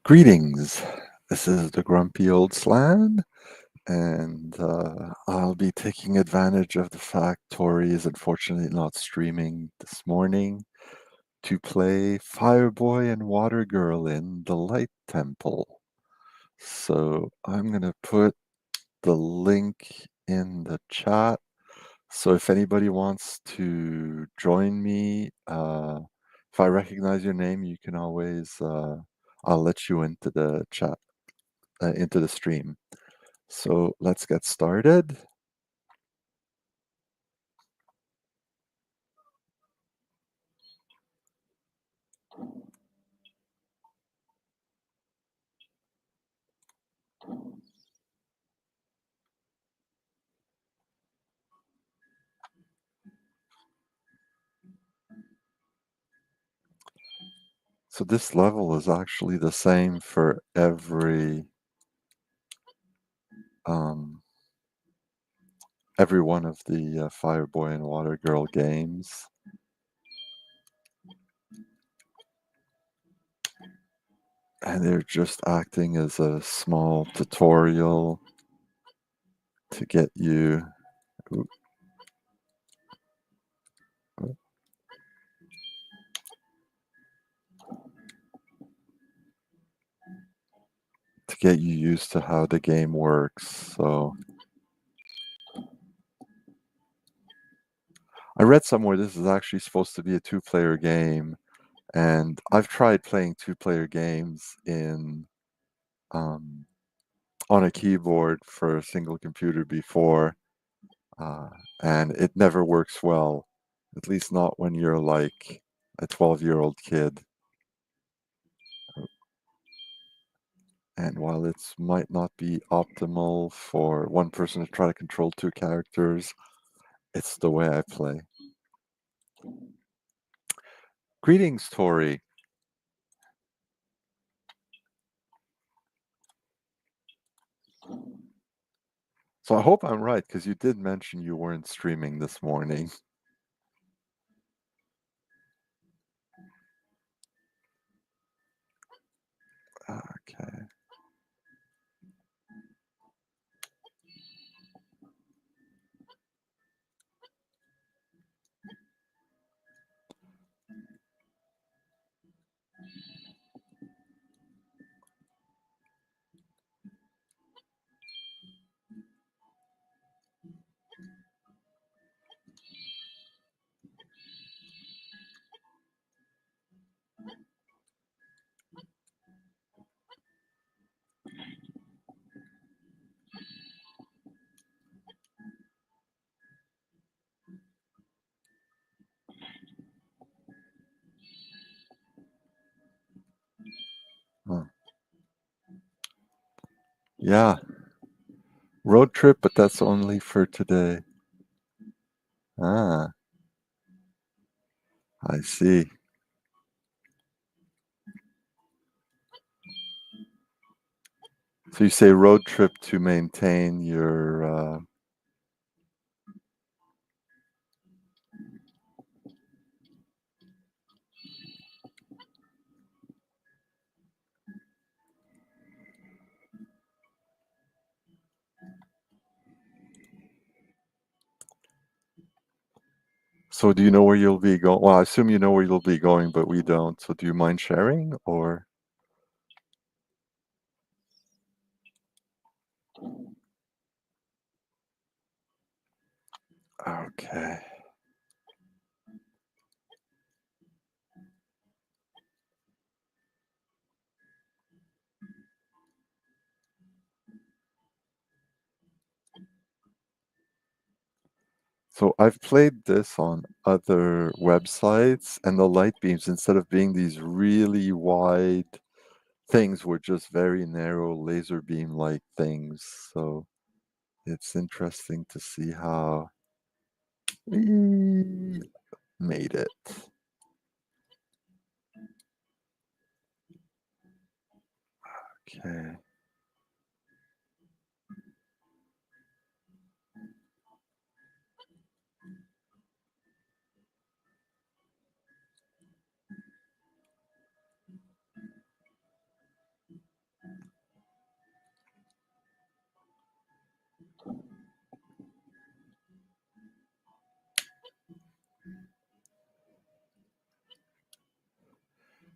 Greetings. This is the grumpy old Slan, and I'll be taking advantage of the fact Tori is unfortunately not streaming this morning to play Fireboy and Watergirl in the Light Temple. So I'm going to put the link in the chat. So if anybody wants to join me, if I recognize your name, you can always, I'll let you into the chat, into the stream. So let's get started. So this level is actually the same for um, every one of the Fireboy and Watergirl games. And they're just acting as a small tutorial to get you used to how the game works. So I read somewhere this is actually supposed to be a two-player game, and I've tried playing two-player games in on a keyboard for a single computer before, uh, and it never works well, at least not when you're like a 12-year-old kid. And while it might not be optimal for one person to try to control two characters, it's the way I play. Greetings, Tori. So I hope I'm right, because you did mention you weren't streaming this morning. Okay. Huh. Yeah, road trip, but that's only for today. Ah, I see. So you say road trip to maintain your So do you know where you'll be going? Well, I assume you know where you'll be going, but we don't. So do you mind sharing, or? Okay. So I've played this on other websites, and the light beams, instead of being these really wide things, were just very narrow laser beam-like things. So it's interesting to see how we made it. Okay.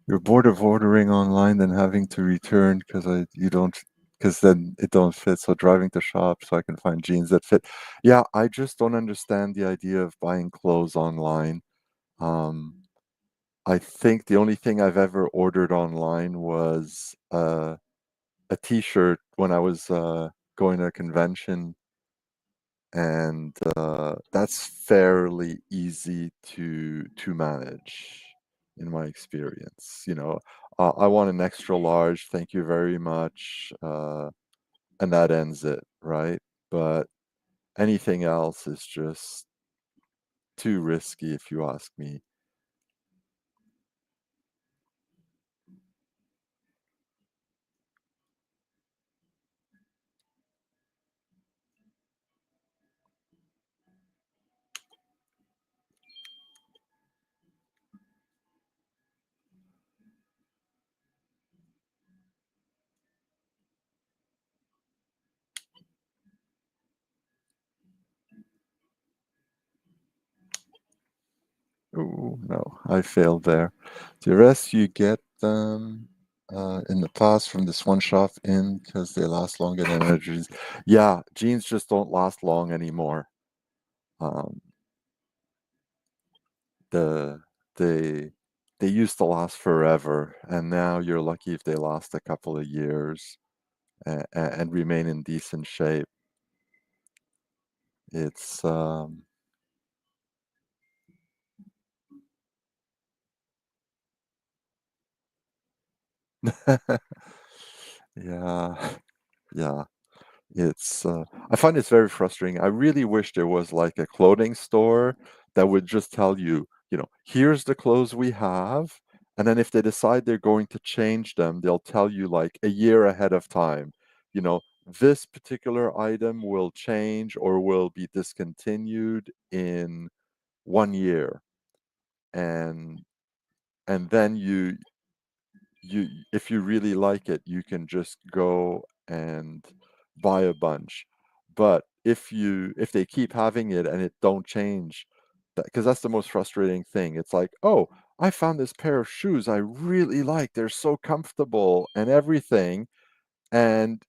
You're bored of ordering online than having to return because I you don't because then it don't fit. So driving to shop so I can find jeans that fit. Yeah, I just don't understand the idea of buying clothes online. Um, I think the only thing I've ever ordered online was a T-shirt when I was going to a convention, and that's fairly easy to manage in my experience. I want an extra large, thank you very much, and that ends it, right? But anything else is just too risky, if you ask me. Oh no, I failed there. The rest you get them in the past from this one shop in because they last longer than other jeans. Yeah, jeans just don't last long anymore. Um, the they they used to last forever, and now you're lucky if they last a couple of years and remain in decent shape. It's yeah, yeah. I find it's very frustrating. I really wish there was like a clothing store that would just tell you, here's the clothes we have. And then if they decide they're going to change them, they'll tell you like a year ahead of time, you know, this particular item will change or will be discontinued in 1 year. And and then you if you really like it, you can just go and buy a bunch. But if they keep having it and it don't change, because that's the most frustrating thing. It's like, oh, I found this pair of shoes I really like. They're so comfortable and everything. And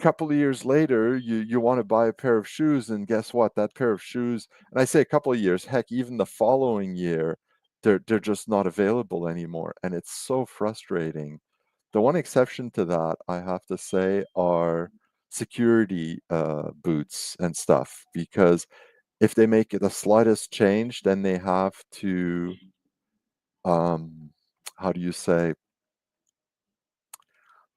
couple of years later, you want to buy a pair of shoes, and guess what? That pair of shoes, and I say a couple of years, heck, even the following year, they're just not available anymore, and it's so frustrating. The one exception to that, I have to say, are security boots and stuff, because if they make it the slightest change, then they have to, um, how do you say,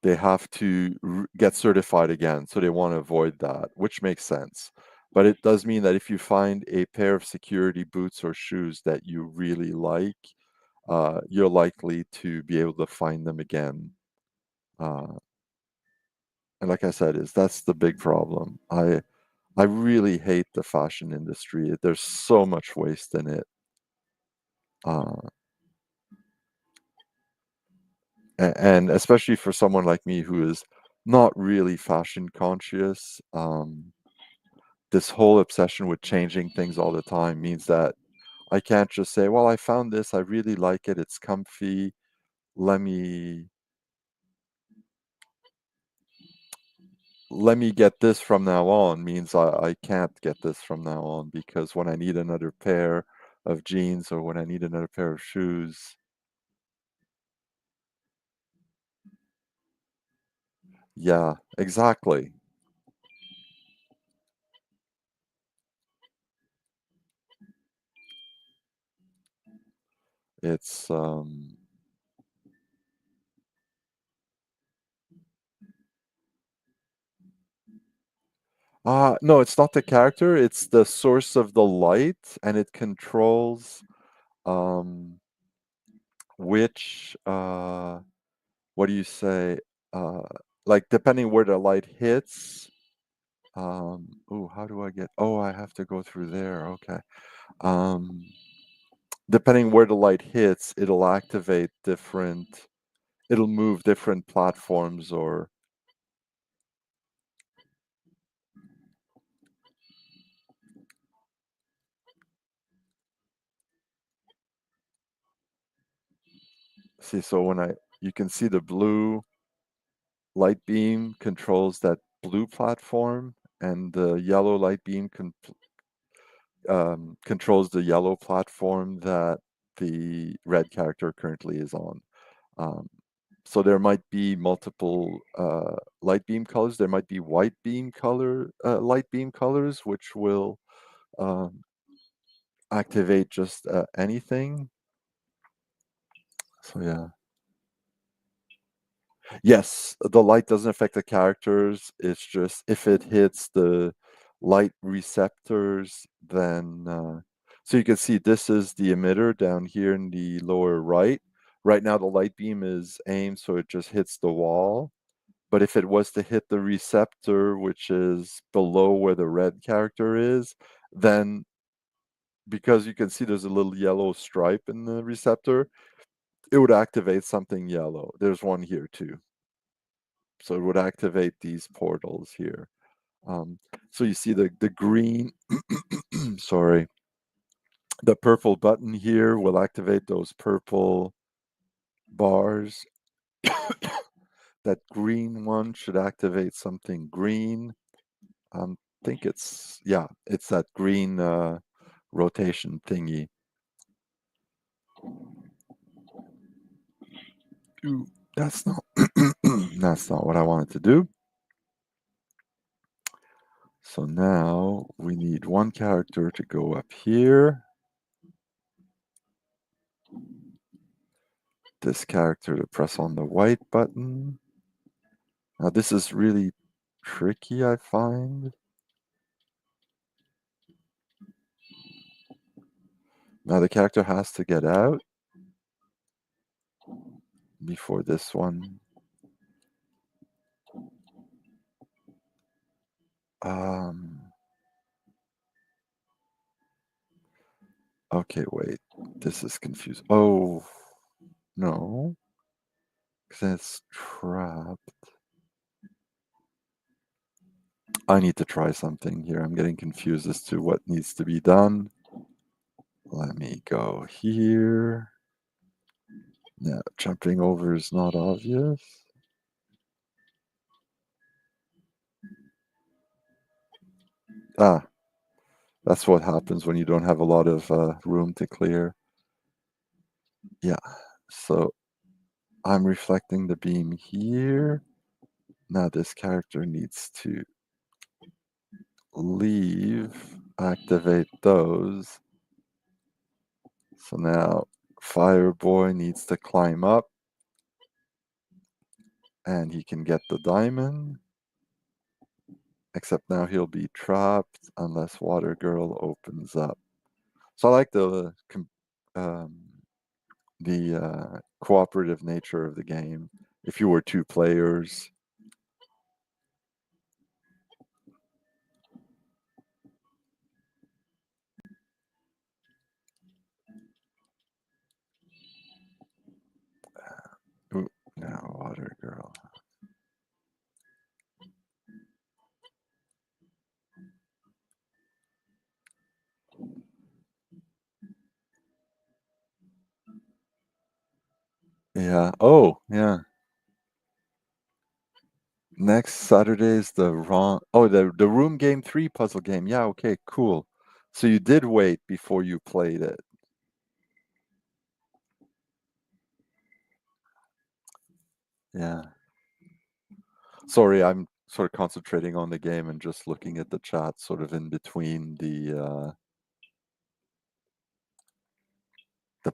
they have to get certified again. So they want to avoid that, which makes sense. But it does mean that if you find a pair of security boots or shoes that you really like, you're likely to be able to find them again. Uh, and like I said, is that's the big problem. I really hate the fashion industry. There's so much waste in it. Uh, and especially for someone like me who is not really fashion conscious, this whole obsession with changing things all the time means that I can't just say, "Well, I found this, I really like it, it's comfy. Let me let me get this from now on," means I can't get this from now on because when I need another pair of jeans or when I need another pair of shoes, yeah, exactly. It's no, it's not the character, it's the source of the light and it controls um which what do you say? Uh, like depending where the light hits. Oh, how do I get? Oh, I have to go through there. Okay. Um, depending where the light hits, it'll activate different. It'll move different platforms or See, so you can see the blue light beam controls that blue platform, and the yellow light beam controls the yellow platform that the red character currently is on. Um, so there might be multiple light beam colors. There might be light beam colors, which will um, activate just anything. So yeah. Yes, the light doesn't affect the characters. It's just if it hits the light receptors, then so you can see this is the emitter down here in the lower right. Right now the light beam is aimed so it just hits the wall. But if it was to hit the receptor, which is below where the red character is, then because you can see there's a little yellow stripe in the receptor, it would activate something yellow. There's one here too. So it would activate these portals here. Um, so you see the green, sorry, the purple button here will activate those purple bars. That green one should activate something green. Think it's that green rotation thingy. Ooh, that's not that's not what I wanted to do. So now we need one character to go up here. This character to press on the white button. Now this is really tricky, I find. Now the character has to get out before this one. Um, okay, wait. This is confused. Oh, no. Because it's trapped. I need to try something here. I'm getting confused as to what needs to be done. Let me go here. Now, jumping over is not obvious. Ah, that's what happens when you don't have a lot of room to clear. Yeah, so I'm reflecting the beam here. Now this character needs to leave, activate those. So now Fireboy needs to climb up and he can get the diamond. Except now he'll be trapped unless Watergirl opens up. So I like um, the cooperative nature of the game. If you were two players, ooh, now Watergirl. Yeah. Oh, yeah. Next Saturday is the Room Game 3 puzzle game. Yeah, okay, cool. So you did wait before you played it. Yeah. Sorry, I'm sort of concentrating on the game and just looking at the chat sort of in between the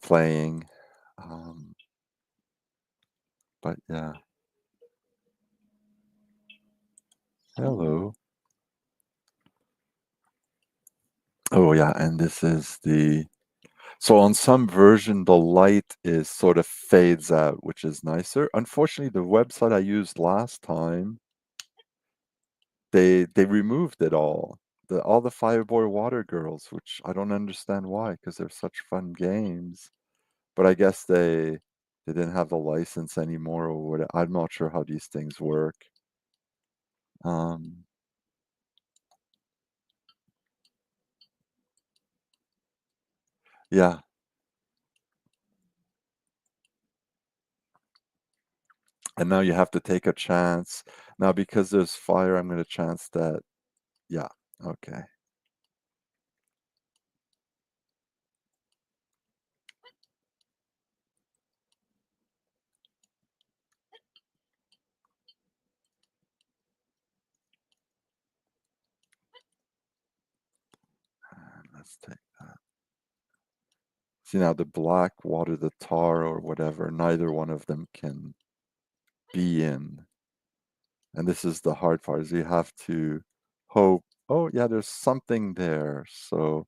playing. Um, but yeah. Hello. Oh yeah, and this is so on some version the light is sort of fades out, which is nicer. Unfortunately, the website I used last time, they removed it all the Fireboy Water Girls, which I don't understand why, because they're such fun games. But I guess they didn't have the license anymore, or what. I'm not sure how these things work. Um, yeah, And now you have to take a chance. Now, because there's fire, I'm going to chance that. Yeah, okay. And let's take that. See, now the black water, the tar or whatever, neither one of them can be in. And this is the hard part, is you have to hope. Oh, yeah, there's something there. So,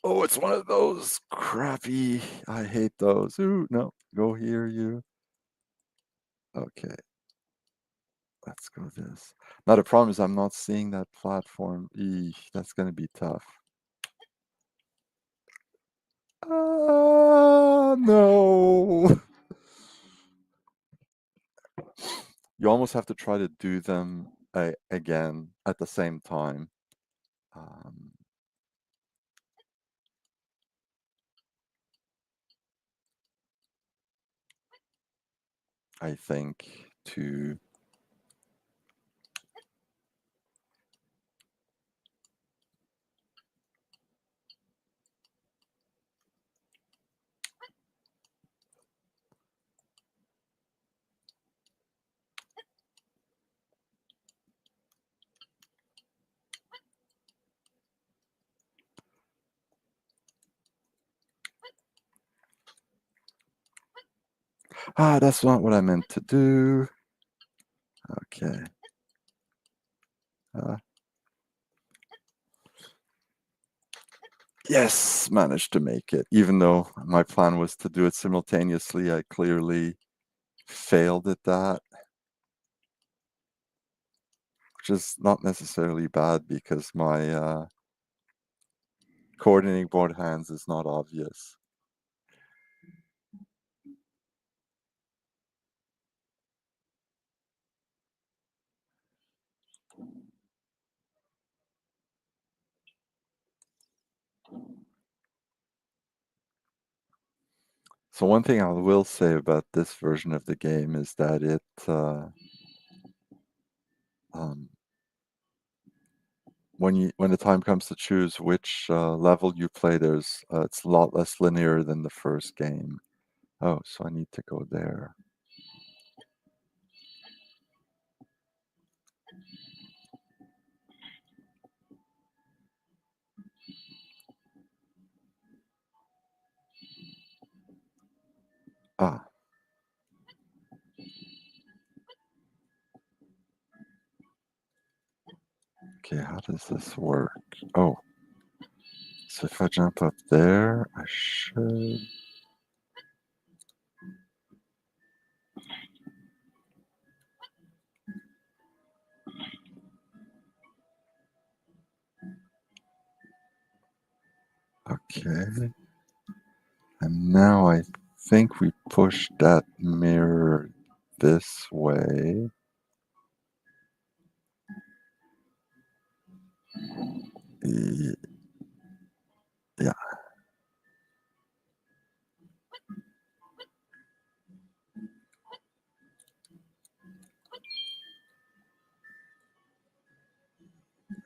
oh, it's one of those crappy. I hate those. Ooh, no, go here, you. Okay, let's go this. Now, the problem is I'm not seeing that platform. Eesh, that's going to be tough. No. You almost have to try to do them again at the same time. Um, I think to that's not what I meant to do. Okay. Uh, yes, managed to make it. Even though my plan was to do it simultaneously, I clearly failed at that, which is not necessarily bad because my coordinating both hands is not obvious. So one thing I will say about this version of the game is that it um, when the time comes to choose which level you play, there's it's a lot less linear than the first game. Oh, so I need to go there. Ah, okay. How does this work? Oh, so if I jump up there, I should. Okay. And now I think we push that mirror this way. Yeah.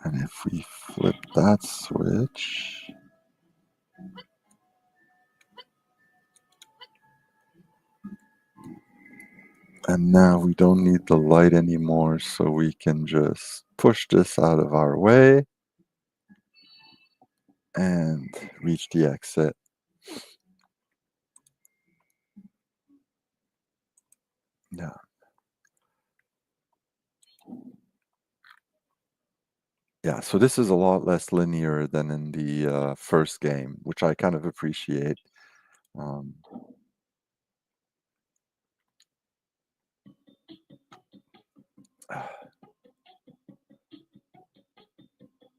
And if we flip that switch, and now we don't need the light anymore, so we can just push this out of our way and reach the exit. Yeah. Yeah, so this is a lot less linear than in the first game, which I kind of appreciate. Um,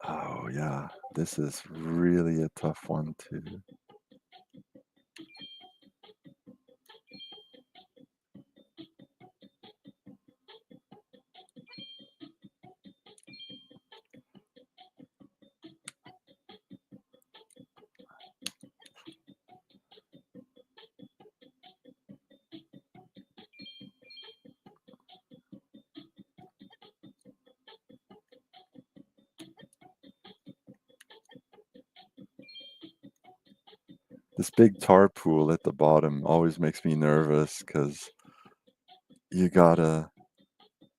oh, yeah, this is really a tough one, too. This big tar pool at the bottom always makes me nervous because you gotta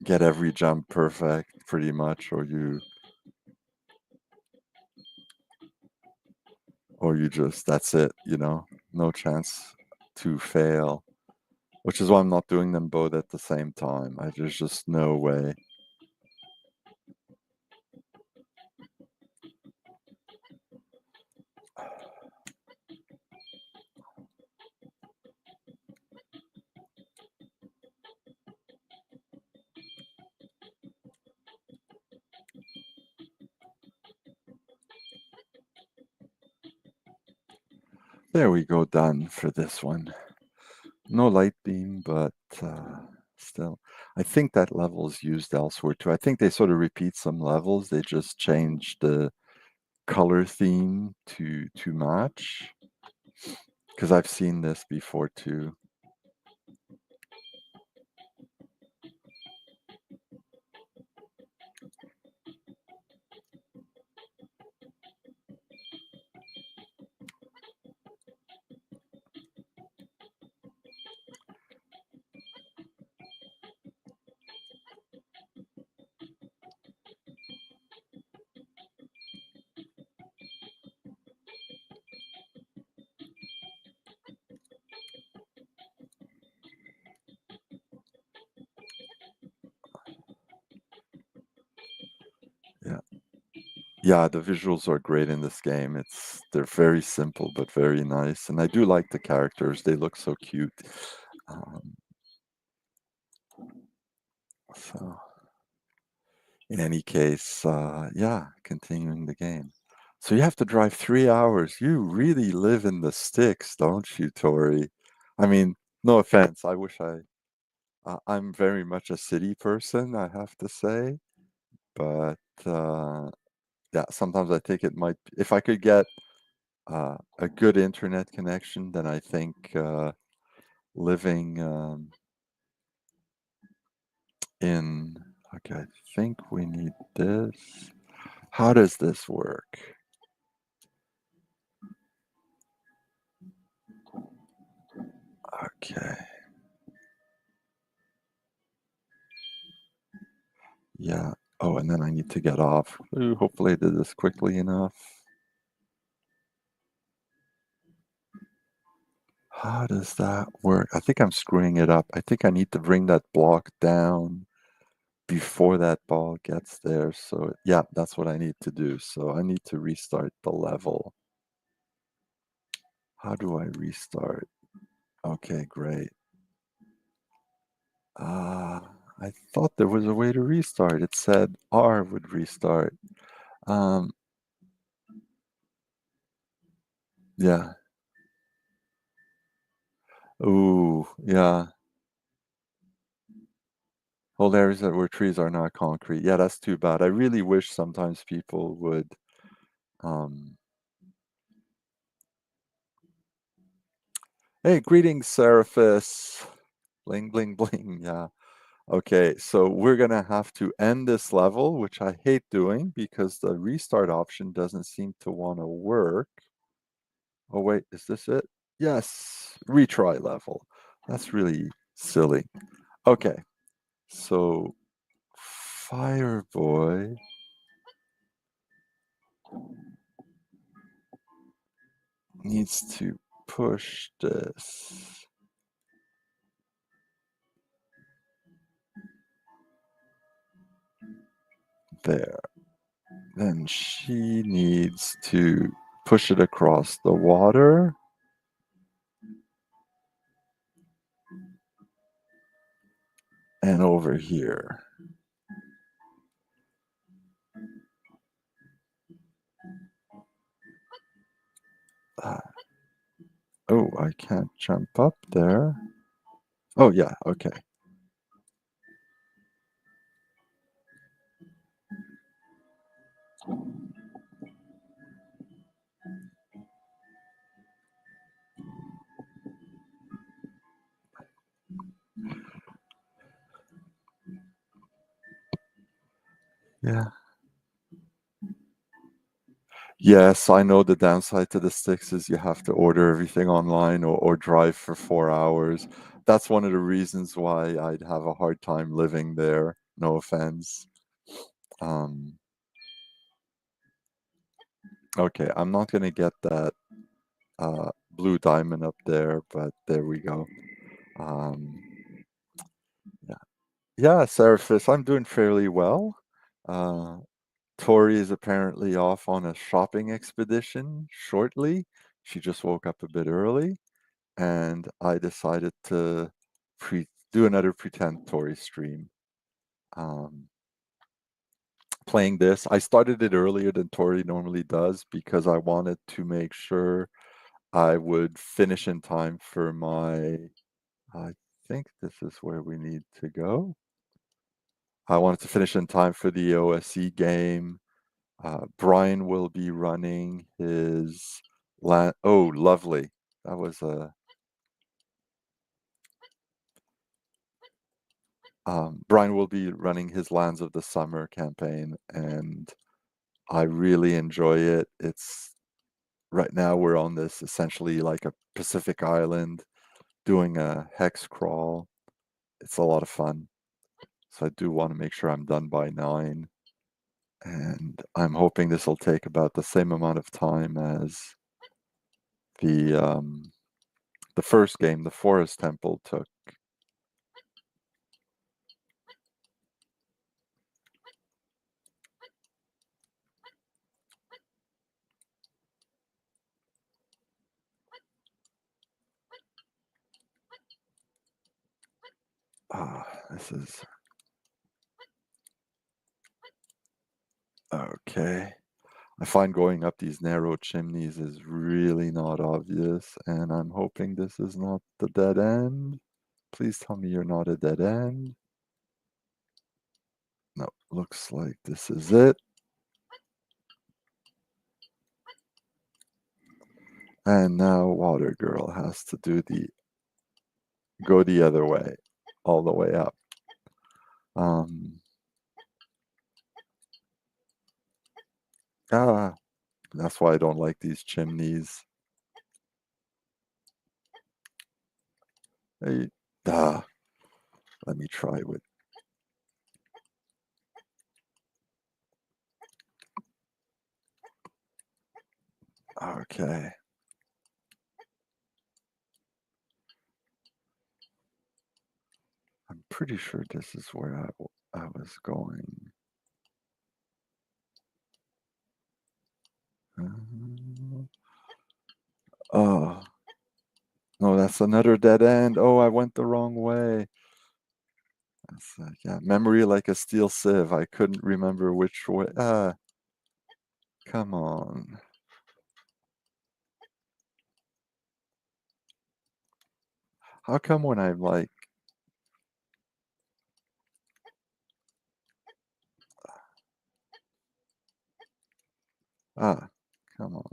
get every jump perfect pretty much, or you just that's it, no chance to fail. Which is why I'm not doing them both at the same time. There's just no way. There we go, done for this one. No light beam, but still. I think that level is used elsewhere too. I think they sort of repeat some levels. They just change the color theme to match. Because I've seen this before too. Yeah. Yeah, the visuals are great in this game. They're very simple but very nice, and I do like the characters. They look so cute. Um, so, in any case, yeah, continuing the game. So you have to drive 3 hours. You really live in the sticks, don't you, Tori? I mean, no offense. I'm very much a city person, I have to say, but yeah, sometimes I think it might. If I could get a good internet connection, then I think living in. Okay, I think we need this. How does this work? Okay, yeah. Oh, and then I need to get off. Ooh, hopefully I did this quickly enough. How does that work? I think I'm screwing it up. I think I need to bring that block down before that ball gets there. So yeah, that's what I need to do. So I need to restart the level. How do I restart? Okay, great. I thought there was a way to restart. It said R would restart. Um, yeah. Ooh, yeah. Whole areas that where trees are not concrete. Yeah, that's too bad. I really wish sometimes people would. Um, hey, greetings, Seraphis. Bling, bling, bling. Yeah. Okay, so we're gonna have to end this level, which I hate doing because the restart option doesn't seem to want to work. Oh wait, is this it? Yes, retry level. That's really silly. Okay, so Fireboy needs to push this there. Then she needs to push it across the water and over here. Uh, oh, I can't jump up there. Oh, yeah, okay. Yeah. Yes, I know the downside to the sticks is you have to order everything online or drive for 4 hours. That's one of the reasons why I'd have a hard time living there. No offense. Um, okay, I'm not gonna get that blue diamond up there, but there we go. Um, yeah, yeah, Seraphis, I'm doing fairly well. Uh, Tori is apparently off on a shopping expedition shortly. She just woke up a bit early, and I decided to do another pretend Tori stream. Um, Playing this, I started it earlier than Tori normally does because I wanted to make sure I would finish in time for my. I think this is where we need to go. I wanted to finish in time for the OSE game. Brian will be running his oh, lovely. That was a Brian will be running his Lands of the Summer campaign, and I really enjoy it. It's right now we're on this essentially like a Pacific island doing a hex crawl. It's a lot of fun. So I do want to make sure I'm done by 9. And I'm hoping this will take about the same amount of time as the the first game, the Forest Temple, took. This is okay. I find going up these narrow chimneys is really not obvious, and I'm hoping this is not the dead end. Please tell me you're not a dead end. No, looks like this is it. And now Water Girl has to go the other way, all the way up. Um, ah, that's why I don't like these chimneys. Hey, ah, let me try with. Okay. I'm pretty sure this is where I was going. Oh, no, that's another dead end. Oh, I went the wrong way. That's yeah, memory like a steel sieve. I couldn't remember which way. Come on. How come when I'm like, ah, come on.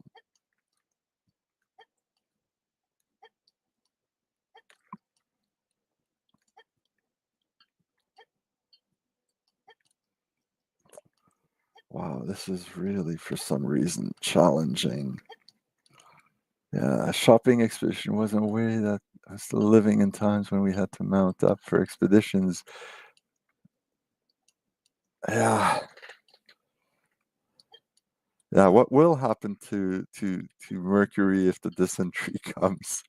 Wow, this is really, for some reason, challenging. Yeah, a shopping expedition wasn't a way that I was still living in times when we had to mount up for expeditions. Yeah. Yeah, what will happen to Mercury if the dysentery comes?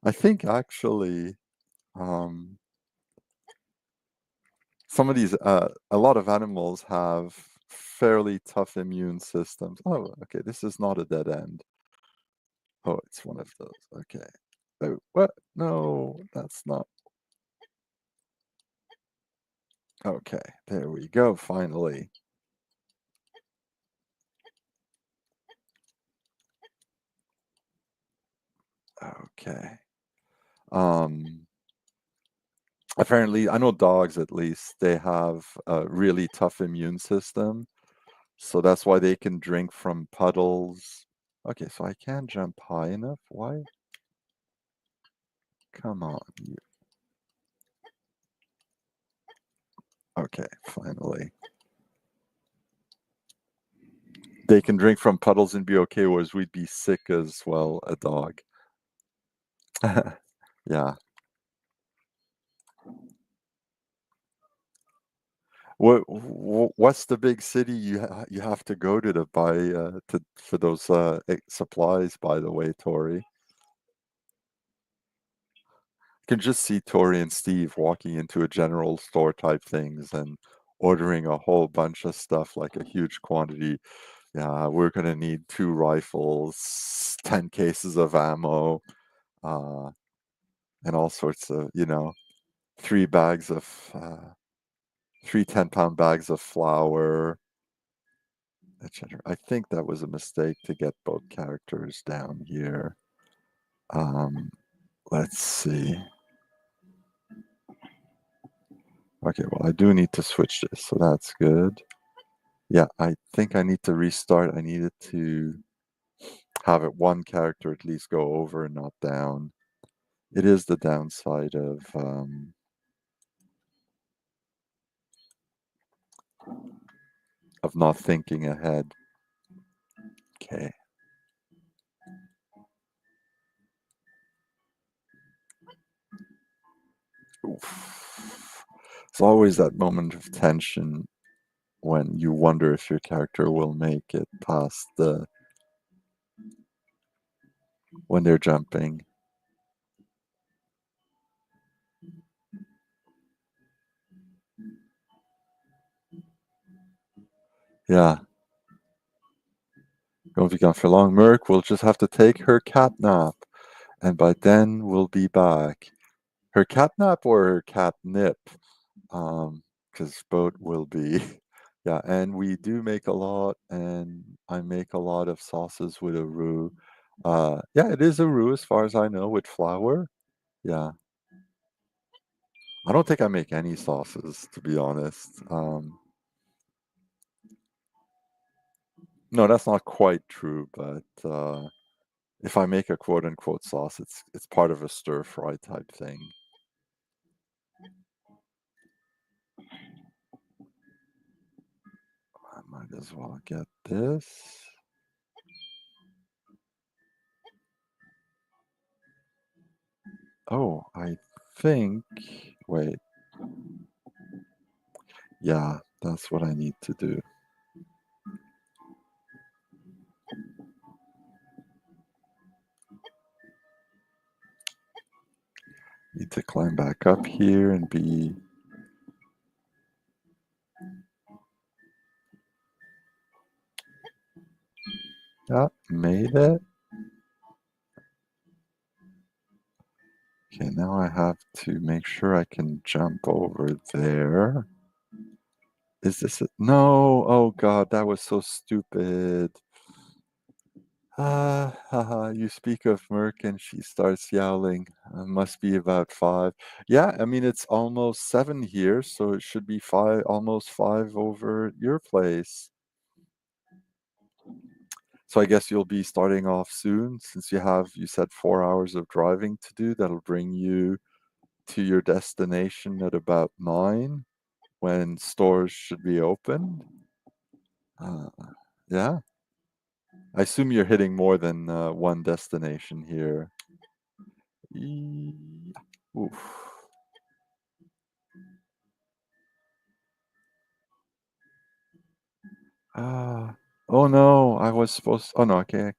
I think actually, um, some of these, a lot of animals have fairly tough immune systems. Oh, okay, this is not a dead end. Oh, it's one of those. Okay. Oh, what? No, that's not. Okay, there we go, finally. Okay. Um, Apparently, I know dogs at least, they have a really tough immune system. So that's why they can drink from puddles. Okay, so I can't jump high enough. Why? Come on. Okay, finally. They can drink from puddles and be okay, whereas we'd be sick as well, a dog. Yeah. What's the big city you have to go to buy to for those supplies? By the way, Tori, can just see Tori and Steve walking into a general store type things and ordering a whole bunch of stuff, like a huge quantity. Yeah, we're gonna need 2 rifles, 10 cases of ammo, uh, and all sorts of, 3 bags of 3 10-pound bags of flour, etc. I think that was a mistake to get both characters down here. Um, let's see. Okay, well, I do need to switch this, so that's good. Yeah, I think I need to restart. I needed to have it one character at least go over and not down. It is the downside of not thinking ahead. Okay. Oof. It's always that moment of tension when you wonder if your character will make it past when they're jumping. Yeah. Won't be gone for long. Merc will just have to take her cat nap, and by then we'll be back. Her cat nap or her catnip? Because both will be. Yeah, and we do make a lot, and I make a lot of sauces with a roux. Yeah, it is a roux as far as I know with flour. Yeah, I don't think I make any sauces to be honest. No, that's not quite true, but if I make a quote unquote sauce, it's part of a stir fry type thing. I might as well get this. Oh, I think. Wait. Yeah, that's what I need to do. Need to climb back up here and be. Yeah, made it. Okay, now I have to make sure I can jump over there. Is this it? No! Oh god, that was so stupid. Haha, you speak of Merc and she starts yowling. Must be about 5. Yeah, I mean, it's almost 7 here, so it should be 5, almost 5 over at your place. So I guess you'll be starting off soon since you said 4 hours of driving to do. That'll bring you to your destination at about 9 when stores should be open. Uh, yeah, I assume you're hitting more than one destination here. Oof. Ah, oh no, I was supposed. Oh no, okay,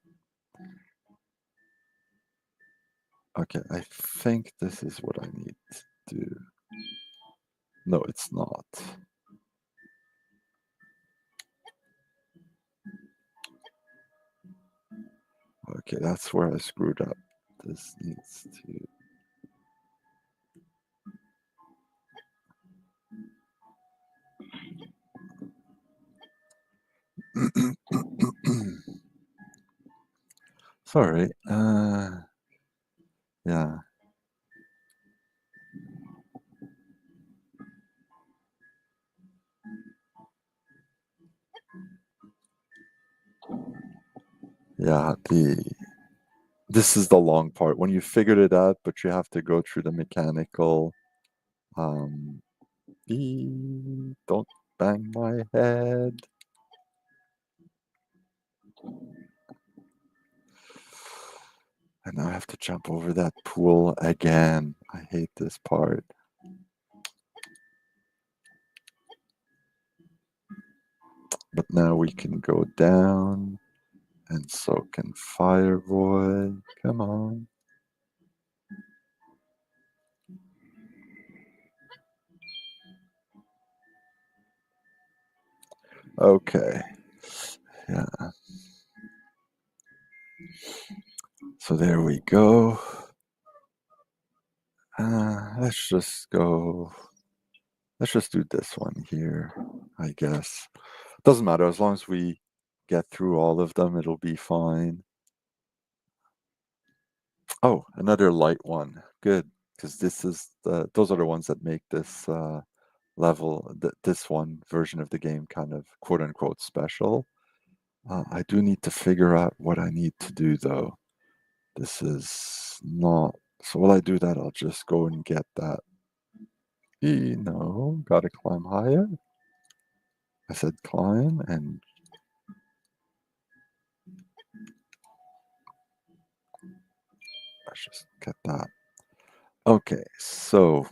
okay. I think this is what I need to do. No, it's not. Okay, that's where I screwed up. This needs to. Sorry. Yeah, yeah. This is the long part when you figured it out, but you have to go through the mechanical. Um, don't bang my head. And now I have to jump over that pool again. I hate this part. But now we can go down, and so can Fireboy. Come on. Okay. Yeah. So there we go. Let's just go. Let's just do this one here, I guess. Doesn't matter. As long as we get through all of them, it'll be fine. Oh, another light one. Good. Because those are the ones that make this level, this one version of the game kind of quote unquote special. I do need to figure out what I need to do though. This is not. So while I do that, I'll just go and get that. No, gotta climb higher. I said climb, and let's just get that. Okay, so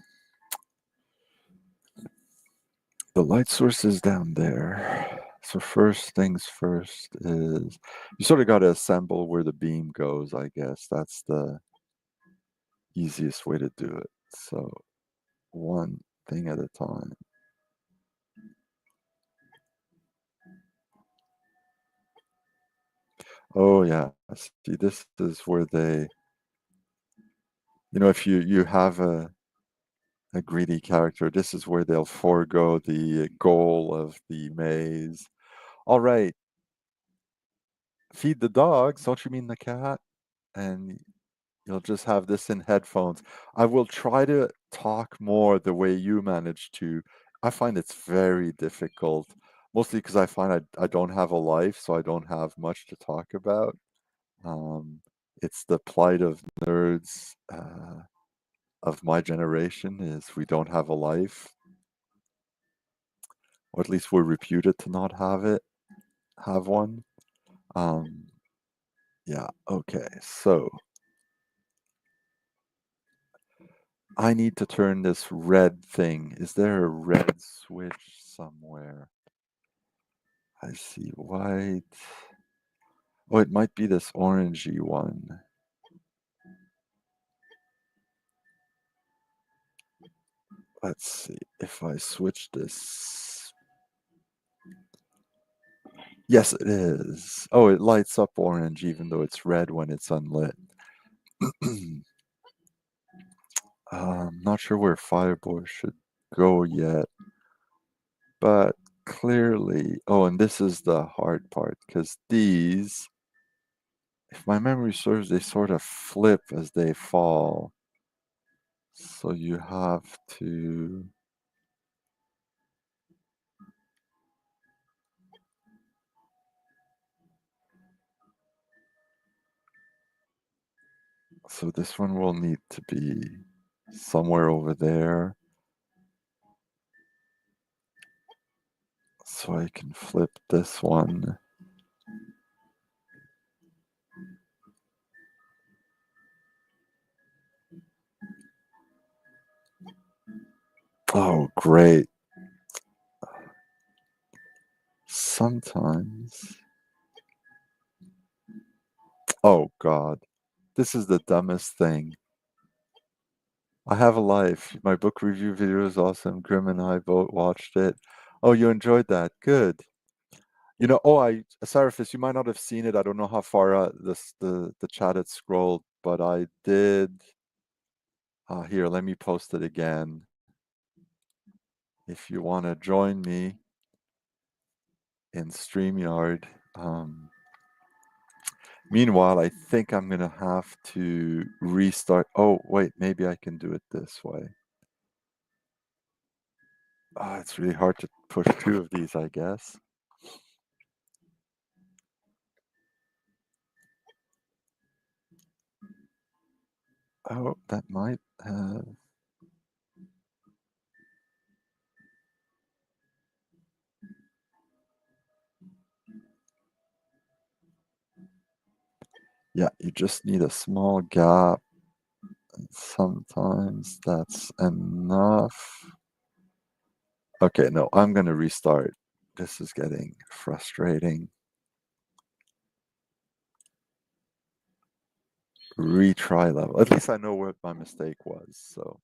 the light source is down there. So first things first is you sort of got to assemble where the beam goes, I guess. That's the easiest way to do it. So one thing at a time. Oh yeah. See, this is where they, if you have a greedy character, this is where they'll forego the goal of the maze. All right, feed the dogs. Don't you mean the cat? And you'll just have this in headphones. I will try to talk more the way you manage to. I find it's very difficult, mostly because I find I don't have a life, so I don't have much to talk about. Um, it's the plight of nerds of my generation is we don't have a life, or at least we're reputed to not have one. Um, yeah, okay, so I need to turn this red thing. Is there a red switch somewhere? I see white. Oh, it might be this orangey one. Let's see if I switch this. Yes, it is. Oh, it lights up orange even though it's red when it's unlit. Not sure where Fireboy should go yet, but clearly. Oh, and this is the hard part because these, if my memory serves, they sort of flip as they fall. So you have to. So this one will need to be somewhere over there. So I can flip this one. Oh, great. Sometimes. Oh, God. This is the dumbest thing. I have a life. My book review video is awesome. Grim and I both watched it. Oh, you enjoyed that. Good. Seraphis, you might not have seen it. I don't know how far the chat had scrolled, but I did. Here, let me post it again. If you want to join me in StreamYard. Meanwhile, I think I'm going to have to restart. Oh, wait, maybe I can do it this way. It's really hard to push two of these, I guess. Oh, that might have. Yeah, you just need a small gap. Sometimes that's enough. Okay, no, I'm gonna restart. This is getting frustrating. Retry level. At least I know what my mistake was, so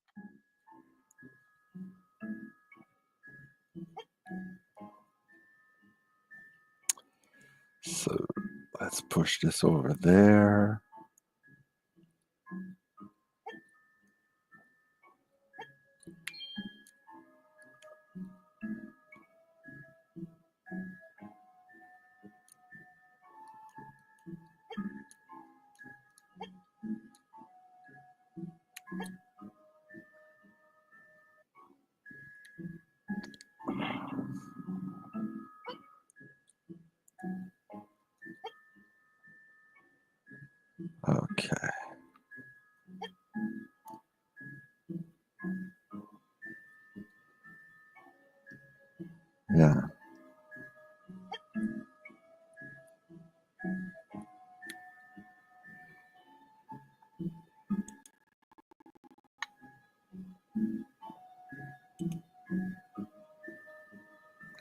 let's push this over there. Okay. Yeah.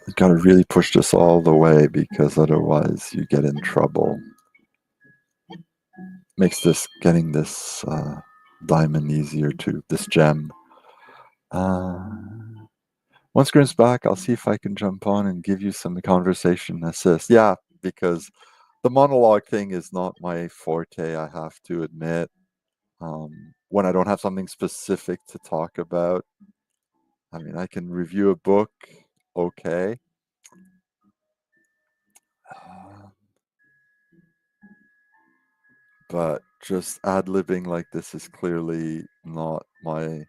You gotta really push this all the way because otherwise you get in trouble. Makes this getting this diamond easier too, this gem. Uh, once Grim's back, I'll see if I can jump on and give you some conversation assist. Yeah, because the monologue thing is not my forte, I have to admit. When I don't have something specific to talk about, I mean, I can review a book, okay. Uh, but just ad-libbing like this is clearly not my.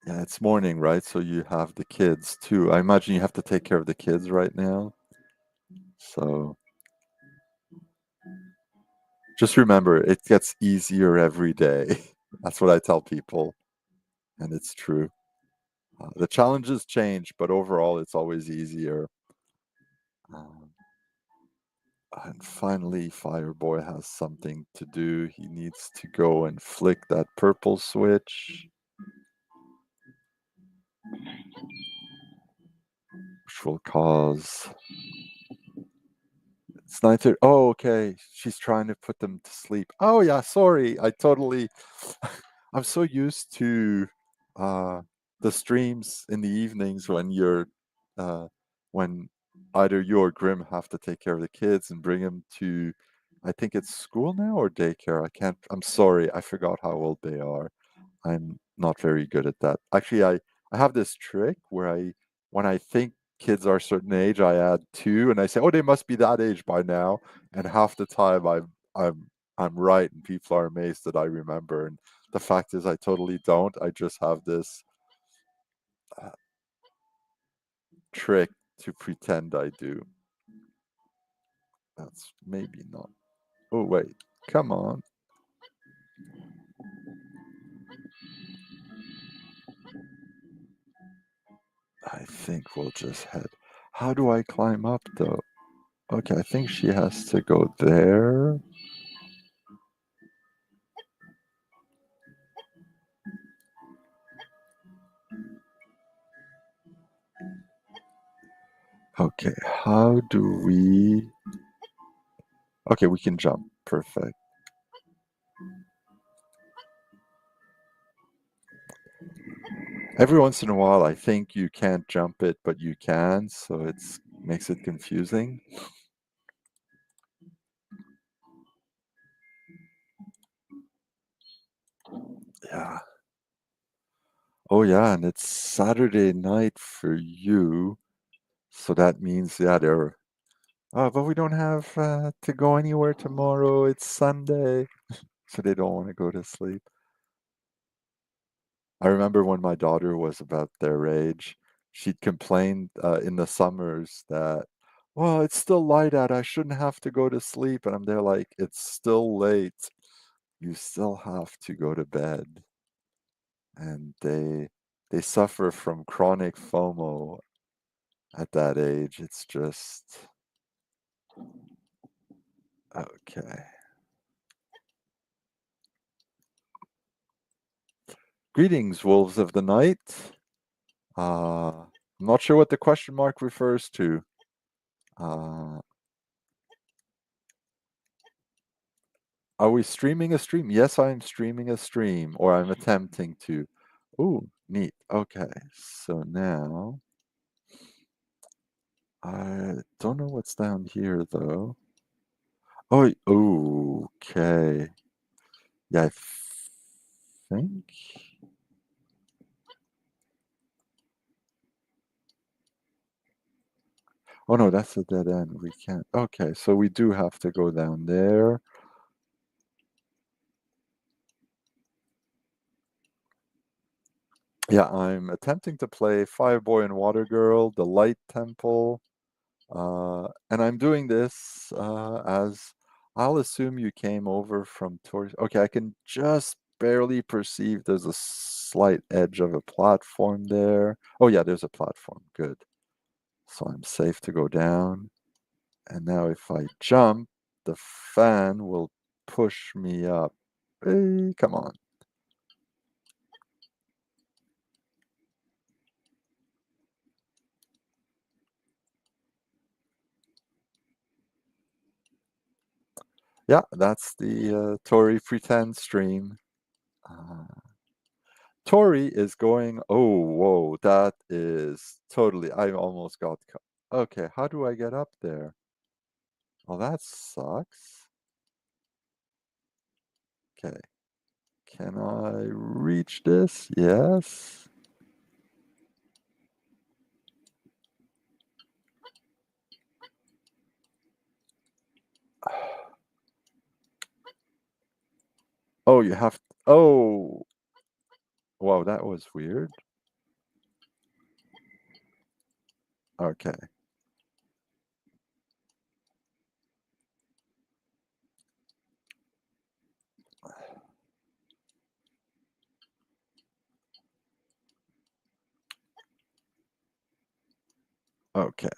Yeah, it's morning, right? So you have the kids too. I imagine you have to take care of the kids right now. So just remember, it gets easier every day. That's what I tell people, and it's true. The challenges change, but overall, it's always easier. Um, and finally, Fireboy has something to do. He needs to go and flick that purple switch, which will cause. It's 9:30. Oh, okay. She's trying to put them to sleep. Oh, yeah. Sorry. I totally. I'm so used to uh, the streams in the evenings when uh, when either you or Grim have to take care of the kids and bring them to, I think it's school now or daycare. I can't. I'm sorry. I forgot how old they are. I'm not very good at that. Actually, I have this trick where when I think kids are a certain age, I add two, and I say, "Oh, they must be that age by now." And half the time, I'm right, and people are amazed that I remember. And the fact is, I totally don't. I just have this uh, trick to pretend I do. That's maybe not. Oh wait, come on. I think we'll just head. How do I climb up though? Okay, I think she has to go there. Okay, how do we... Okay, we can jump. Perfect. Every once in a while, I think you can't jump it, but you can, so it makes it confusing. Yeah. Oh, yeah, and it's Saturday night for you, so that means, yeah, they're... Oh, but we don't have to go anywhere tomorrow. It's Sunday, so they don't want to go to sleep. I remember when my daughter was about their age, she'd complained in the summers that, well, it's still light out. I shouldn't have to go to sleep. And I'm there like, it's still late. You still have to go to bed. And they suffer from chronic FOMO. at that age. It's just okay. Greetings, wolves of the night. I'm not sure what the question mark refers to. Uh, are we streaming a stream? Yes, I'm streaming a stream, or I'm attempting to. Ooh, neat. Okay, so now I don't know what's down here though. Oh, okay. Yeah, I think. Oh no, that's a dead end. We can't. Okay, so we do have to go down there. Yeah, I'm attempting to play Fireboy and Watergirl, the Light Temple, and I'm doing this as I'll assume you came over from Tori. Okay, I can just barely perceive there's a slight edge of a platform there. Oh yeah, there's a platform. Good. So I'm safe to go down. And now if I jump, the fan will push me up. Hey, come on. Yeah, that's the Tori pretend stream. Uh, Tori is going, oh, whoa, that is totally, I almost got cut. Okay, how do I get up there? Well, that sucks. Okay, can I reach this? Yes. Oh, you have, oh, wow, that was weird. Okay. Okay.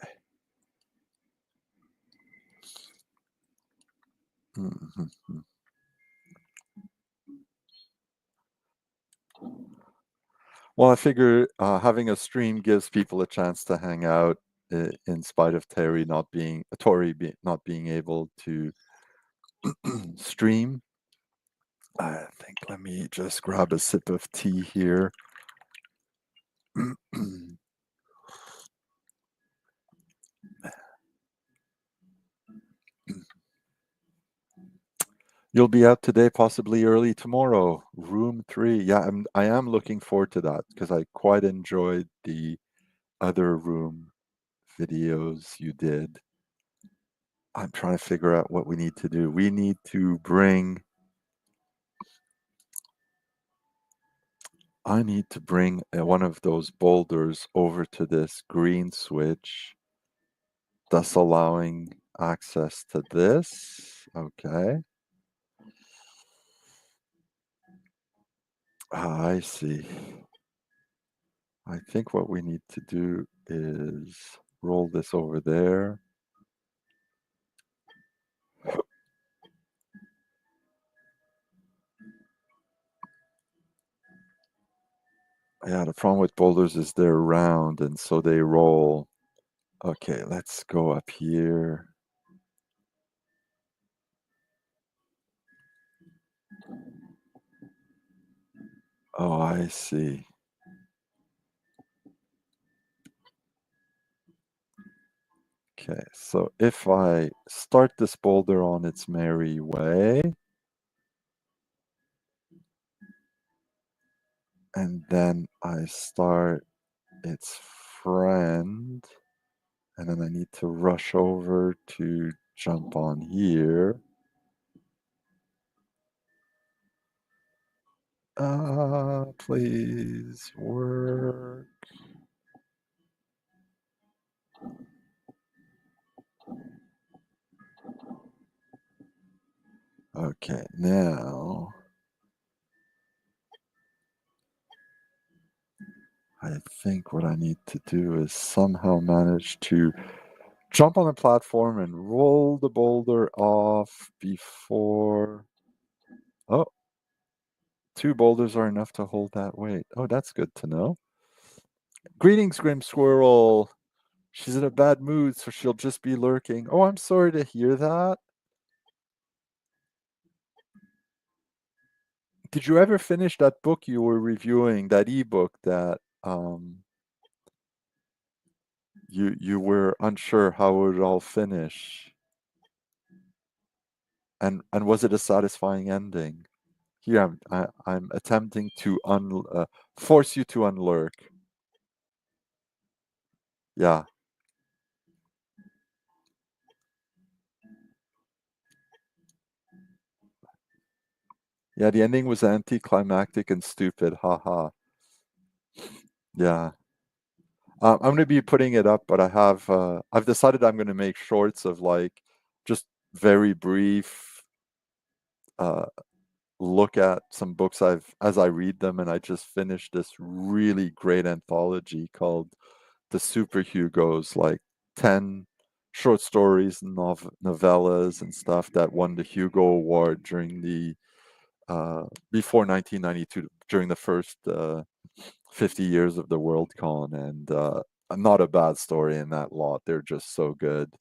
Mhm. Well, I figure having a stream gives people a chance to hang out in spite of Tori not being able to stream. I think let me just grab a sip of tea here. You'll be out today, possibly early tomorrow. Room 3. Yeah, I am looking forward to that because I quite enjoyed the other room videos you did. I'm trying to figure out what we need to do. We need to bring I need to bring one of those boulders over to this green switch, thus allowing access to this. Okay. Ah, I see. I think what we need to do is roll this over there. Yeah, the problem with boulders is they're round and so they roll. Okay, let's go up here. Oh, I see. Okay, so if I start this boulder on its merry way, and then I start its friend, and then I need to rush over to jump on here. Please work. Okay, now I think what I need to do is somehow manage to jump on the platform and roll the boulder off before. Oh, two boulders are enough to hold that weight. Oh, that's good to know. Greetings, Grim Squirrel. She's in a bad mood, so she'll just be lurking. Oh, I'm sorry to hear that. Did you ever finish that book you were reviewing, that ebook that you were unsure how it would all finish? And was it a satisfying ending? Here I'm attempting to force you to unlurk. Yeah. Yeah, the ending was anticlimactic and stupid. Haha. Yeah. I'm going to be putting it up, but I've decided I'm going to make shorts of like just very brief uh, look at some books as I read them, and I just finished this really great anthology called The Super Hugos, like 10 short stories, novellas, and stuff that won the Hugo Award during the before 1992, during the first 50 years of the Worldcon, and not a bad story in that lot. They're just so good.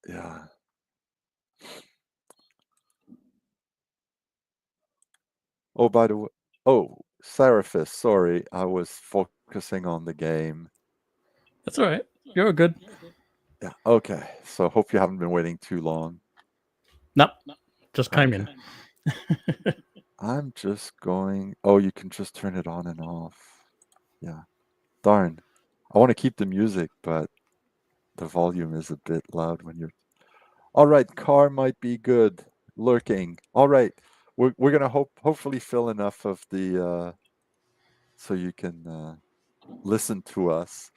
Yeah. Oh, by the way, oh, Seraphis, sorry, I was focusing on the game. That's all right. You're good. Yeah, okay. So hope you haven't been waiting too long. Nope. Just came Okay. in. I'm just going. Oh, you can just turn it on and off. Yeah. Darn. I want to keep the music, but the volume is a bit loud when you're. All right, car might be good. Lurking. All right. We're gonna hopefully fill enough of the so you can listen to us.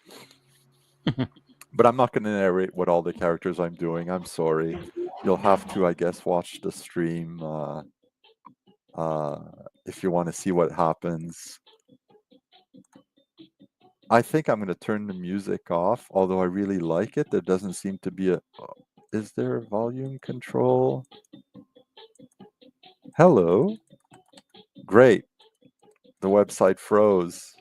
But I'm not going to narrate what all the characters I'm doing. I'm sorry. You'll have to, I guess, watch the stream uh, if you want to see what happens. I think I'm going to turn the music off, although I really like it. There doesn't seem to be a. Is there a volume control? Hello. Great. The website froze.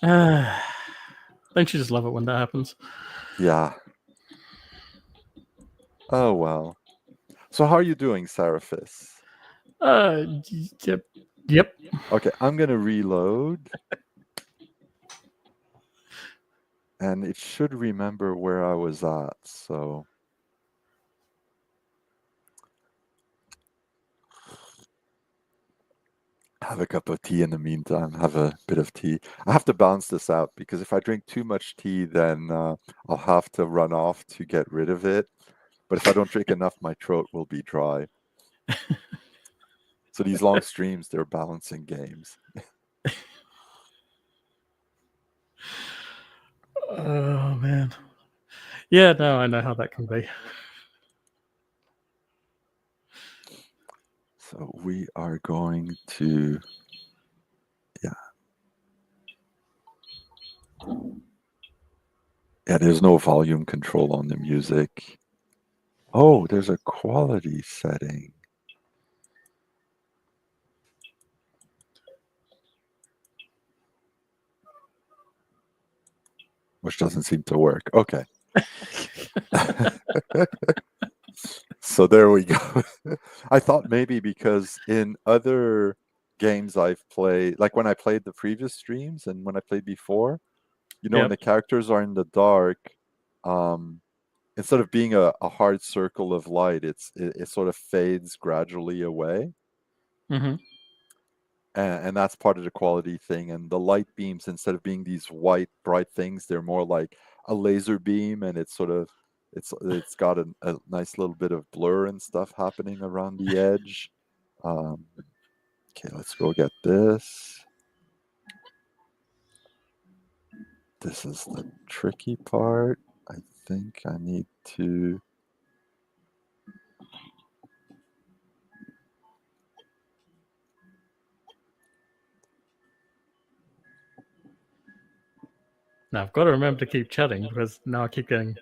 Don't you just love it when that happens? Yeah. Oh, well. So, how are you doing, Seraphis? Yep. Yep. Okay, I'm going to reload. And it should remember where I was at. So, have a cup of tea in the meantime. Have a bit of tea. I have to balance this out because if I drink too much tea, then I'll have to run off to get rid of it. But if I don't drink enough, my throat will be dry. So these long streams, they're balancing games. Oh man. Yeah, no, I know how that can be. So we are going to, yeah. Yeah, there's no volume control on the music. Oh, there's a quality setting. Which doesn't seem to work. Okay. So there we go. I thought maybe because in other games I've played, like when I played the previous streams and when I played before, when Yep. the characters are in the dark, um, instead of being a hard circle of light, it sort of fades gradually away. Mm-hmm. And that's part of the quality thing. And the light beams, instead of being these white bright things, they're more like a laser beam, and it's got a nice little bit of blur and stuff happening around the edge. Um, okay, let's go get this. This is the tricky part. I think I need to. Now I've got to remember to keep chatting because now I keep getting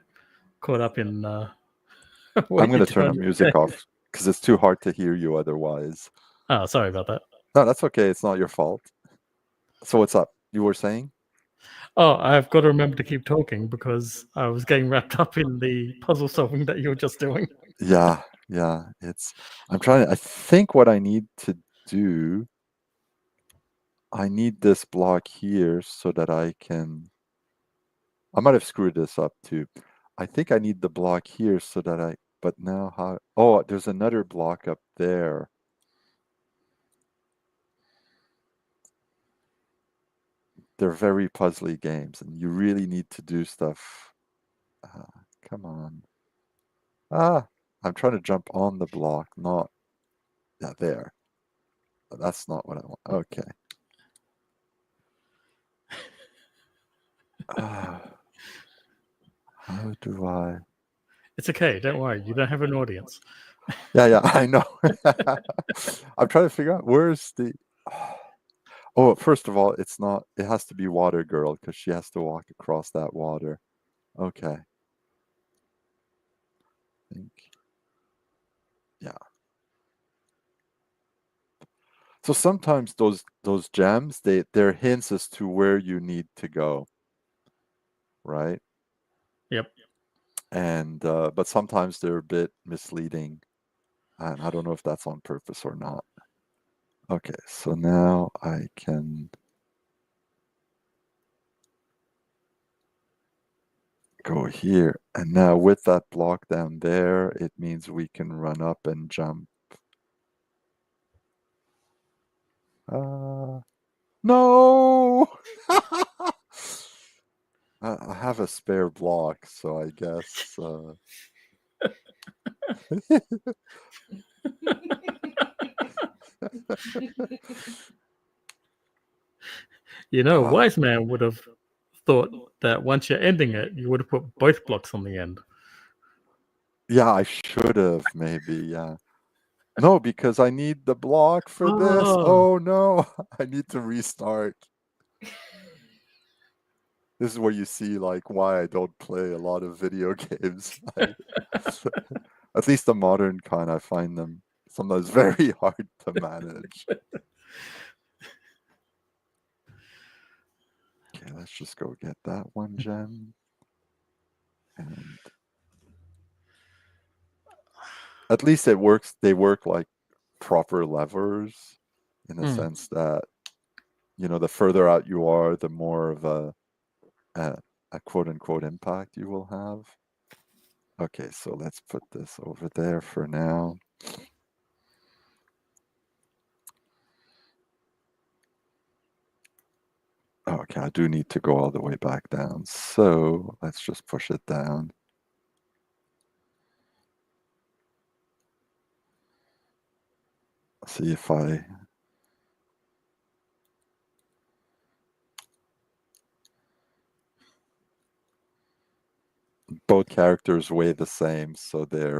caught up in what I'm going you're to turn the doing. music off because it's too hard to hear you otherwise. Oh, sorry about that. No, that's okay. It's not your fault. So what's up? You were saying? Oh, I've got to remember to keep talking because I was getting wrapped up in the puzzle solving that you were just doing. Yeah, yeah. I'm trying to, I think what I need to do, I need this block here so that I might have screwed this up too. I think I need the block here so that but now how, oh, there's another block up there. They're very puzzly games and you really need to do stuff. Come on. I'm trying to jump on the block, not, yeah, there. That's not what I want. Okay. How do I? It's okay. Don't worry. You don't have an audience. Yeah, I know. I'm trying to figure out where's the. Oh, first of all, it's not. It has to be Water Girl because she has to walk across that water. Okay. I think. Yeah. So sometimes those gems, they're hints as to where you need to go, right? Yep. And but sometimes they're a bit misleading, and I don't know if that's on purpose or not. Okay, so now I can go here. And now with that block down there, it means we can run up and jump. No! I have a spare block, so I guess. You know, a wise man would have thought that once you're ending it, you would have put both blocks on the end. Yeah, I should have maybe. Yeah. No, because I need the block for this. Oh, Oh no, I need to restart. This is where you see like why I don't play a lot of video games. At least the modern kind, I find them sometimes very hard to manage. Okay, let's just go get that one gem. And at least it works. They work like proper levers in a sense that, the further out you are, the more of a quote unquote impact you will have. Okay, so let's put this over there for now. Okay, I do need to go all the way back down. So let's just push it down. See if both characters weigh the same, so they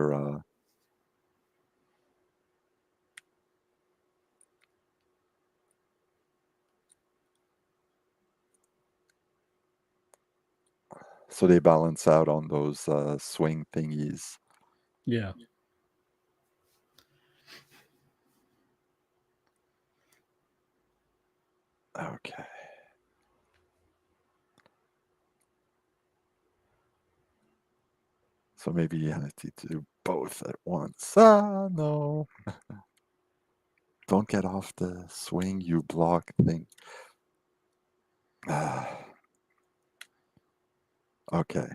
balance out on those swing thingies. yeah. Okay. So maybe I need to do both at once. No. Don't get off the swing, you block thing. Okay.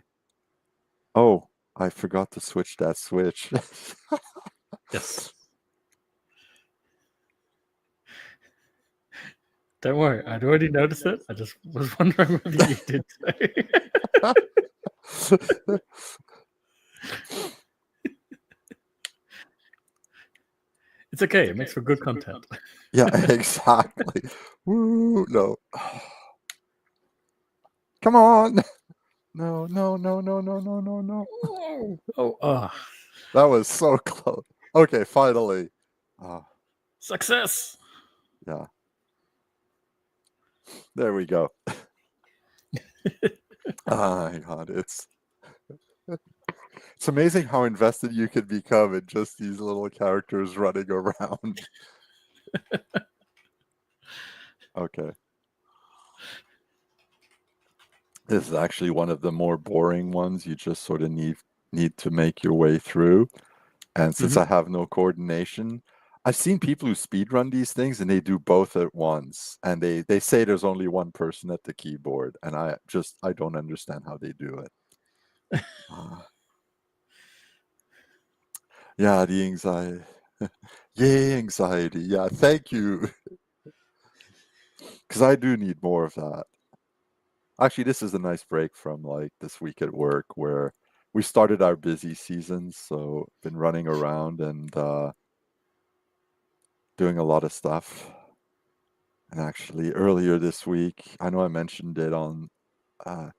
Oh, I forgot to switch that switch. Yes. Don't worry. I'd already noticed it. I just was wondering whether you did so. It's okay. It makes for good content. Yeah, exactly. Woo, no. Come on. No, no, no, no, no, no, no, no. Oh. That was so close. Okay, finally. Success. Yeah. There we go. Oh my god, it's amazing how invested you can become in just these little characters running around. Okay. This is actually one of the more boring ones. You just sort of need to make your way through. And since I Mhm. have no coordination, I've seen people who speedrun these things and they do both at once. And they say there's only one person at the keyboard. And I don't understand how they do it. Uh, yeah, the anxiety. Yay, anxiety. Yeah, thank you. Because I do need more of that. Actually, this is a nice break from like this week at work where we started our busy season. So been running around and doing a lot of stuff. And actually, earlier this week, I know I mentioned it on uh,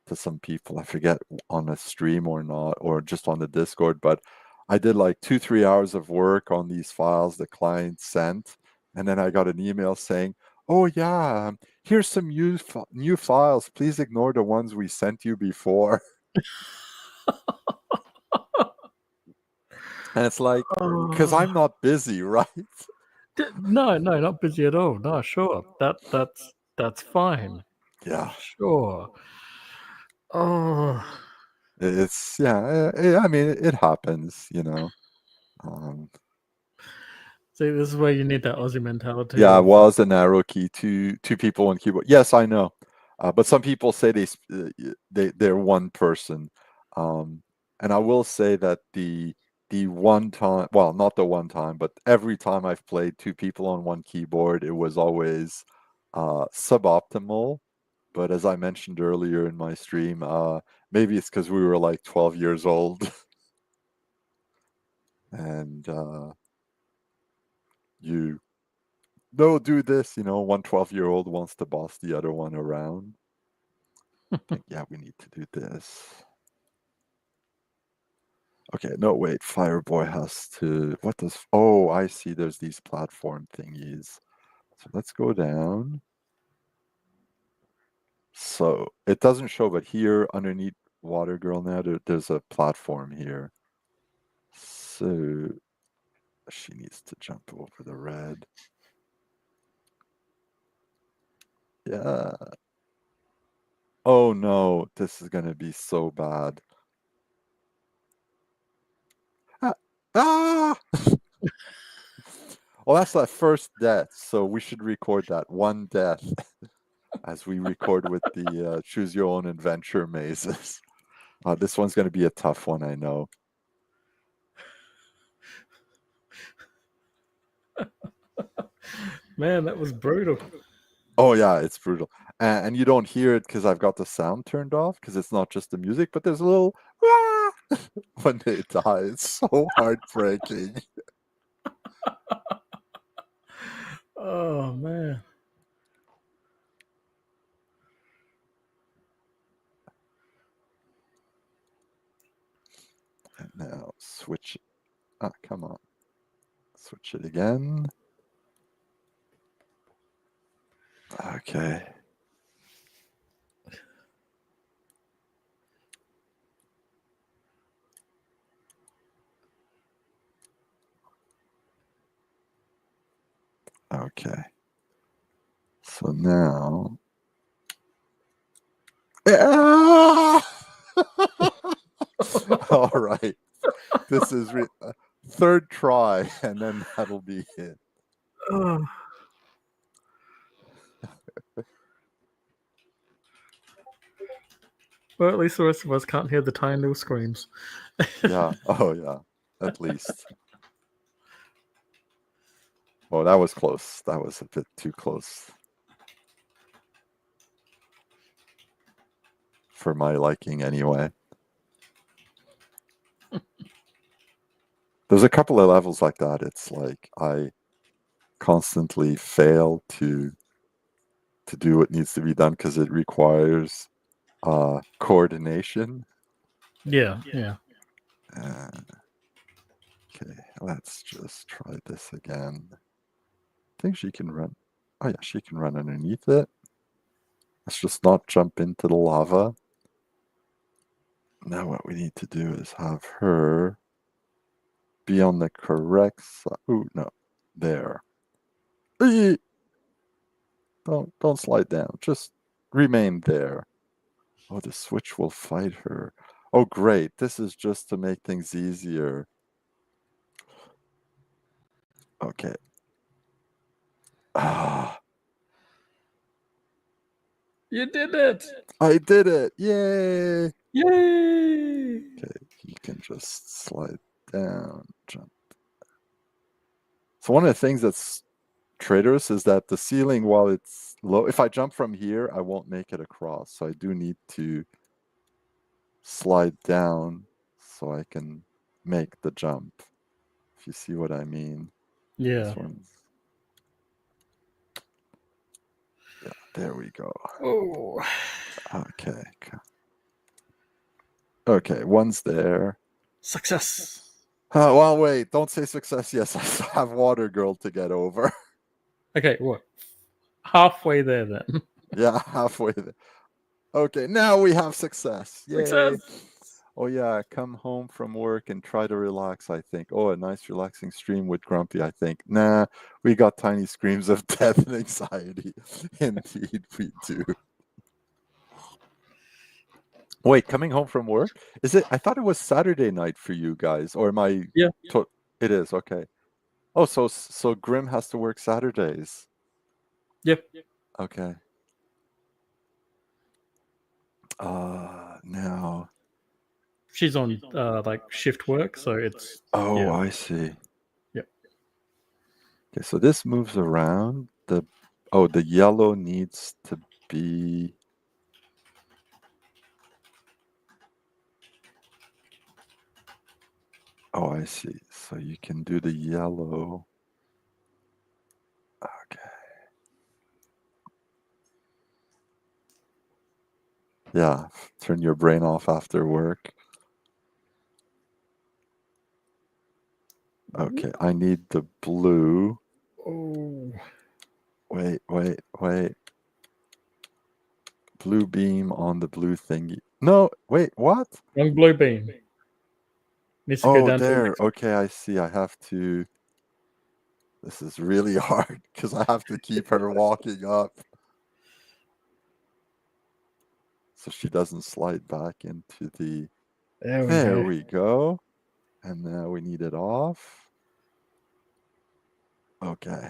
to some people. I forget on a stream or not, or just on the Discord. But I did like 2, 3 hours of work on these files the client sent, and then I got an email saying, "Oh yeah, here's some new files. Please ignore the ones we sent you before." And it's like, because Oh. I'm not busy, right? No, no, not busy at all. No, sure. That's fine. Yeah, Sure. Oh, it's yeah. I mean, it happens, you know. Um, see, this is where you need that Aussie mentality Yeah, it of was an arrow key, two people on keyboard. Yes, I know, but some people say they're one person, um, and I will say that the one time, well, not the one time, but every time I've played two people on one keyboard, it was always suboptimal. But as I mentioned earlier in my stream, maybe it's because we were like 12 years old, and you no, do this, 1 12-year-old wants to boss the other one around. Think, yeah, we need to do this. Okay, no, wait, Fireboy has to, what does, oh, I see, there's these platform thingies. So let's go down. So it doesn't show, but here underneath Watergirl now, there's a platform here. So she needs to jump over the red. Yeah. Oh no, this is gonna be so bad. Ah! Ah! Well, that's that first death, so we should record that one death as we record with the choose your own adventure mazes. This one's going to be a tough one, I know. man, that was brutal. Oh yeah, it's brutal, and you don't hear it because I've got the sound turned off because it's not just the music, but there's a little "Ah!" when they die. It's so heartbreaking. Oh man. And now switch. Ah, come on, switch it again. Okay. Okay. So now. Ah! All right. This is third try, and then that'll be it. Oh. Well, at least the rest of us can't hear the tiny little screams. Yeah. Oh, yeah. At least. Oh, that was close. That was a bit too close for my liking, anyway. There's a couple of levels like that. It's like I constantly fail to do what needs to be done because it requires coordination. Yeah, yeah. Uh, okay, let's just try this again. I think she can run. Oh yeah, she can run underneath it. Let's just not jump into the lava. Now what we need to do is have her be on the correct side. Ooh, no. There. Don't slide down. Just remain there. Oh, the switch will fight her. Oh, great. This is just to make things easier. Okay. Ah, You did it! I did it. Yay. Yay! Okay, you can just slide down, jump. So one of the things that's traitorous is that the ceiling, while it's low, if I jump from here, I won't make it across. So I do need to slide down so I can make the jump. If you see what I mean. Yeah. This one's... Yeah, there we go. Oh. Okay. Okay, one's there. Success. Well, wait, don't say success. Yes, I still have Watergirl to get over. Okay, what? Halfway there then. Yeah, halfway there. Okay, now we have success. Yay. Success! Oh, yeah, come home from work and try to relax, I think. Oh, a nice relaxing stream with Grumpy, I think. Nah, we got tiny screams of death and anxiety. Indeed, we do. Wait, coming home from work? Is it? I thought it was Saturday night for you guys, or am I? Yeah. It is, okay. Oh, so Grim has to work Saturdays. Yep. Okay. Now. She's on like shift work, so it's Oh, yeah. I see. Yep. Okay, so this moves around. The yellow needs to be... Oh, I see. So you can do the yellow. Okay. Yeah, turn your brain off after work. Okay, I need the blue. Oh. Wait. Blue beam on the blue thingy. No, wait, what? Wrong blue beam. Needs to go Oh, down to the there. next one. Okay, I see. I have to... This is really hard because I have to keep her walking up so she doesn't slide back into the... There we go. And now we need it off. Okay.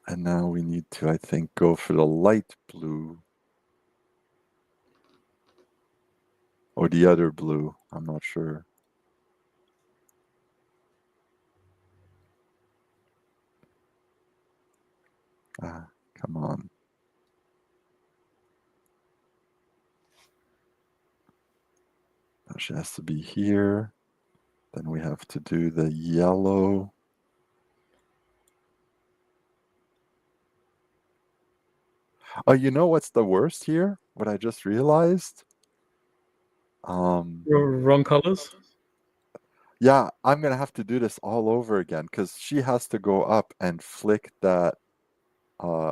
And now we need to, I think, go for the light blue. Or the other blue. I'm not sure. Come on. Now she has to be here. Then we have to do the yellow. Oh, you know what's the worst here? What I just realized? Wrong colors. Yeah, I'm gonna have to do this all over again because she has to go up and flick that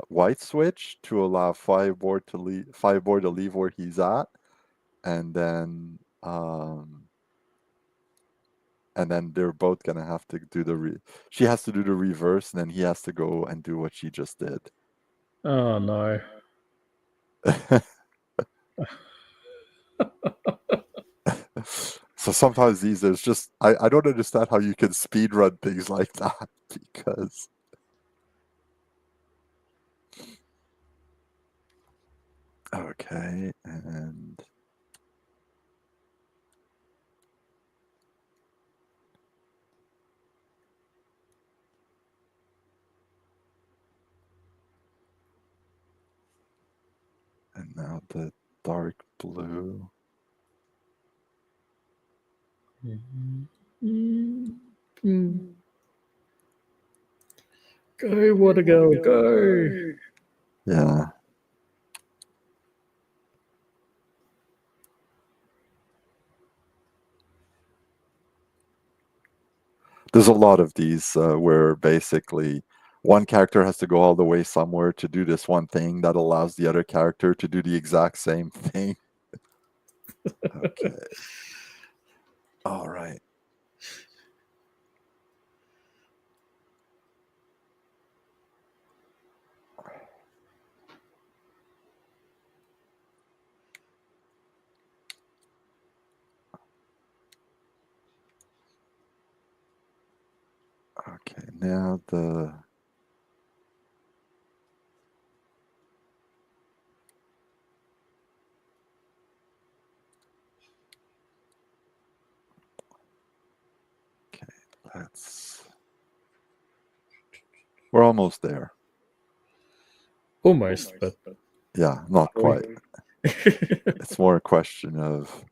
white switch to allow Fireboy to leave where he's at, and then they're both gonna have to do she has to do the reverse, and then he has to go and do what she just did. Oh no. So sometimes there's just I don't understand how you can speed run things like that because... Okay, and now the dark blue. Go, Watergirl, go! Yeah. There's a lot of these where basically one character has to go all the way somewhere to do this one thing that allows the other character to do the exact same thing. Okay. All right. Okay, now the okay, we're almost there. Almost, but Yeah, not quite. It's more a question of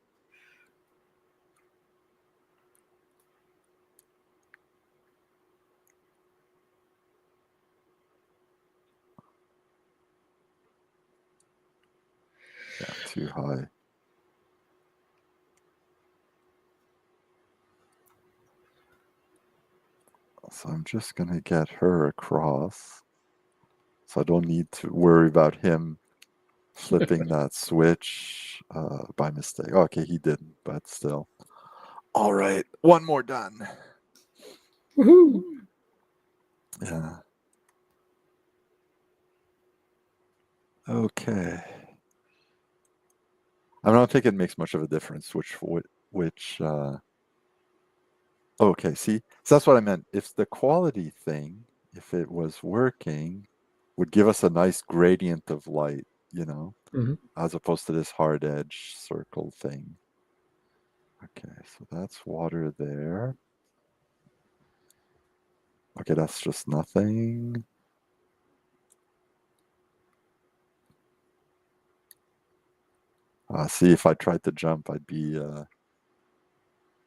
too high. So I'm just gonna get her across. So I don't need to worry about him flipping that switch by mistake. Okay, he didn't, but still. All right, one more done. Woohoo! Yeah. Okay. I don't think it makes much of a difference which okay, see? So that's what I meant. If the quality thing, if it was working, would give us a nice gradient of light, Mhm. as opposed to this hard edge circle thing. Okay, so that's water there. Okay, that's just nothing. See, if I tried to jump, I'd be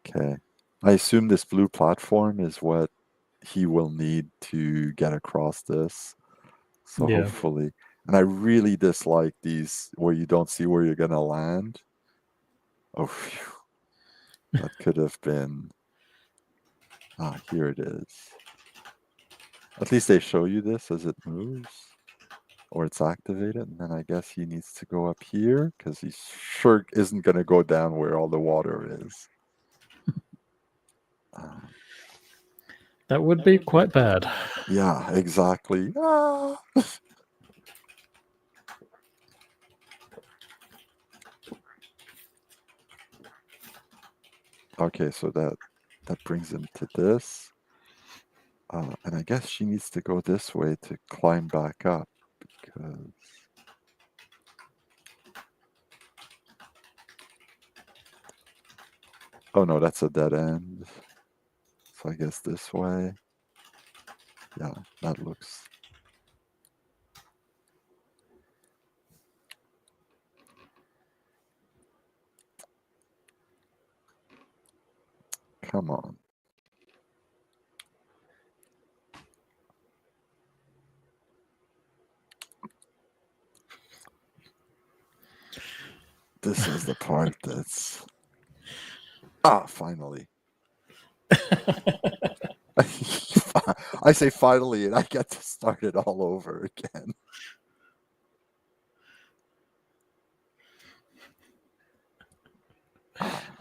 okay. I assume this blue platform is what he will need to get across this. So Yeah. hopefully, and I really dislike these where you don't see where you're gonna land. Oh, phew. That could have been. Ah, here it is. At least they show you this as it moves, or it's activated, and then I guess he needs to go up here because he sure isn't gonna go down where all the water is. Um, That would be quite bad. yeah, exactly. Ah! Okay, so that brings him to this. And I guess she needs to go this way to climb back up because. Oh no, that's a dead end. So I guess this way. Yeah, that looks. Come on. This is the part that's. Ah, finally. I say finally, and I get to start it all over again.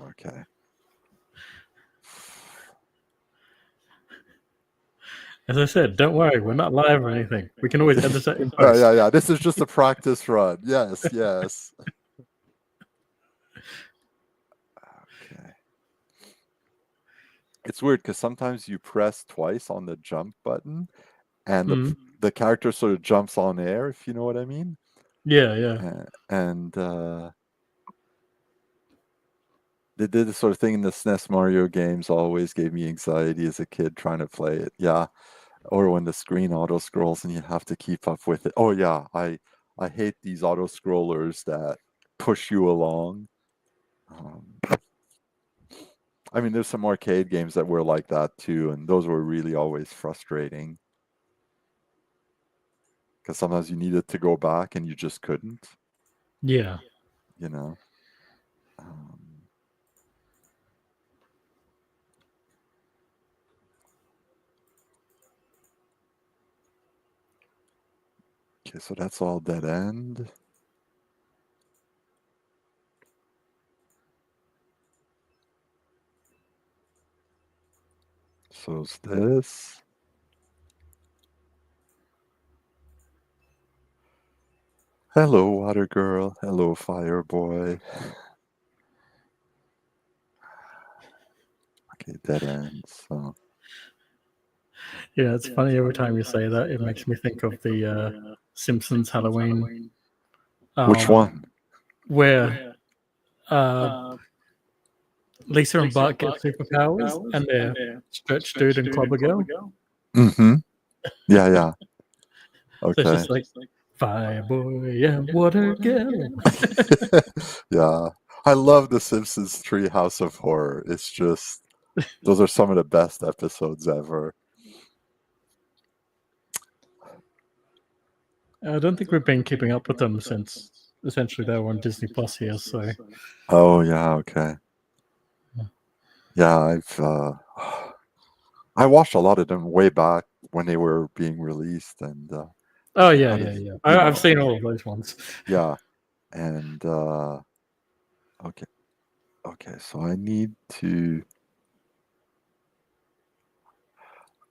Okay. As I said, don't worry, we're not live or anything. We can always edit that in Yeah, post. yeah, yeah. This is just a practice run. Yes, yes. Okay. It's weird because sometimes you press twice on the jump button, and Mm. the character sort of jumps on air, if you know what I mean. Yeah, yeah. And they did this sort of thing in the SNES Mario games. Always gave me anxiety as a kid trying to play it. Yeah, or when the screen auto scrolls and you have to keep up with it. Oh yeah, I hate these auto scrollers that push you along. Um, I mean, there's some arcade games that were like that too, and those were really always frustrating because sometimes you needed to go back and you just couldn't. Yeah. You know. Um, Okay, so that's all dead end. So's this. Hello, water girl. Hello, fire boy. Okay, dead end. So Yeah, it's funny every time you say that. It makes me think of the Simpsons Halloween, which one? where uh, Lisa and Bart get superpowers, and they're Stretch Dude and Clobber Girl. Mm-hmm. Yeah, yeah. So it's Okay. just like Fireboy and Watergirl. Yeah. I love the Simpsons Treehouse of Horror. It's just those are some of the best episodes ever. I don't think we've been keeping up with them since essentially they were on Disney Plus here. So Oh yeah, okay. Yeah, I watched a lot of them way back when they were being released, and oh okay, yeah, how yeah, does yeah. you I've know? seen all of those ones. Yeah, and okay, okay. So I need to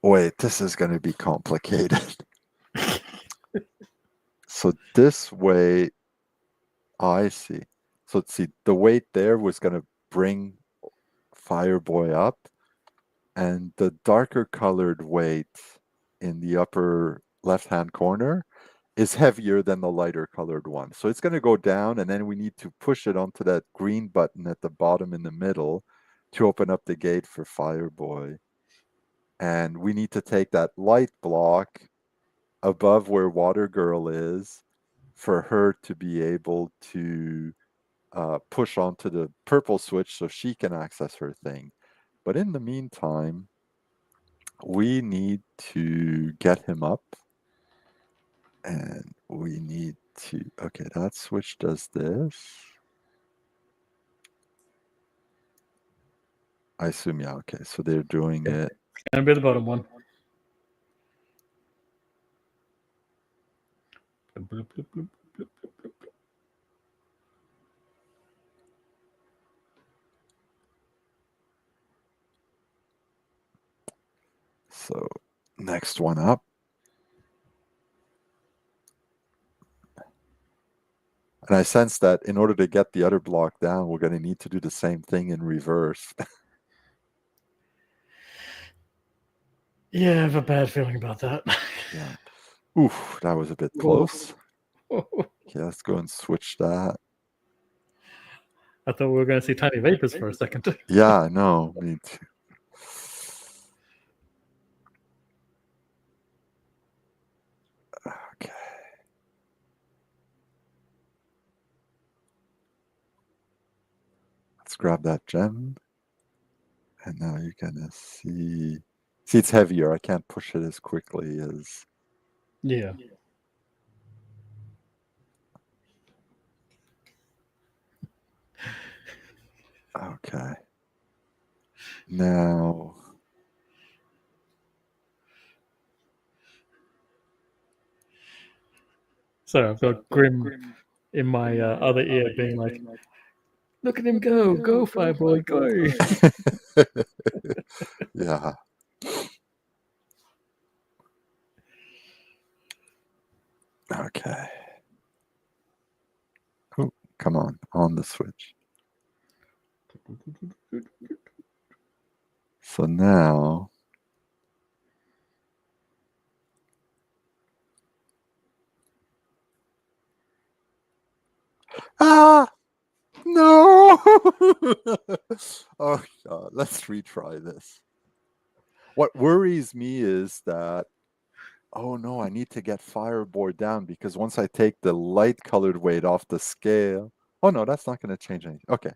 wait. This is going to be complicated. So this way, I see. So see, the weight there was going to bring Fireboy up, and the darker colored weight in the upper left-hand corner is heavier than the lighter colored one. So it's going to go down, and then we need to push it onto that green button at the bottom in the middle to open up the gate for Fireboy. And we need to take that light block above where Water Girl is for her to be able to push onto the purple switch so she can access her thing. But in the meantime, we need to get him up, and we need to, okay, that switch does this. I assume, yeah, okay, so they're doing it. It's gonna be the bottom one. Bloop, bloop, bloop, bloop, bloop, bloop. So next one up. And I sense that in order to get the other block down, we're going to need to do the same thing in reverse. Yeah, I have a bad feeling about that. Yeah. Oof, that was a bit close. Okay, let's go and switch that. I thought we were going to see tiny vapors for a second. Yeah, I know. Me too. Okay. Let's grab that gem. And now you're going to see. See, it's heavier. I can't push it as quickly as. Yeah. Okay. Now. So I've got Grim in my other ear being like, look at him go, go, Fireboy, go. Yeah. Okay. Oh, come on the switch. So now. Ah! No! Oh, God. Let's retry this. What worries me is that, oh no, I need to get Fireboard down because once I take the light colored weight off the scale. Oh no, that's not going to change anything. Okay.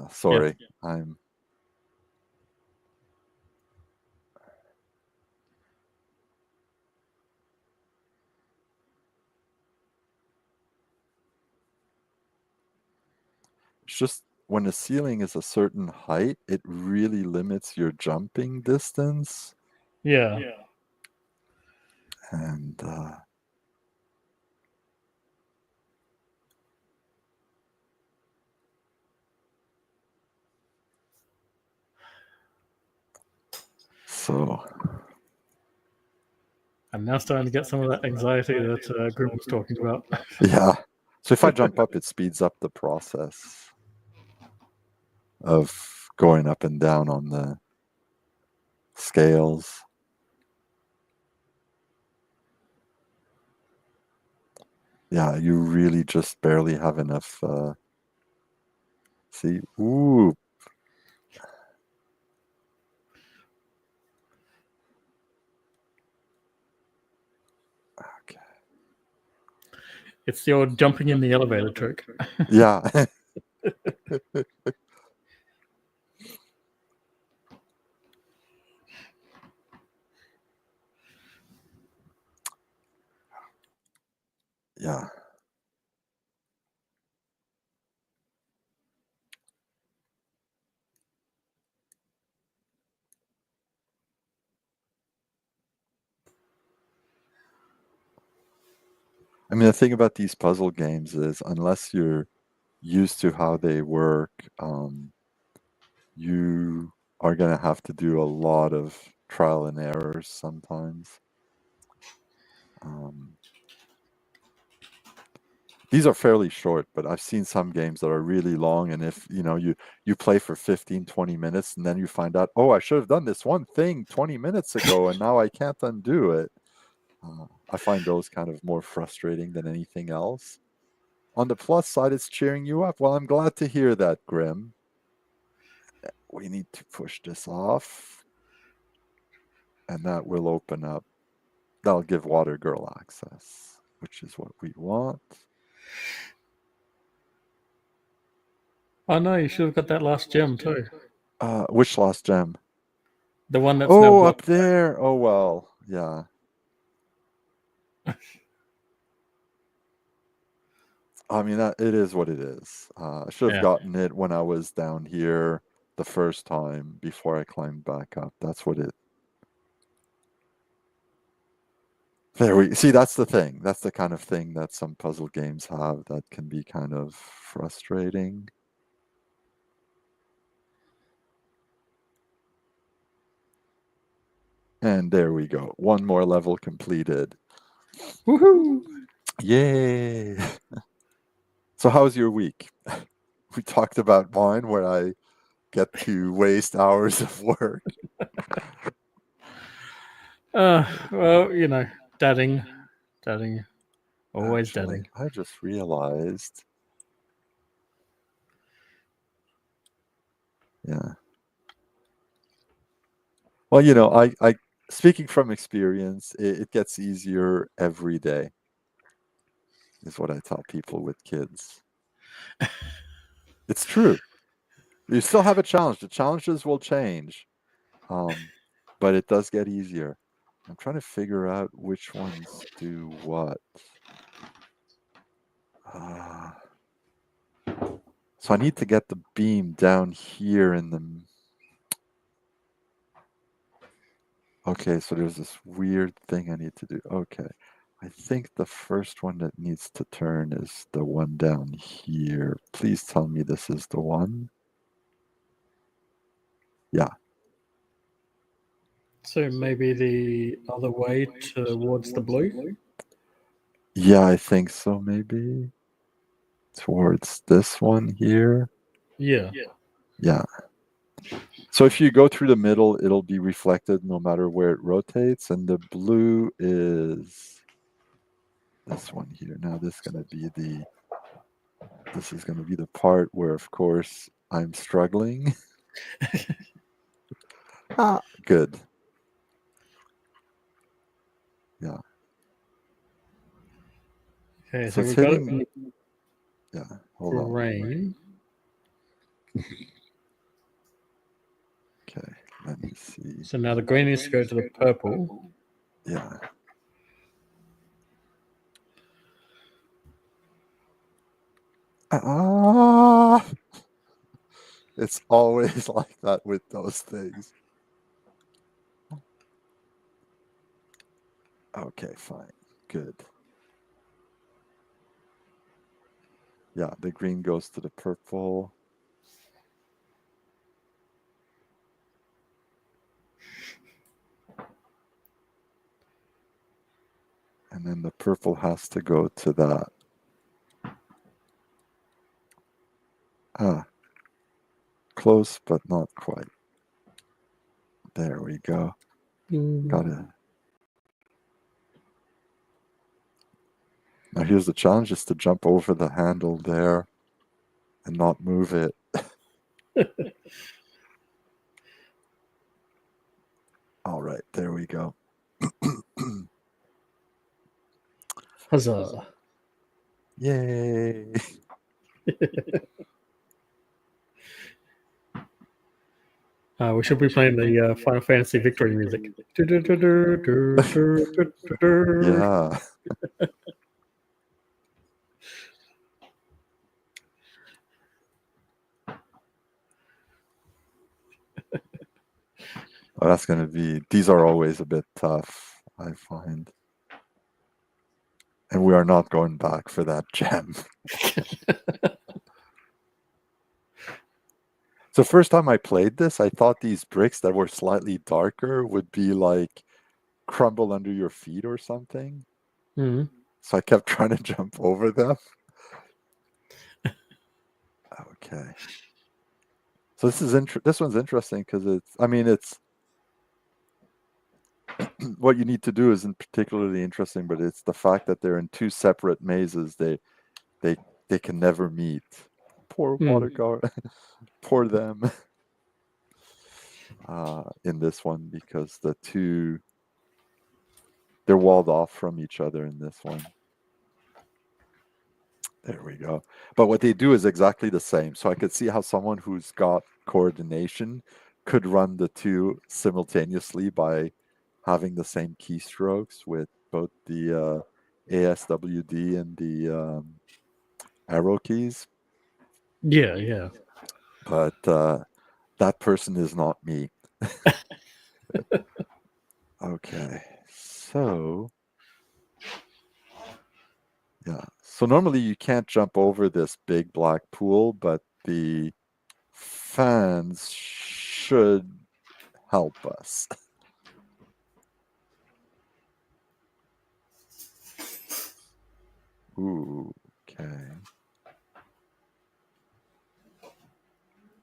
Sorry. Yeah. I'm. It's just when the ceiling is a certain height, it really limits your jumping distance. Yeah. And So, I'm now starting to get some of that anxiety that Grim was talking about. yeah. So if I jump up, it speeds up the process of going up and down on the scales. Yeah, you really just barely have enough. See, ooh, okay, It's the old jumping in the elevator trick. yeah. Yeah. I mean, the thing about these puzzle games is, unless you're used to how they work, you are going to have to do a lot of trial and errors sometimes. Um, these are fairly short, but I've seen some games that are really long, and if you play for 15, 20 minutes and then you find out, oh, I should have done this one thing 20 minutes ago and now I can't undo it. I find those kind of more frustrating than anything else. On the plus side, it's cheering you up. Well, I'm glad to hear that, Grim. We need to push this off, and that will open up. That'll give Watergirl access, which is what we want. Oh no, you should have got that last gem too. Which last gem? The one that's now Oh, up blocked. there. Oh, well, yeah. I mean, it is what it is. I should have Yeah. gotten it when I was down here the first time before I climbed back up. That's what it. There we see. That's the thing. That's the kind of thing that some puzzle games have that can be kind of frustrating. And there we go. One more level completed. Woohoo! Yay! So, how's your week? We talked about mine where I get to waste hours of work. Well, dadding, always Actually, dadding. I just realized. Yeah. Well, I speaking from experience, it gets easier every day, is what I tell people with kids. It's true. You still have a challenge. The challenges will change, um, but it does get easier. I'm trying to figure out which ones do what. Uh, so I need to get the beam down here in the. Okay, so there's this weird thing I need to do. Okay. I think the first one that needs to turn is the one down here. Please tell me this is the one. Yeah. So maybe the other way towards the blue? Yeah, I think so, maybe. Towards this one here. Yeah. Yeah. So if you go through the middle, it'll be reflected no matter where it rotates. And the blue is this one here. Now this is gonna be the part where of course I'm struggling. Good. Yeah. Okay, So so it's we've got it hitting. in the Yeah. Hold on. green. Okay. Let me see. So now the green needs to go to the purple. Yeah. Ah, it's always like that with those things. Okay, fine. Good. Yeah, the green goes to the purple. And then the purple has to go to that. Close, but not quite. There we go. Got it. Now here's the challenge, is to jump over the handle there and not move it. All right, there we go. Huzzah. Yay. We should be playing the Final Fantasy victory music. Yeah. Oh, that's going to be, these are always a bit tough, I find. And we are not going back for that gem. So first time I played this, I thought these bricks that were slightly darker would be like crumble under your feet or something. Mm-hmm. So I kept trying to jump over them. Okay. So this is this one's interesting because it's what you need to do isn't particularly interesting, but it's the fact that they're in two separate mazes. They can never meet. Poor Watergirl. Poor them. In this one, because they're walled off from each other in this one. There we go. But what they do is exactly the same. So I could see how someone who's got coordination could run the two simultaneously by having the same keystrokes with both the ASWD and the arrow keys. Yeah. But that person is not me. Okay, so yeah. So normally you can't jump over this big black pool, but the fans should help us. Ooh, okay.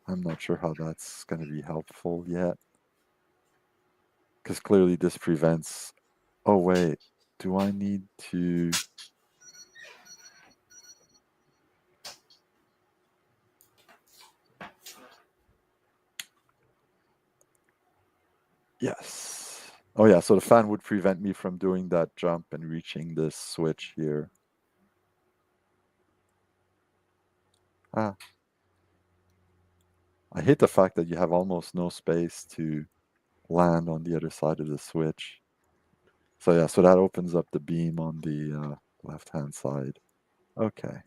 I'm not sure how that's going to be helpful yet. Because clearly this prevents... Oh, wait. Do I need to... Yes. Oh, yeah. So the fan would prevent me from doing that jump and reaching this switch here. I hate the fact that you have almost no space to land on the other side of the switch. So yeah, so that opens up the beam on the left-hand side. Okay.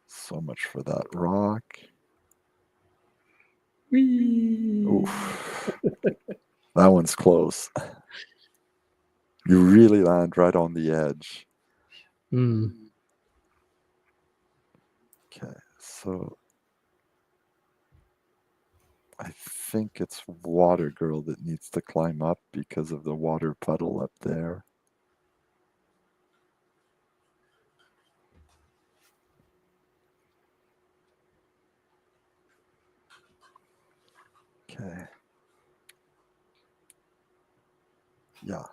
So much for that rock. Whee! Oof. That one's close. You really land right on the edge. Okay, so I think it's Watergirl that needs to climb up because of the water puddle up there. Okay. Yeah.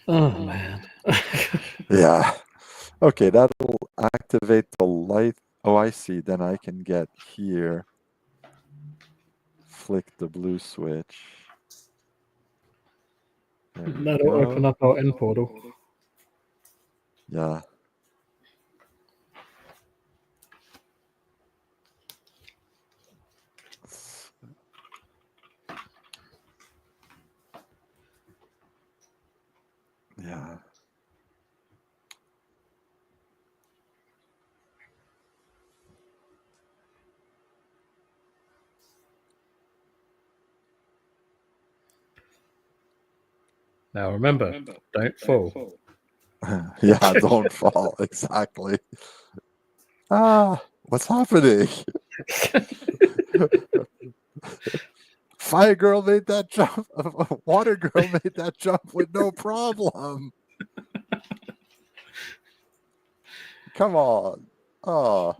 Oh, man. Yeah. Okay, that'll activate the light. Oh, I see. Then I can get here. Flick the blue switch. That'll open up our end portal. Yeah. Yeah. Now remember, don't fall. Yeah, don't fall. Exactly. What's happening? Fire Girl made that jump. Water Girl made that jump with no problem. Come on. Oh,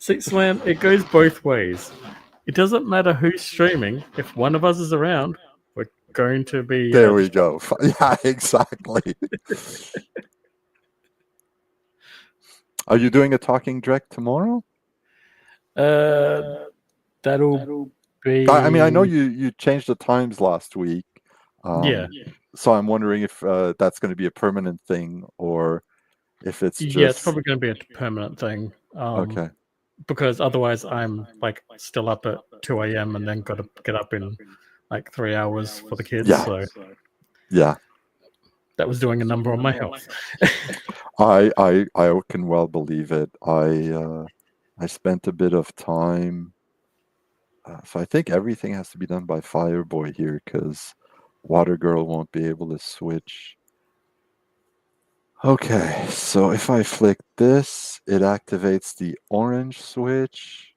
See, Slan, it goes both ways. It doesn't matter who's streaming. If one of us is around, we're going to be there we distracted. go. Yeah, exactly. Are you doing a talking direct tomorrow? Uh, that'll I mean, I know be you changed the times last week. yeah, So I'm wondering if that's going to be a permanent thing or if it's yeah. It's just probably going to be a permanent thing. okay. Because otherwise I'm like still up at 2 a.m. and then got to get up in like 3 hours for the kids. Yeah, So yeah. that was doing a number on my health. I can well believe it. I spent a bit of time. So I think everything has to be done by Fireboy here because Water Girl won't be able to switch. Okay, so if I flick this, it activates the orange switch,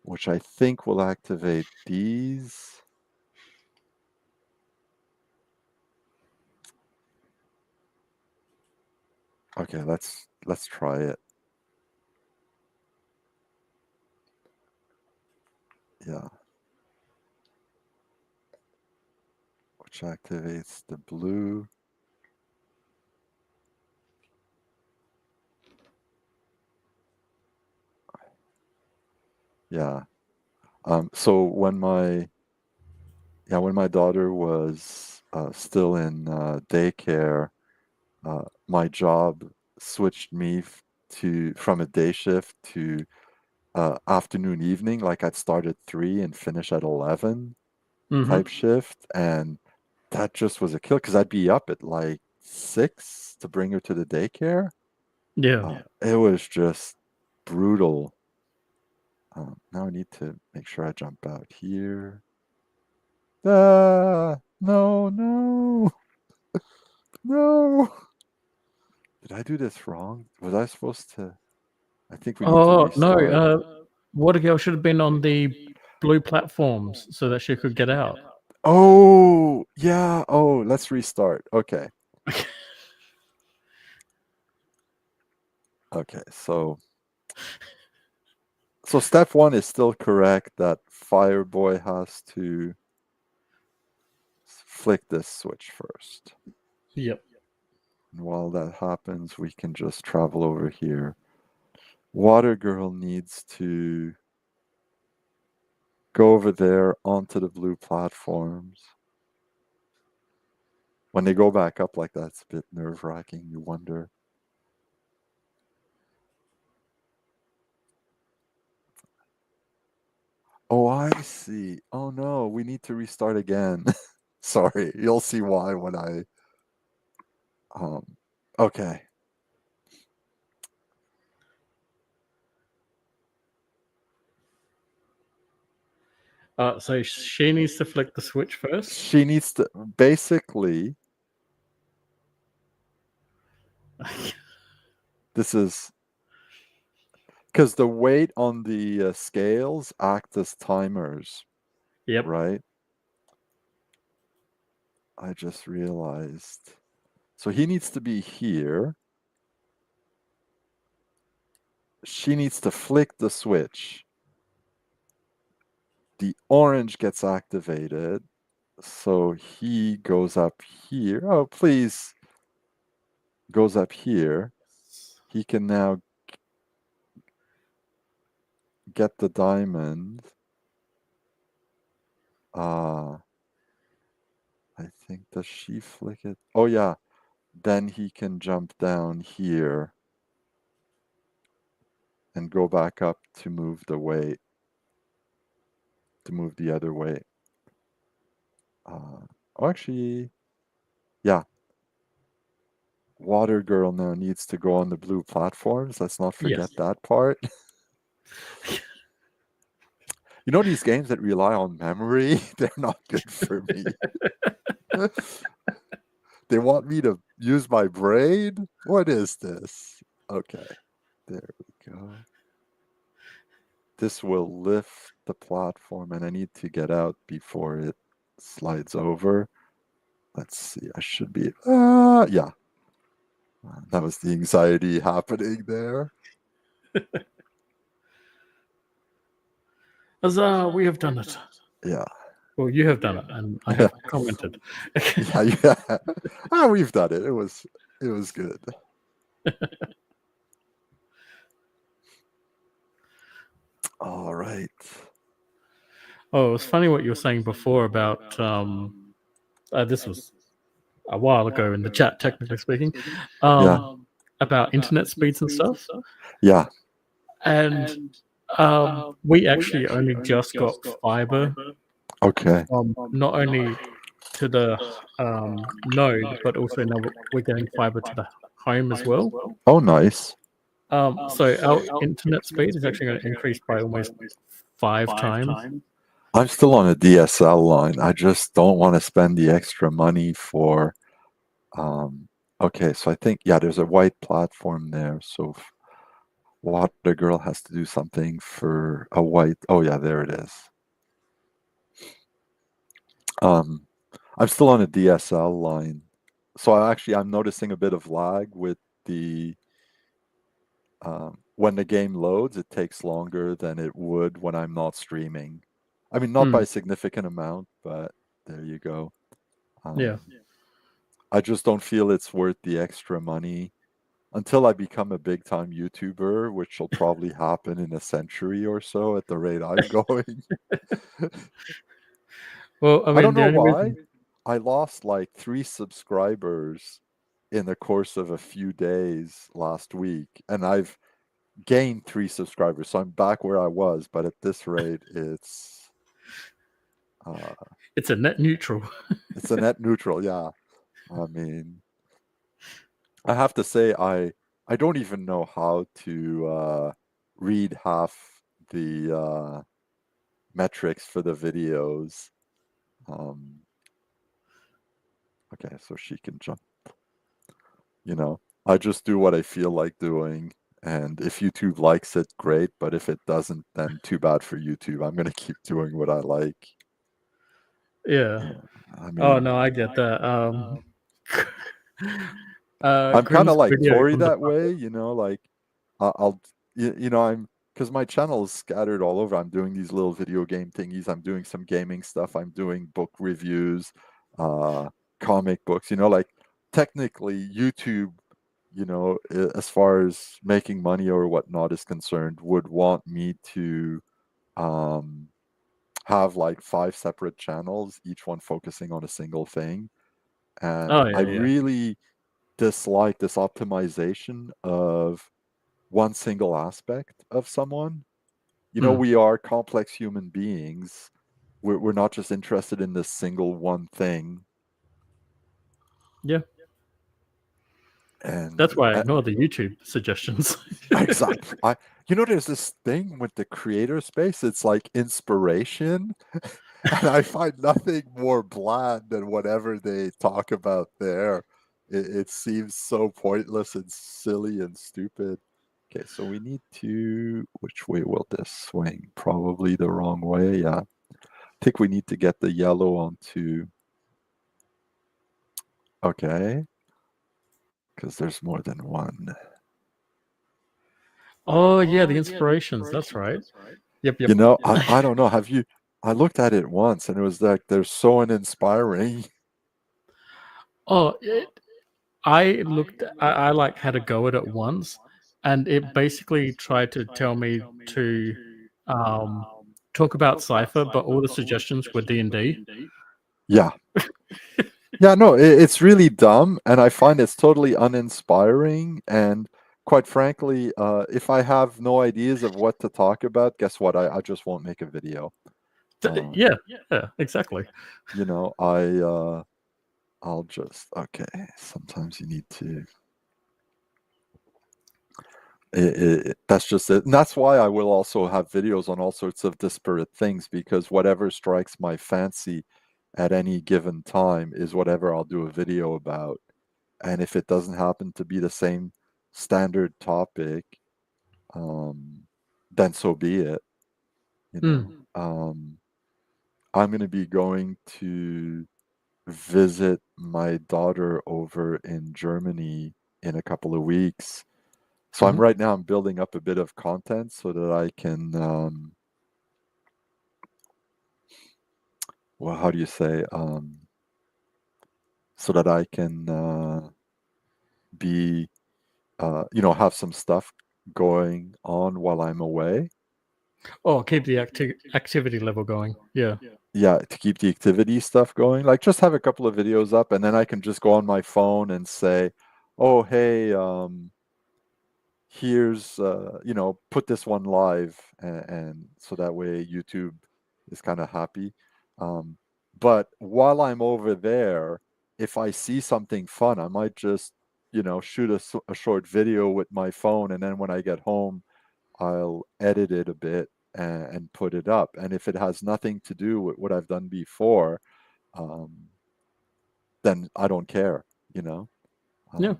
which I think will activate these. Okay, let's try it. Yeah, which activates the blue. Yeah. So when my daughter was still in daycare, my job switched me to from a day shift to afternoon evening. Like I'd start at 3 and finish at 11 Mm-hmm. type shift, and that just was a kill because I'd be up at like 6 to bring her to the daycare. Yeah. It was just brutal. Now I need to make sure I jump out here. No, no, no. Did I do this wrong? Was I supposed to? I think we need to Oh no. restart. Watergirl should have been on the blue platforms so that she could get out. Oh, yeah. Oh, let's restart. Okay. Okay. So step one is still correct that Fireboy has to flick this switch first. Yep. And while that happens, we can just travel over here. Water Girl needs to go over there onto the blue platforms. When they go back up like that, it's a bit nerve-wracking. You wonder. Oh, I see. Oh no, we need to restart again. Sorry, you'll see why when I okay. So she needs to flick the switch first. She needs to basically this is because the weight on the scales act as timers, Yep. right? I just realized. So he needs to be here. She needs to flick the switch. The orange gets activated. So he goes up here. Oh, please. Goes up here. He can now get the diamond. I think, does she flick it? Oh, yeah. Then he can jump down here and go back up to move the weight, to move the other way. Actually, yeah. Water Girl now needs to go on the blue platforms. Let's not forget Yes. that part. You know these games that rely on memory? They're not good for me. They want me to, use my brain? What is this? Okay, there we go. This will lift the platform, and I need to get out before it slides over. Let's see, I should be, yeah. That was the anxiety happening there. Huzzah, we have done it. Yeah. Well, you have done it, and I have commented. Yeah. We've done it. It was good. All right. Oh, it was funny what you were saying before about this was a while ago in the chat, technically speaking, about internet speeds and stuff. Yeah. And we actually only just got fiber. Okay. Not only to the node, but also now we're getting fiber to the home as well. Oh, nice. So our internet speed is actually going to increase by almost 5 times. I'm still on a DSL line. I just don't want to spend the extra money for. Okay, so I think there's a white platform there. So Watergirl has to do something for a white. Oh yeah, there it is. I'm still on a DSL line, so I'm noticing a bit of lag with the. When the game loads, it takes longer than it would when I'm not streaming. I mean, not by a significant amount, but there you go. Yeah. I just don't feel it's worth the extra money until I become a big time YouTuber, which will probably happen in a century or so at the rate I'm going. Well, I mean, I don't know why. reason... I lost like 3 subscribers in the course of a few days last week, and I've gained 3 subscribers, so I'm back where I was. But at this rate, it's a net neutral. It's a net neutral, yeah. I mean, I have to say, I don't even know how to read half the metrics for the videos. Okay, so she can jump. I just do what I feel like doing. And if YouTube likes it, great. But if it doesn't, then too bad for YouTube. I'm going to keep doing what I like. Yeah. I mean, oh, no, I get that. I'm kind of like Tori that way, like I'll, I'm, because my channel is scattered all over. I'm doing these little video game thingies. I'm doing some gaming stuff. I'm doing book reviews, comic books, like technically YouTube, as far as making money or whatnot is concerned, would want me to have like 5 separate channels, each one focusing on a single thing. And I really dislike this optimization of one single aspect of someone. We are complex human beings. We're not just interested in this single one thing. Yeah. And that's why I ignore the YouTube suggestions. Exactly. There's this thing with the creator space. It's like inspiration. And I find nothing more bland than whatever they talk about there. It seems so pointless and silly and stupid. Okay, so we need to. Which way will this swing? Probably the wrong way. Yeah. I think we need to get the yellow onto. Okay. Because there's more than one. Oh, yeah, the inspirations. That's right. Yep. I don't know. I looked at it once and it was like, they're so uninspiring. Oh, I like had a go at it once, and it basically tried to tell me to talk about Cypher, but all the suggestions were D&D. Yeah. Yeah, no, it's really dumb, and I find it's totally uninspiring. And quite frankly, if I have no ideas of what to talk about, guess what? I just won't make a video. Yeah, exactly. I'll just, okay, sometimes you need to. That's just it. And that's why I will also have videos on all sorts of disparate things, because whatever strikes my fancy at any given time is whatever I'll do a video about. and if it doesn't happen to be the same standard topic, then so be it. You Mm. know, I'm going to be going to visit my daughter over in Germany in a couple of weeks. So Hmm. right now I'm building up a bit of content so that I can, well, how do you say, so that I can be, have some stuff going on while I'm away. Oh, keep the activity level going. Yeah. Yeah, to keep the activity stuff going. Like just have a couple of videos up and then I can just go on my phone and say, oh, hey, here's put this one live, and so that way YouTube is kind of happy. But while I'm over there, if I see something fun, I might just shoot a short video with my phone, and then when I get home I'll edit it a bit and put it up. And if it has nothing to do with what I've done before, um, then I don't care, you know. Yeah. um,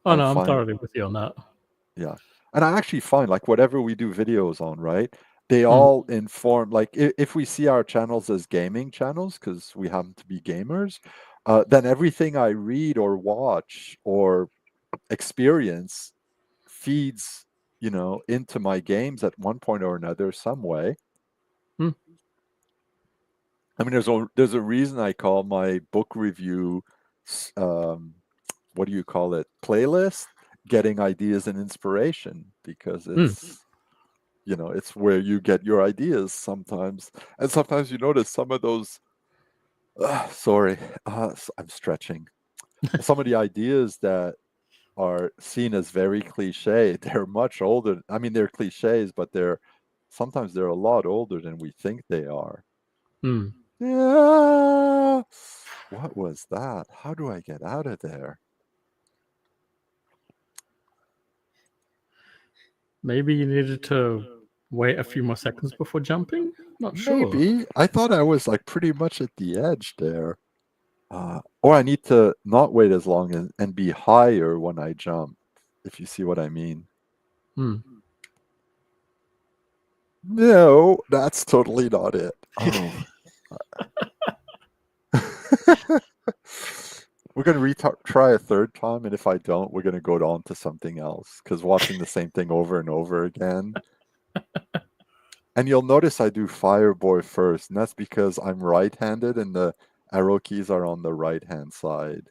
Oh I no, I'm find thoroughly with you on that. Yeah. And I actually find like whatever we do videos on, right? They Mm. all inform, like if we see our channels as gaming channels, because we happen to be gamers, then everything I read or watch or experience feeds, into my games at one point or another, some way. Mm. I mean, there's a reason I call my book review, um, what do you call it, playlist, getting ideas and inspiration, because Mm. it's where you get your ideas sometimes. And sometimes you notice some of those, sorry, I'm stretching. Some of the ideas that are seen as very cliche, they're much older. I mean, they're cliches, but sometimes they're a lot older than we think they are. Mm. Yeah. What was that? How do I get out of there? Maybe you needed to wait a few more seconds before jumping? Not sure. Maybe. I thought I was like pretty much at the edge there. Or I need to not wait as long and be higher when I jump, if you see what I mean. Mm. No, that's totally not it. Oh. We're going to try a third time, and if I don't, we're going to go on to something else, because watching the same thing over and over again. And you'll notice I do Fireboy first, and that's because I'm right-handed and the arrow keys are on the right-hand side.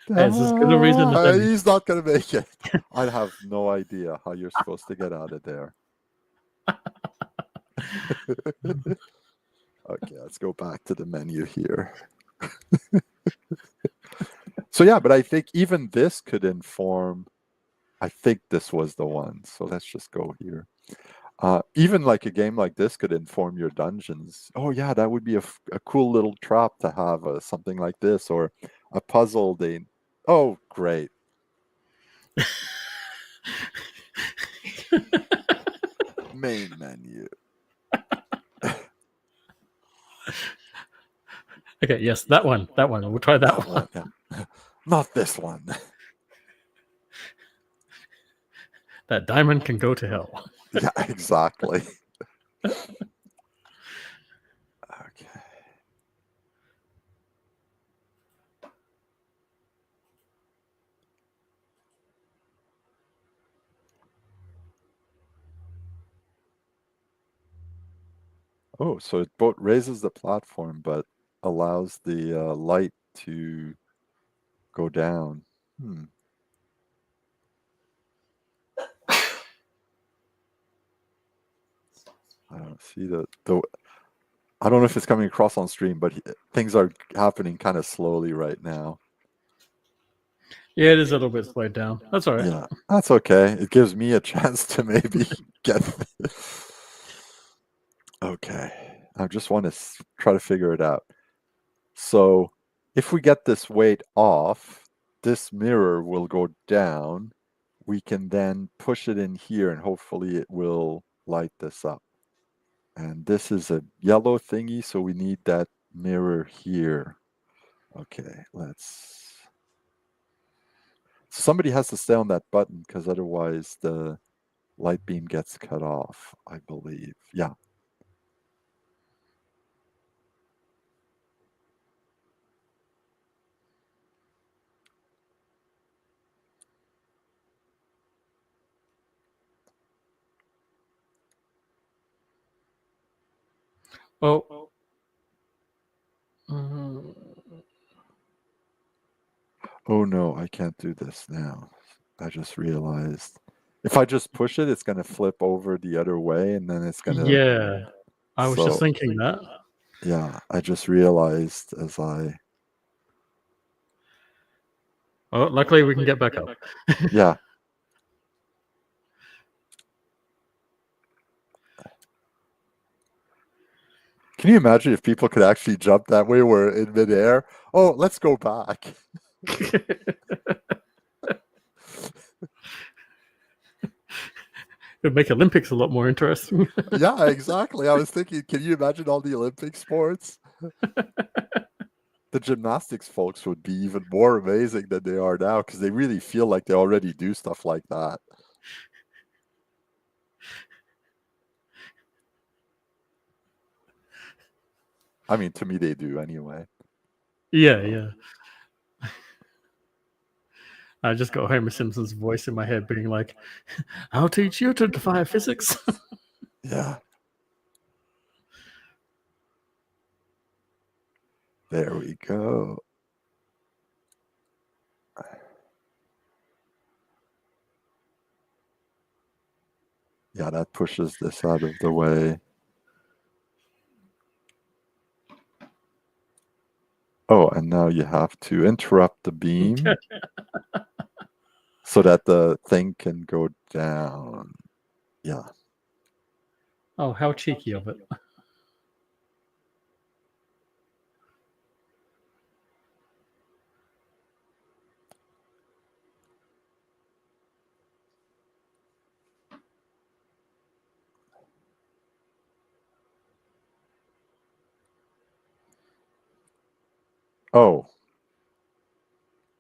Hey, it's as good a reason as any. He's not going to make it. I have no idea how you're supposed to get out of there. Okay, let's go back to the menu here. So yeah, but I think even this could inform. I think this was the one. So let's just go here. Even like a game like this could inform your dungeons. Oh yeah, that would be a cool little trap to have, something like this, or a puzzle. Oh great. Main menu. Okay, yes, that one. That one. We'll try that That one. one, yeah. Not this one. That diamond can go to hell. Yeah, exactly. Okay. Oh, so it both raises the platform, but allows the light to go down. Hmm. I don't see the. I don't know if it's coming across on stream, but things are happening kind of slowly right now. Yeah, it is a little bit slowed down. That's all right. Yeah, that's okay. It gives me a chance to maybe get. Okay, I just want to try to figure it out. So, if we get this weight off, this mirror will go down. We can then push it in here, and hopefully, it will light this up. And this is a yellow thingy, so we need that mirror here. Okay, let's... Somebody has to stay on that button, because otherwise the light beam gets cut off, I believe. Yeah. Well, mm, Oh no, I can't do this now. I just realized. If I just push it, it's going to flip over the other way, and then it's going to... yeah, I was just So, thinking that. yeah, I just realized as I... Well, luckily we can get back up. Yeah. Can you imagine if people could actually jump that way where in midair? Oh, let's go back. It'd make Olympics a lot more interesting. Yeah, exactly. I was thinking, can you imagine all the Olympic sports? The gymnastics folks would be even more amazing than they are now, because they really feel like they already do stuff like that. I mean, to me, they do anyway. Yeah. I just got Homer Simpson's voice in my head being like, I'll teach you to defy physics. Yeah. There we go. Yeah, that pushes this out of the way. Oh, and now you have to interrupt the beam so that the thing can go down. Yeah. Oh, how cheeky of it. Oh.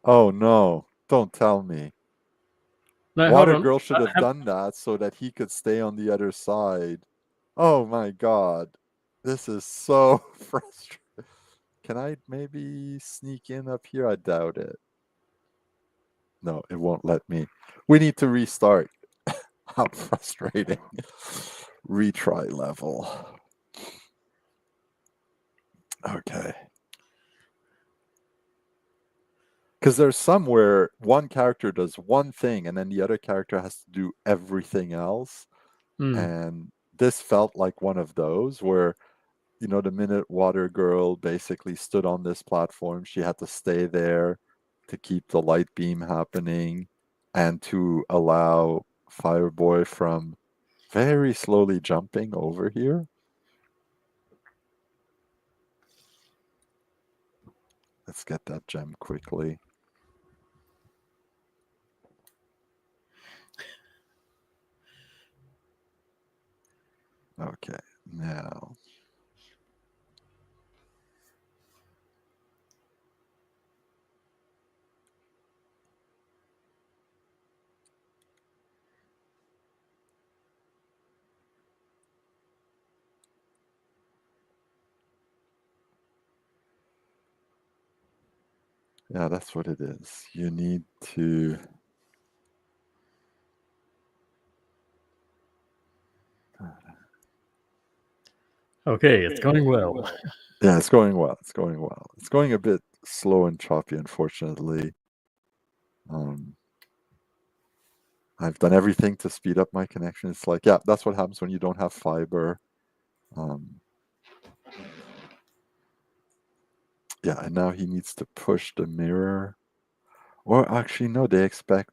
Oh no. Don't tell me. No, hold Water on. Girl should have done that so that he could stay on the other side. Oh my god. This is so frustrating. Can I maybe sneak in up here? I doubt it. No, it won't let me. We need to restart. How frustrating. Retry level. Okay. Because there's some where one character does one thing and then the other character has to do everything else. And this felt like one of those where, you know, the minute Water Girl basically stood on this platform, she had to stay there to keep the light beam happening and to allow Fireboy from very slowly jumping over here. Let's get that gem quickly. Okay, now. Yeah, that's what it is. You need to... Okay, it's going well. Yeah, it's going well. It's going well. It's going a bit slow and choppy, unfortunately. I've done everything to speed up my connection. It's like, yeah, that's what happens when you don't have fiber. Yeah, and now he needs to push the mirror. Or actually, no, they expect...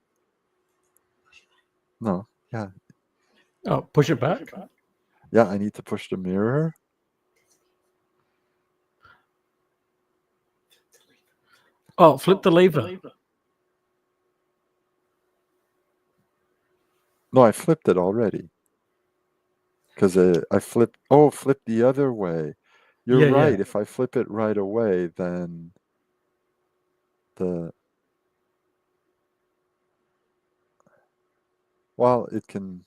No, yeah. Oh, push it back? Yeah, I need to push the mirror. Oh, flip the lever. No, I flipped it already. because I flip the other way. You're Yeah, yeah. right. If I flip it right away, then the well, it can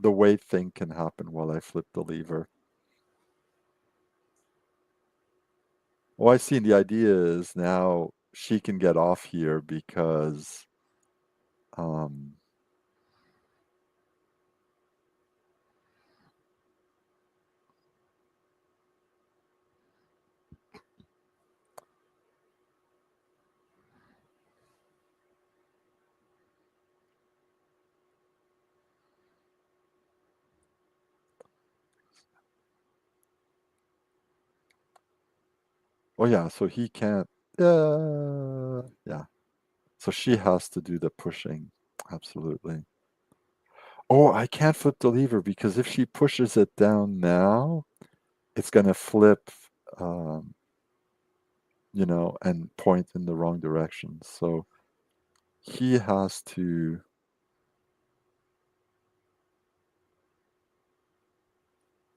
the weight thing can happen while I flip the lever. Oh, I see. The idea is now she can get off here because um oh yeah, so he can't yeah. So she has to do the pushing. Absolutely. Oh, I can't flip the lever because if she pushes it down now, it's gonna flip um, and point in the wrong direction. So he has to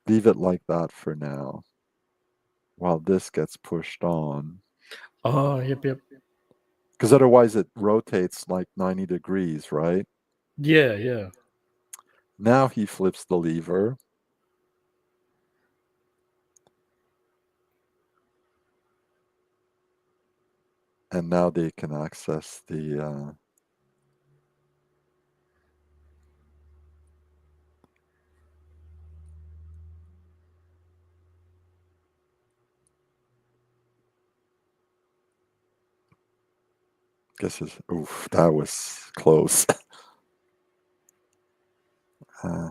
leave it like that for now while this gets pushed on. Oh, yep, yep. Because otherwise it rotates like 90 degrees, right? Yeah, yeah. Now he flips the lever. And now they can access the guess is oof, that was close. uh,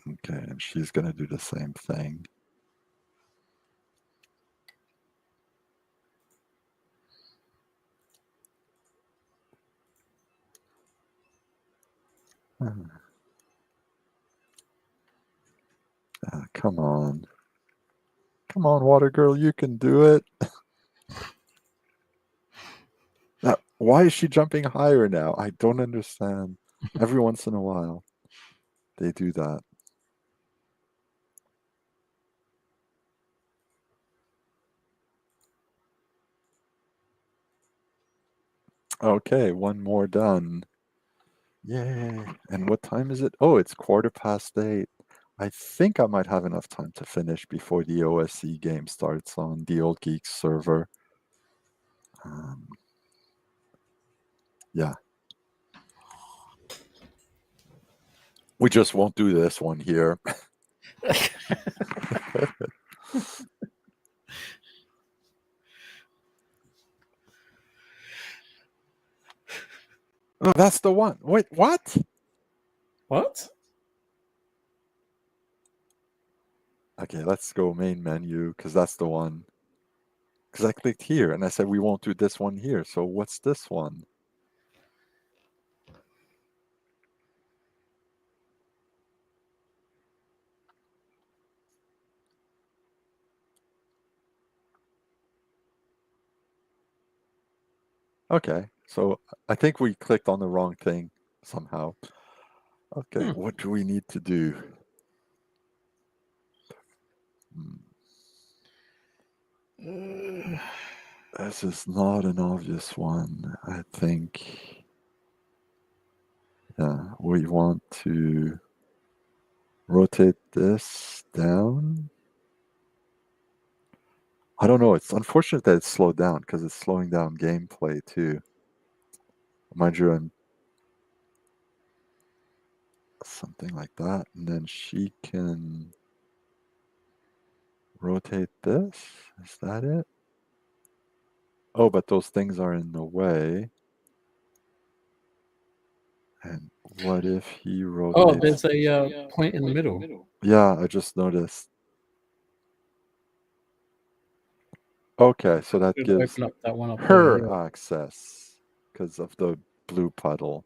okay, and she's gonna do the same thing. Come on. Come on, water girl, you can do it. Why is she jumping higher now? I don't understand. Every once in a while, they do that. Okay, one more done. Yay. And what time is it? Oh, it's 8:15. I think I might have enough time to finish before the OSE game starts on the Old Geeks server. Um, yeah. We just won't do this one here. Oh, that's the one. Wait, what? What? Okay, let's go main menu because that's the one. Because I clicked here and I said we won't do this one here. So what's this one? Okay, so I think we clicked on the wrong thing somehow. Okay, Hmm. what do we need to do? Hmm, this is not an obvious one. I think, yeah, we want to rotate this down. I don't know. It's unfortunate that it's slowed down because it's slowing down gameplay too. Mind you, I'm something like that, and then she can rotate this. Is that it? Oh, but those things are in the way. And what if he Oh, rotates? there's a point in the middle. Yeah, I just noticed. Okay, so that Should gives open up that one up over her here. access because of the blue puddle.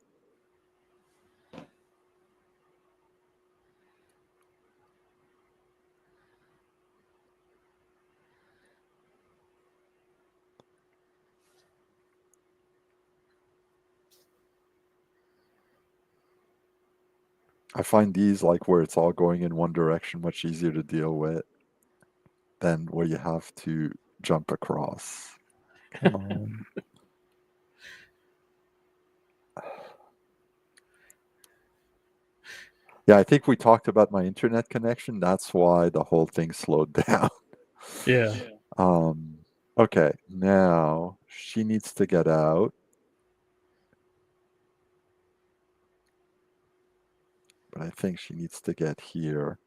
I find these like where it's all going in one direction much easier to deal with than where you have to jump across. Come on. Yeah, I think we talked about my internet connection. That's why the whole thing slowed down. Yeah. Um, okay, now she needs to get out. But I think she needs to get here.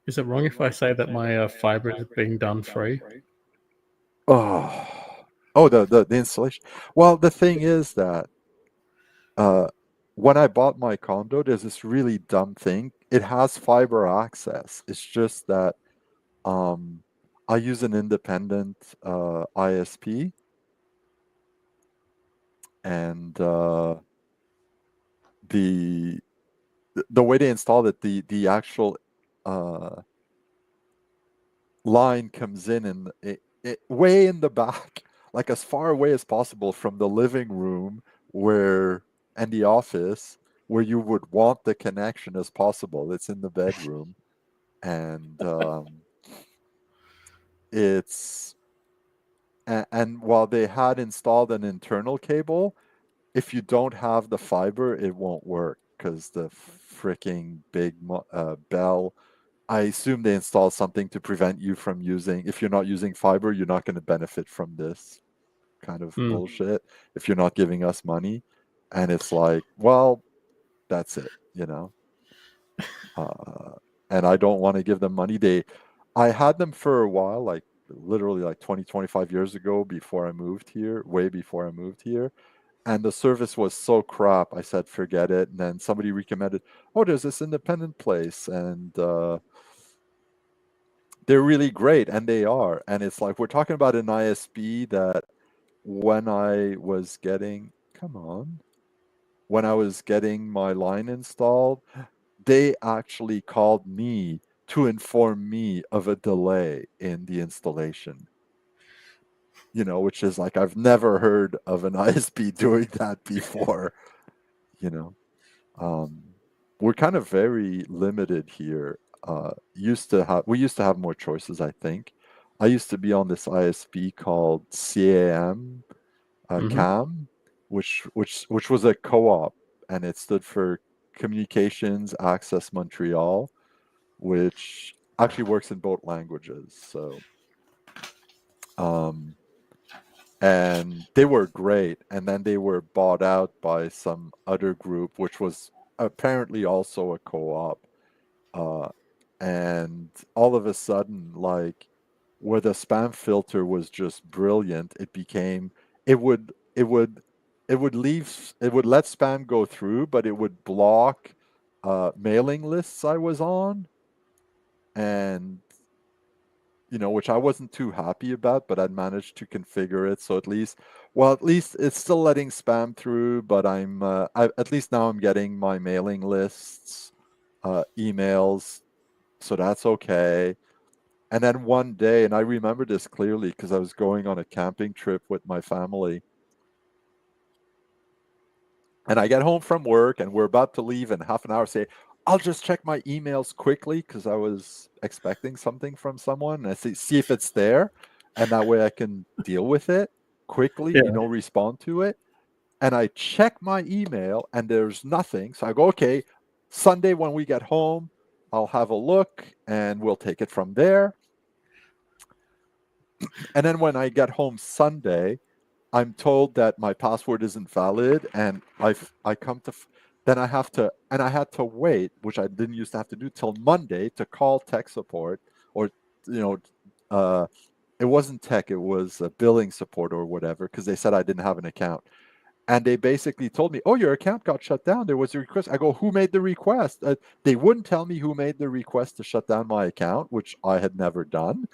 Is it wrong if I say that my fiber is being done free? Oh, oh, the installation. Well, the thing is that uh, when I bought my condo, there's this really dumb thing. It has fiber access. It's just that um, I use an independent ISP, and the the way they installed it, the actual uh, line comes in and it way in the back, like as far away as possible from the living room where and the office where you would want the connection as possible. It's in the bedroom, and it's and while they had installed an internal cable, if you don't have the fiber, it won't work because the freaking big bell. I assume they installed something to prevent you from using. If you're not using fiber, you're not going to benefit from this kind of Mm. bullshit. If you're not giving us money, and it's like, well, that's it, you know. Uh, and I don't want to give them money. I had them for a while, like literally like 20, 25 years ago, before I moved here, way before I moved here. And the service was so crap. I said, forget it. And then somebody recommended, oh, there's this independent place, and they're really great, and they are. And it's like we're talking about an ISP that when I was getting, come on, when I was getting my line installed, they actually called me to inform me of a delay in the installation. You know, which is like I've never heard of an ISP doing that before. You know, um, we're kind of very limited here. We used to have more choices. I think I used to be on this ISP called CAM, Hmm. CAM, which was a co-op, and it stood for Communications Access Montreal, which actually works in both languages. So, um, and they were great. And then they were bought out by some other group, which was apparently also a co-op. Uh, and all of a sudden, like where the spam filter was just brilliant, it became it would it would it would let spam go through, but it would block mailing lists I was on, and which I wasn't too happy about, but I'd managed to configure it so at least it's still letting spam through, but at least now I'm getting my mailing lists, emails, so that's okay. And then one day, and I remember this clearly because I was going on a camping trip with my family, and I get home from work and we're about to leave in half an hour. Say, I'll just check my emails quickly because I was expecting something from someone. And I see if it's there, and that way I can deal with it quickly, Yeah. respond to it. And I check my email and there's nothing. So I go, okay, Sunday when we get home, I'll have a look and we'll take it from there. And then when I get home Sunday, I'm told that my password isn't valid, and I come to then I had to wait, which I didn't used to have to do till Monday to call tech support, or you know, uh, it wasn't tech, it was billing support or whatever, because they said I didn't have an account, and they basically told me, "Oh, your account got shut down. There was a request." I go, "Who made the request?" They wouldn't tell me who made the request to shut down my account, which I had never done,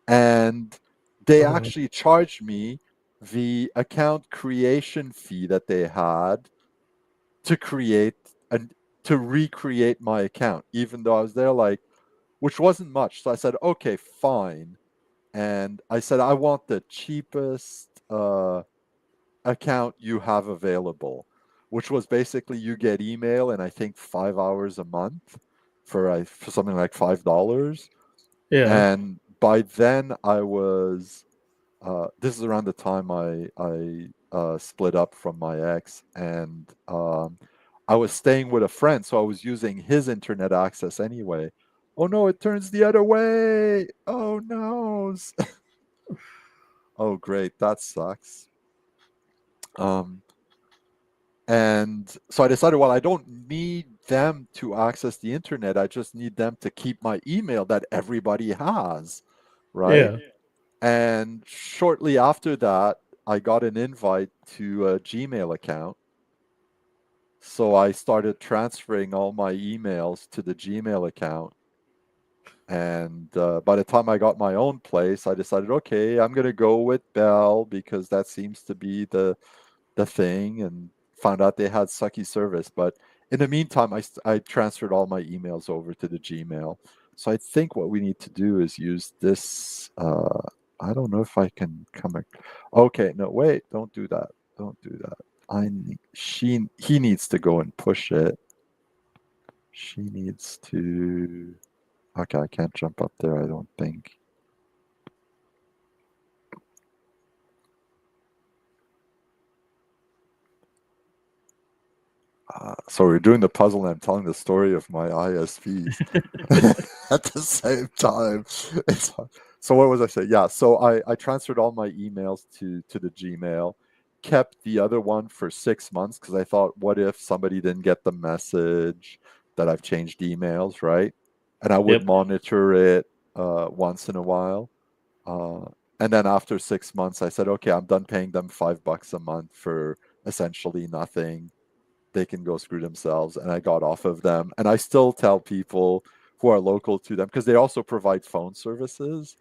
and they Oh, actually charged me the account creation fee that they had to create and to recreate my account, even though I was there, like, which wasn't much. So I said, okay, fine. And I said, I want the cheapest account you have available, which was basically you get email and I think 5 hours a month for something like $5. Yeah. And by then I was this is around the time I split up from my ex, and I was staying with a friend, so I was using his internet access anyway. Oh no, it turns the other way. Oh no. Oh great, that sucks. Um, and so I decided, well, I don't need them to access the internet. I just need them to keep my email that everybody has, right? Yeah. And shortly after that, I got an invite to a Gmail account. So I started transferring all my emails to the Gmail account. And by the time I got my own place, I decided, okay, I'm going to go with Bell because that seems to be the thing, and found out they had sucky service. But in the meantime, I transferred all my emails over to the Gmail. So I think what we need to do is use this. I don't know if I can come. Okay, no, wait, don't do that. Don't do that. He needs to go and push it. She needs to. Okay, I can't jump up there, I don't think. So we're doing the puzzle and I'm telling the story of my ISPs at the same time. It's so what was I saying? Yeah, so I transferred all my emails to the Gmail, kept the other one for 6 months because I thought, what if somebody didn't get the message that I've changed emails, right? And I would Yep. monitor it once in a while. Uh, and then after 6 months, I said, okay, I'm done paying them $5 a month for essentially nothing. They can go screw themselves. And I got off of them. And I still tell people who are local to them, because they also provide phone services.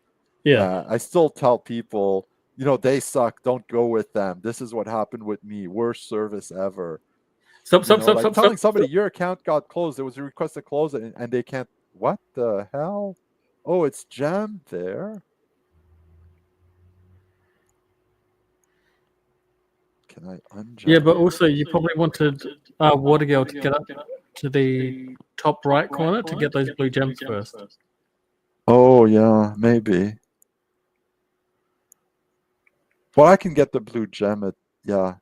Yeah. I still tell people, they suck. Don't go with them. This is what happened with me. Worst service ever. Stop, stop, stop, Like stop, stop, telling somebody stop. your account got closed. There was a request to close it, and they can't. What the hell? Oh, it's jammed there. Can I Yeah, unjam but it? also you probably wanted Watergirl to get up to the top right corner to get those blue gems first. Oh, yeah, maybe. Well, I can get the blue gem at, yeah.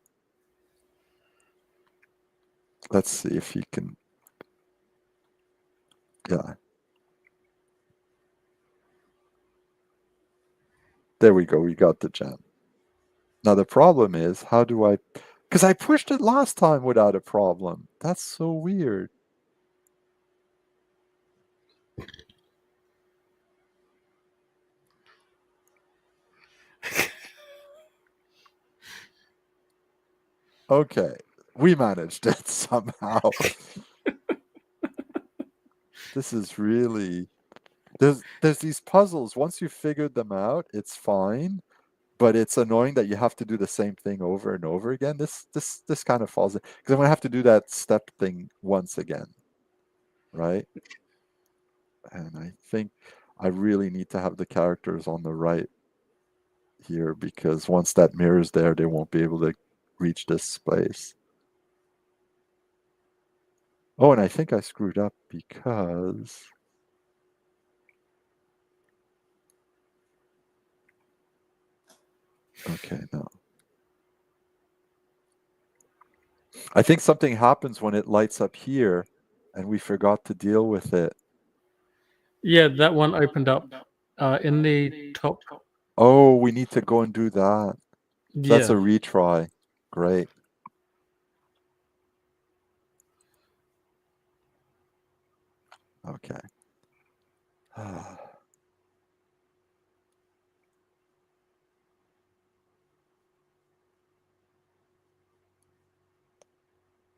Let's see if he can, yeah. There we go, we got the gem. Now the problem is, how do I, because I pushed it last time without a problem. That's so weird. Okay, we managed it somehow. This is really, there's these puzzles. Once you figured them out, it's fine. But it's annoying that you have to do the same thing over and over again. This kind of falls in because I'm gonna have to do that step thing once again, right? And I think I really need to have the characters on the right here because once that mirror's there, they won't be able to reach this place. Oh, and I think I screwed up because okay, no. I think something happens when it lights up here and we forgot to deal with it. Yeah, that one opened up in the top. Oh, we need to go and do that. So that's a Yeah. retry. Great. Okay.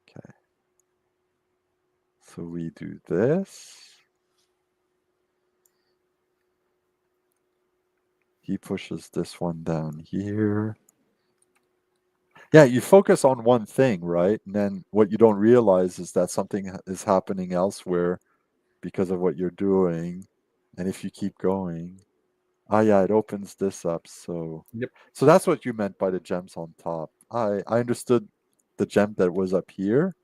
Okay. So we do this. He pushes this one down here. Yeah, you focus on one thing, right? And then what you don't realize is that something is happening elsewhere because of what you're doing. And if you keep going, Ah, yeah, it opens this up. So, Yep. so that's what you meant by the gems on top. I understood the gem that was up here.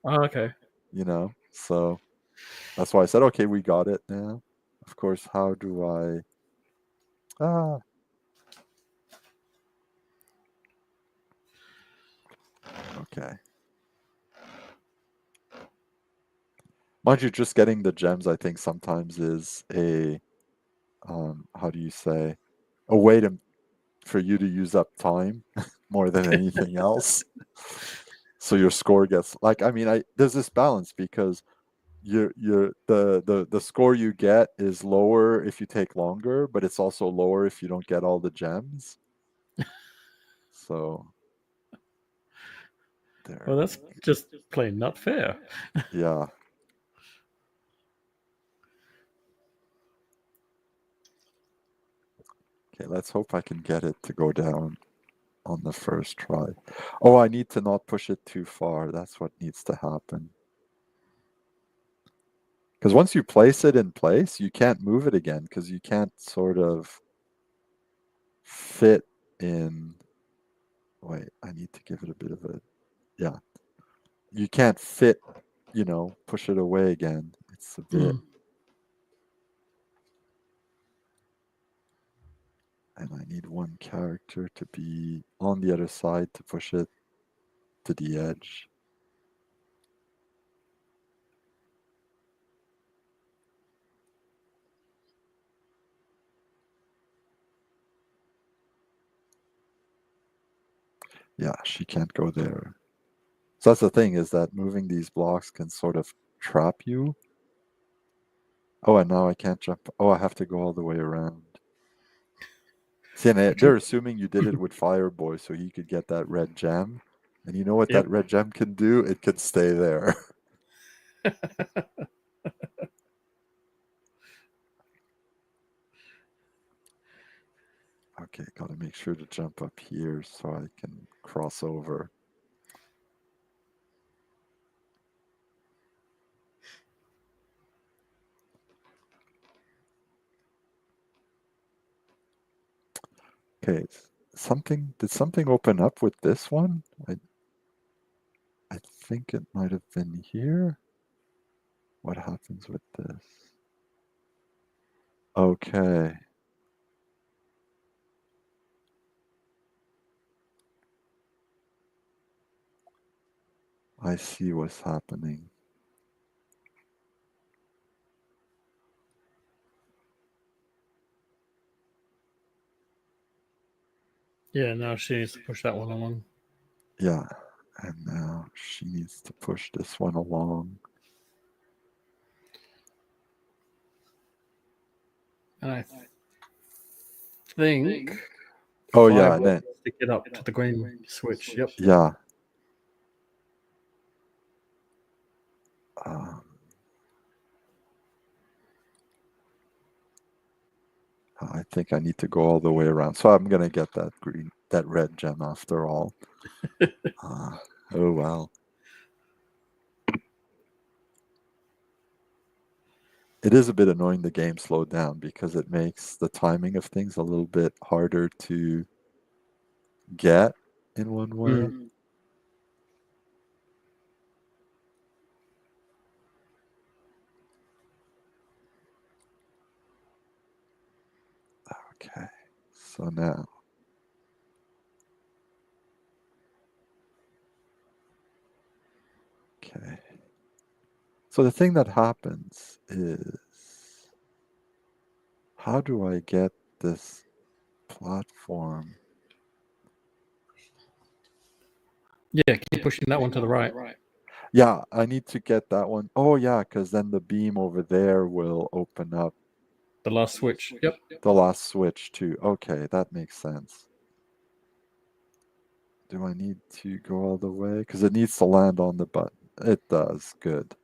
Oh, okay. So that's why I said, okay, we got it now. Of course, how do I? Ah, okay. Mind you, just getting the gems, I think sometimes is a how do you say, a way to for you to use up time more than anything else. So your score gets like I mean, I there's this balance because the score you get is lower if you take longer, but it's also lower if you don't get all the gems. So there Well, we that's just plain not fair. yeah. Okay, let's hope I can get it to go down on the first try. Oh, I need to not push it too far. That's what needs to happen. Because once you place it in place, you can't move it again because you can't sort of fit in. Wait, I need to give it a bit of a. Yeah. You can't fit, push it away again. It's a bit. Mm. And I need one character to be on the other side to push it to the edge. Yeah, she can't go there. So that's the thing is that moving these blocks can sort of trap you. Oh, and now I can't jump. Oh, I have to go all the way around. See, and they're assuming you did it with Fireboy so he could get that red gem. And you know what Yep. that red gem can do? It can stay there. Okay, gotta make sure to jump up here so I can cross over. Okay, did something open up with this one? I think it might have been here. What happens with this? Okay. I see what's happening. Yeah, now she needs to push that one along. Yeah. And now she needs to push this one along. And I think Oh yeah, and Fireboy then needs to get up to the green switch. Yep. yeah. Um, I think I need to go all the way around. So I'm gonna get that red gem after all. Oh well. It is a bit annoying the game slowed down because it makes the timing of things a little bit harder to get in one way. Mm. Okay. So now. Okay. So the thing that happens is how do I get this platform? Yeah, keep pushing that one to the right. Yeah, I need to get that one. Oh yeah, because then the beam over there will open up The last switch. Yep. the last switch too. Okay, that makes sense. Do I need to go all the way? Because it needs to land on the button. It does. Good.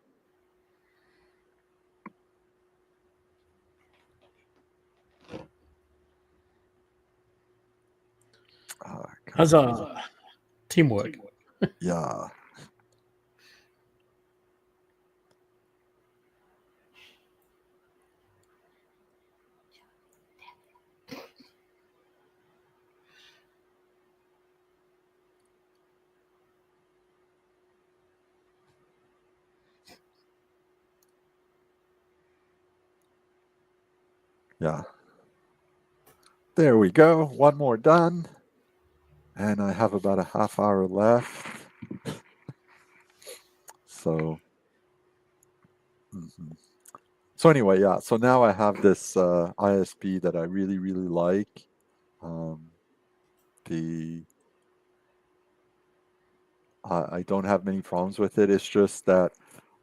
Come on. Huzzah! Teamwork. Yeah. Yeah. There we go. One more done. And I have about a half hour left. So, mhm. So anyway, yeah. So now I have this ISP that I really, really like. Um, the I don't have many problems with it. It's just that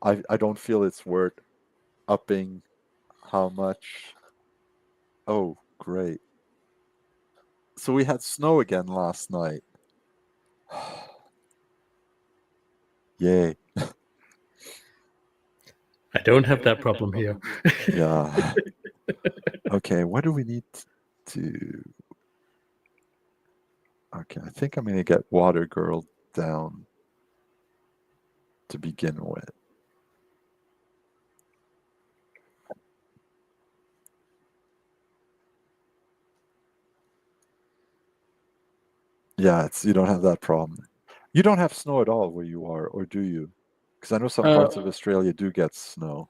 I don't feel it's worth upping how much. Oh, great. So we had snow again last night. Yay. I don't have that problem here. Yeah. Okay, what do we need to. Okay, I think I'm going to get Water Girl down to begin with. Yeah, it's you don't have that problem. You don't have snow at all where you are, or do you? Because I know some parts of Australia do get snow.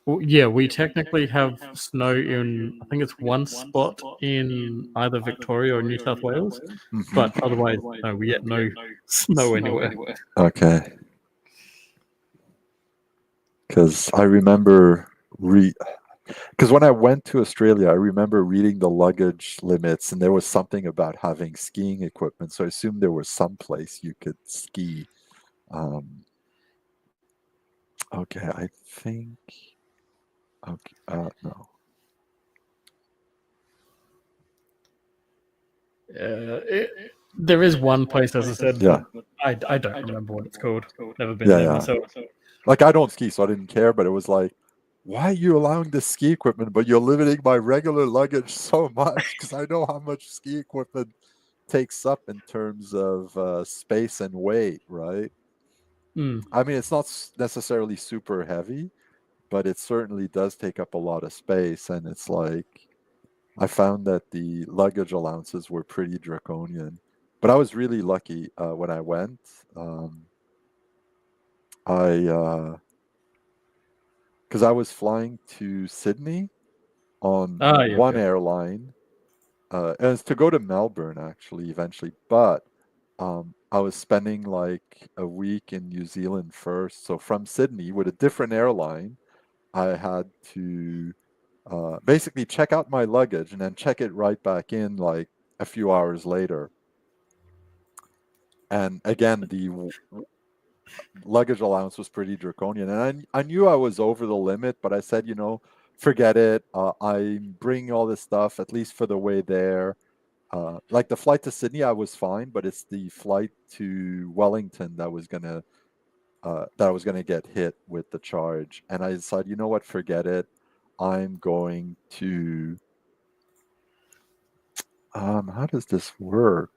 Well, yeah, we technically have snow in, I think it's one spot in either Victoria or New South Wales, but otherwise, no, we get no snow anywhere. Okay. Because I remember because when I went to Australia, I remember reading the luggage limits, and there was something about having skiing equipment. So I assumed there was some place you could ski. Um, okay, I think. Okay, no. There is one place, as I said, Yeah, but I don't remember what it's called. Never been yeah, there yeah. myself. Like I don't ski, so I didn't care. But it was like, why are you allowing the ski equipment, but you're limiting my regular luggage so much? Because I know how much ski equipment takes up in terms of space and weight, right? Mm. I mean, it's not necessarily super heavy, but it certainly does take up a lot of space. And it's like, I found that the luggage allowances were pretty draconian. But I was really lucky when I went. Um, I because I was flying to Sydney on Ah, yeah, one yeah. airline, and it's to go to Melbourne actually eventually. But I was spending like a week in New Zealand first. So from Sydney with a different airline, I had to basically check out my luggage and then check it right back in like a few hours later. And again, the luggage allowance was pretty draconian. And I knew I was over the limit, but I said, forget it. I'm bringing all this stuff, at least for the way there. Like the flight to Sydney, I was fine, but it's the flight to Wellington that I was gonna get hit with the charge. And I decided, you know what, forget it. I'm going to. How does this work?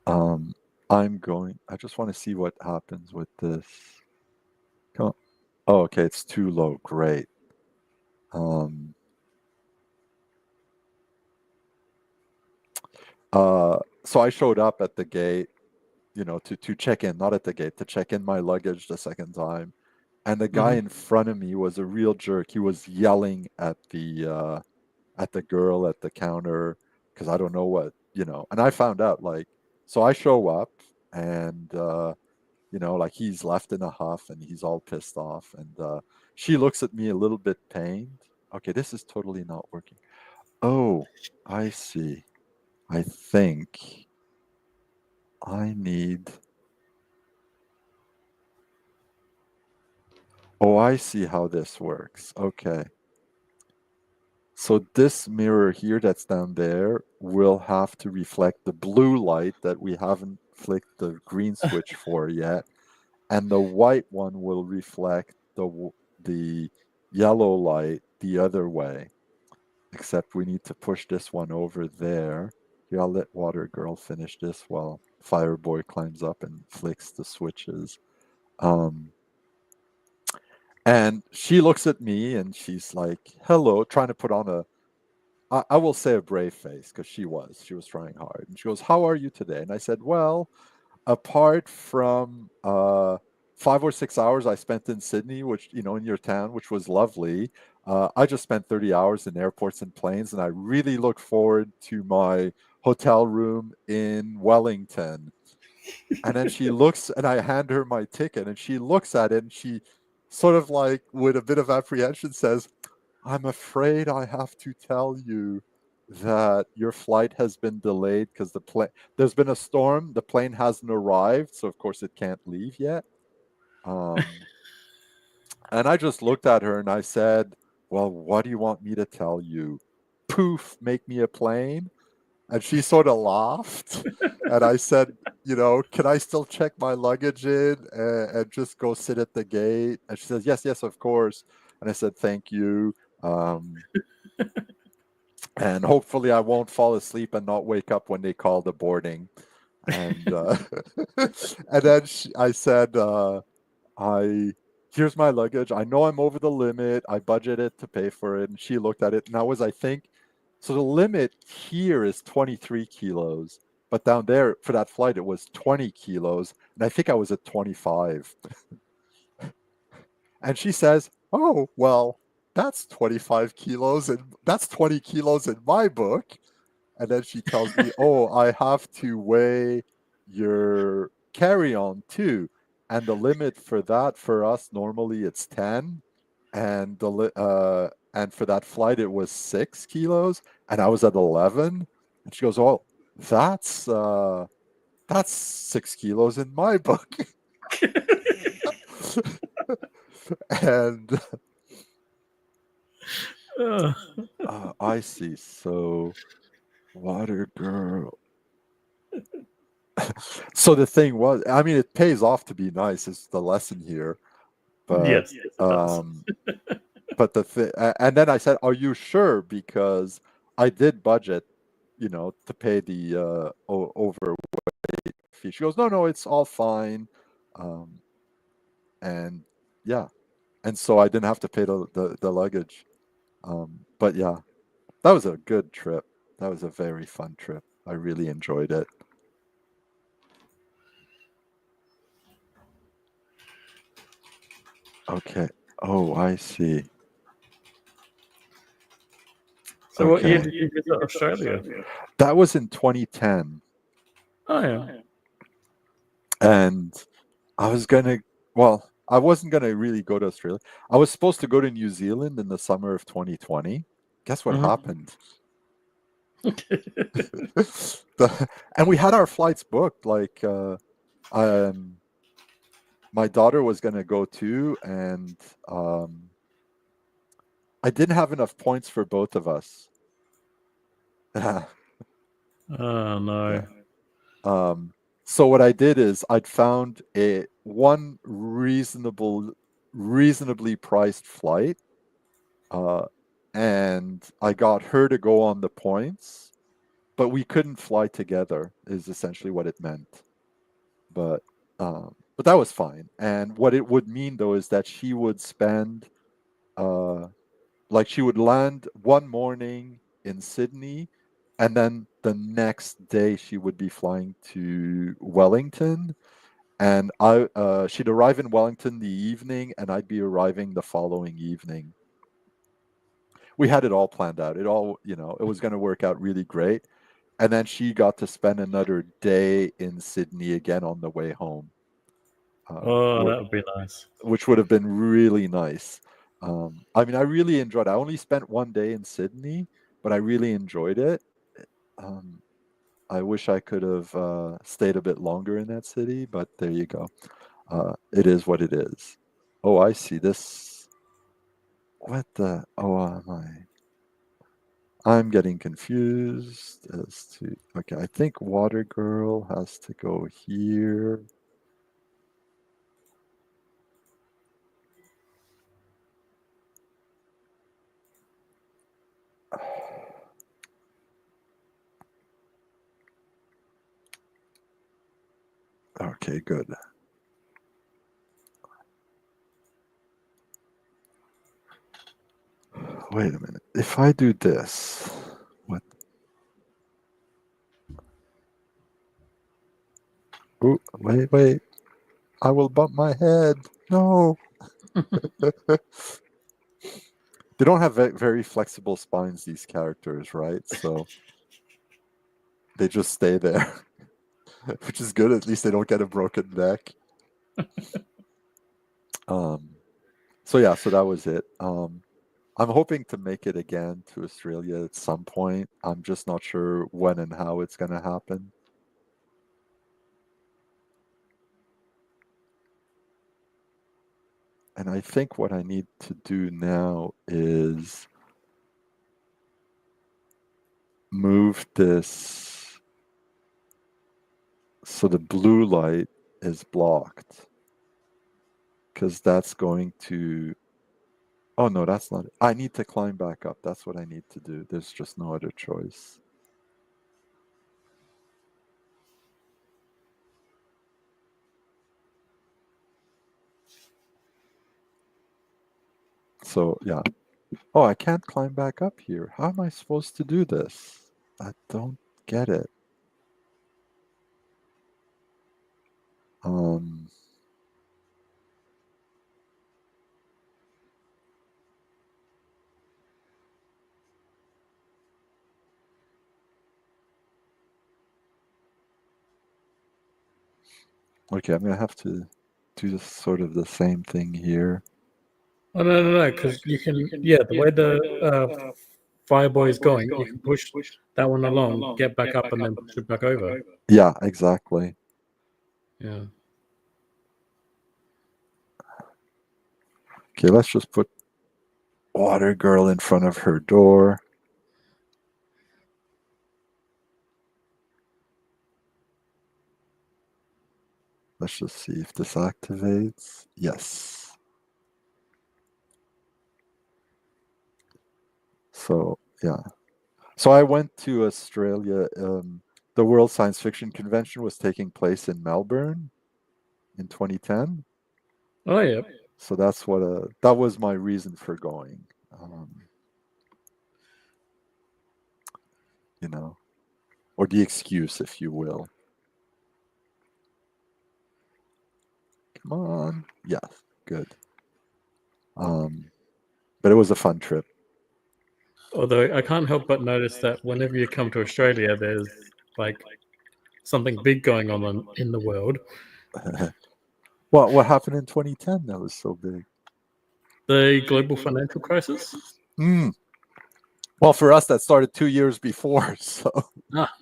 Um, I'm going. I just want to see what happens with this. Come on. Oh, okay, it's too low. Great. Um, so I showed up at the gate, to check in, not at the gate, to check in my luggage the second time. And the guy Hmm. in front of me was a real jerk. He was yelling at the girl at the counter because I don't know what. And I found out like, so I show up and like he's left in a huff and he's all pissed off and she looks at me a little bit pained. Okay, this is totally not working. Oh, I see. I think I need. Oh, I see how this works. Okay. So this mirror here that's down there will have to reflect the blue light that we haven't flicked the green switch for yet, and the white one will reflect the yellow light the other way. Except we need to push this one over there. Here, I'll let Water Girl finish this while Fireboy climbs up and flicks the switches. Um, and she looks at me and she's like, hello, trying to put on I will say a brave face because she was trying hard. And she goes, how are you today? And I said, well, apart from 5 or 6 hours I spent in Sydney, which, in your town, which was lovely. I just spent 30 hours in airports and planes, and I really look forward to my hotel room in Wellington. And then she looks, and I hand her my ticket, and she looks at it, and she sort of like, with a bit of apprehension, says, I'm afraid I have to tell you that your flight has been delayed because there's been a storm. The plane hasn't arrived, so of course it can't leave yet. Um, and I just looked at her and I said, well, what do you want me to tell you? Poof, make me a plane? And she sort of laughed. And I said, can I still check my luggage in and just go sit at the gate? And she says, yes, yes, of course. And I said, thank you. Um, and hopefully I won't fall asleep and not wake up when they call the boarding. And and then I said, I here's my luggage. I know I'm over the limit. I budgeted to pay for it. And she looked at it, and I think, so the limit here is 23 kilos, but down there for that flight it was 20 kilos, and I think I was at 25. And she says, "Oh, well, that's 25 kilos, and that's 20 kilos in my book." And then she tells me, "Oh, I have to weigh your carry-on too, and the limit for that for us normally it's 10, and and for that flight it was 6 kilos, and I was at 11." And she goes, "Oh, that's 6 kilos in my book." And Uh, I see. So, water girl. So the thing was, I mean, it pays off to be nice. Is the lesson here, but yes, yes, it does. um, but and then I said, "Are you sure?" Because I did budget, to pay the overweight fee. She goes, "No, no, it's all fine," um, and yeah, and so I didn't have to pay the luggage. But yeah, that was a good trip. That was a very fun trip. I really enjoyed it. Okay. Oh, I see. So, what year Okay. did you visit Australia? That was in 2010. Oh yeah. And I was gonna, well, I wasn't gonna really go to Australia. I was supposed to go to New Zealand in the summer of 2020. Guess what Mhm. happened? And we had our flights booked. Like, um, my daughter was gonna go too, and um, I didn't have enough points for both of us. Yeah. Oh no. Um, so what I did is I'd found one reasonably priced flight, uh, and I got her to go on the points, but we couldn't fly together. Is essentially what it meant. But but that was fine. And what it would mean though is that she would spend uh, like she would land one morning in Sydney, and then the next day she would be flying to Wellington, and she'd arrive in Wellington the evening, and I'd be arriving the following evening. We had it all planned out. It was going to work out really great. And then she got to spend another day in Sydney again on the way home, Oh, that would be nice. which would have been really nice. I mean, I really enjoyed it. I only spent one day in Sydney, but I really enjoyed it. Um, I wish I could have stayed a bit longer in that city, but there you go. It is what it is. Oh, I see this. What the? Oh, am I? I'm getting confused as to. Okay, I think Water Girl has to go here. Okay, good. Wait a minute. If I do this, what? Oh, wait, wait. I will bump my head. No. They don't have very flexible spines, these characters, right? So they just stay there, which is good. At least they don't get a broken neck. Um, so yeah, so that was it. I'm hoping to make it again to Australia at some point. I'm just not sure when and how it's going to happen. And I think what I need to do now is move this so the blue light is blocked, because that's going to. Oh no, that's not it. I need to climb back up. That's what I need to do. There's just no other choice. So yeah. Oh, I can't climb back up here. How am I supposed to do this? I don't get it. Um, okay, I'm gonna have to do this sort of the same thing here. Oh no, because you can. Yeah, the way the Fireboy is going, you can push that one along, get back up, and then push it back over. Yeah, exactly. Yeah. Okay, let's just put Water Girl in front of her door. Let's just see if this activates. Yes. So, yeah. So I went to Australia. The World Science Fiction Convention was taking place in Melbourne in 2010. Oh yeah. So that's what that was my reason for going. You know, or the excuse, if you will. Come on. Yes, good. But it was a fun trip. Although I can't help but notice that whenever you come to Australia, there's like something big going on in the world. What happened in 2010 that was so big? The global financial crisis. Mm. Well, for us, that started 2 years before. So, Ah.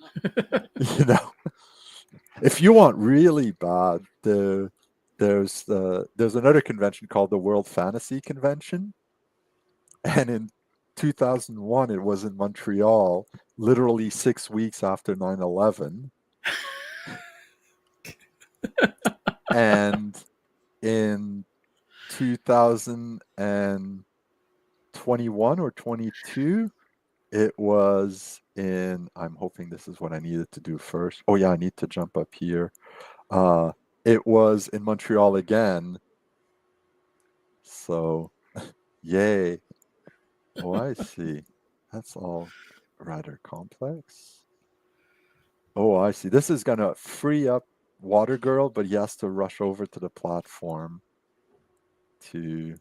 you know, if you want really bad, there's another convention called the World Fantasy Convention, and in 2001 it was in Montreal, literally 6 weeks after 9/11, and in 2021 or 22 it was in. I'm hoping this is what I needed to do first. Oh yeah, I need to jump up here. Uh, it was in Montreal again. So, yay. Oh, I see. That's all rather complex. Oh, I see. This is going to free up Water Girl, but he has to rush over to the platform to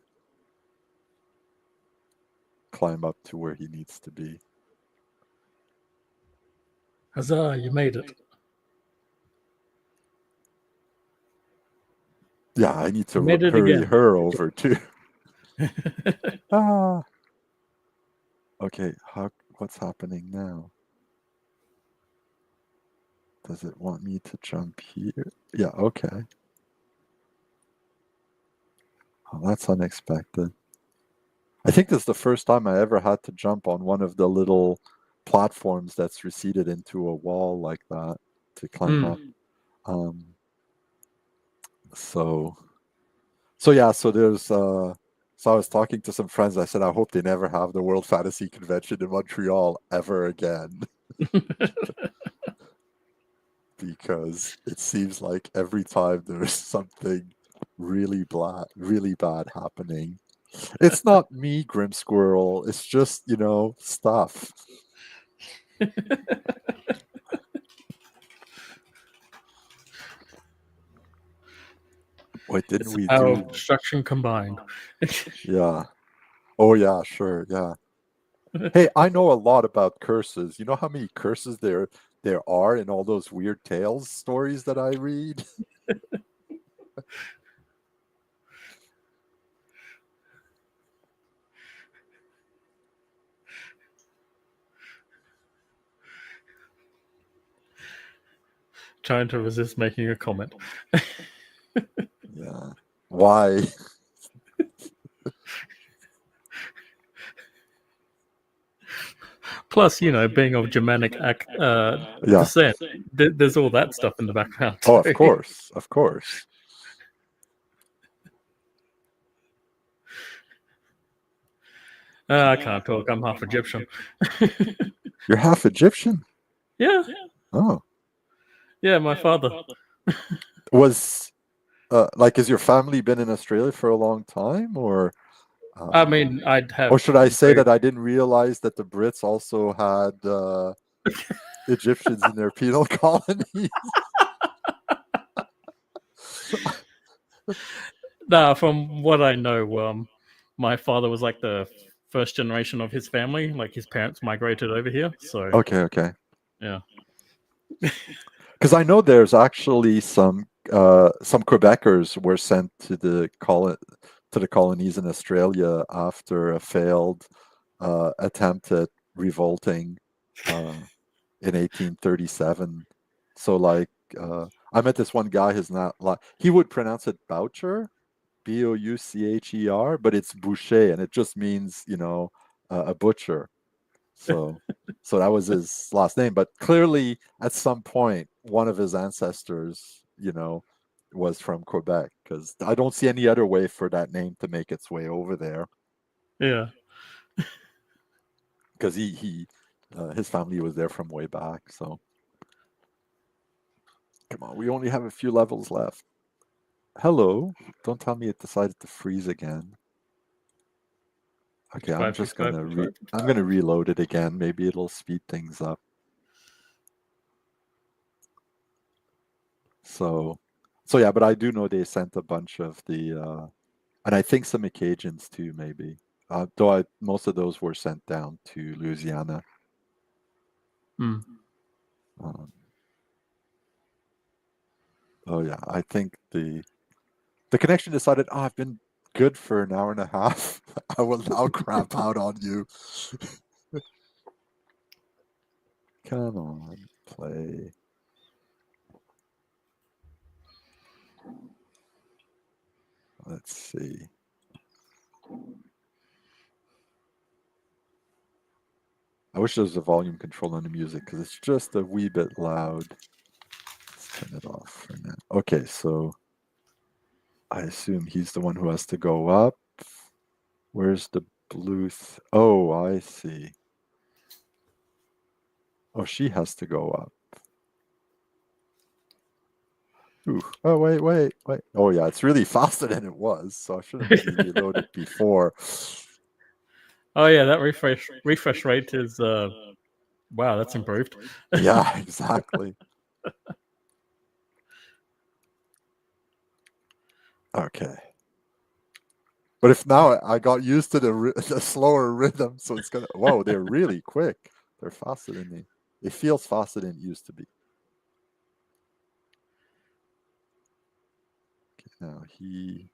climb up to where he needs to be. Huzzah, you made it. Yeah, I need to Made it hurry again. her over too. Ah. Okay, what's happening now? Does it want me to jump here? Yeah, okay. Oh, that's unexpected. I think this is the first time I ever had to jump on one of the little platforms that's receded into a wall like that to climb up. Um, so, so yeah, so there's. So I was talking to some friends. I said, I hope they never have the World Fantasy Convention in Montreal ever again, because it seems like every time there's something really bad happening. It's not me, Grim Squirrel. It's just, stuff. What didn't It's the we power do? of destruction combined. Yeah. Oh yeah, sure. Yeah. Hey, I know a lot about curses. You know how many curses there are in all those weird tales stories that I read? Trying to resist making a comment. Yeah. Why? Plus, being of Germanic Yeah. descent, there's all that stuff in the background Oh, too. of course. Of course. I can't talk. I'm half Egyptian. You're half Egyptian? Yeah, Oh. yeah. My father. Was like has your family been in Australia for a long time or I mean, I'd or have should I say very. that I didn't realize that the Brits also had Egyptians in their penal colonies? Nah, from what I know, my father was like the first generation of his family. Like his parents migrated over here, so Okay, okay. yeah. Because I know there's actually some Quebecers were sent to the colonies in Australia after a failed attempt at revolting in 1837. So like I met this one guy. His not like he would pronounce it Boucher, Boucher, but it's Boucher, and it just means a butcher. So, so that was his last name. But clearly, at some point, one of his ancestors, was from Quebec because I don't see any other way for that name to make its way over there. Yeah. Because his family was there from way back. So, come on, we only have a few levels left. Hello, don't tell me it decided to freeze again. Okay, I'm just I'm gonna reload it again. Maybe it'll speed things up. So, so yeah, but I do know they sent a bunch of and I think some Acajuns too, maybe. Most of those were sent down to Louisiana. Mm. Um, oh yeah, I think the connection decided, oh, I've been good for an hour and a half. I will now crap out on you. Come on, play. Let's see. I wish there was a volume control on the music because it's just a wee bit loud. Let's turn it off for now. Okay, so I assume he's the one who has to go up. Where's the blue? Oh, I see. Oh, she has to go up. Ooh. Oh, wait. Oh, yeah, it's really faster than it was, so I should have maybe reloaded before. Oh yeah, that refresh rate is wow, that's improved. Yeah, exactly. Okay. But if now I got used to the slower rhythm, so it's gonna. Whoa, they're really quick. They're faster than me. It feels faster than it used to be. Okay, now he.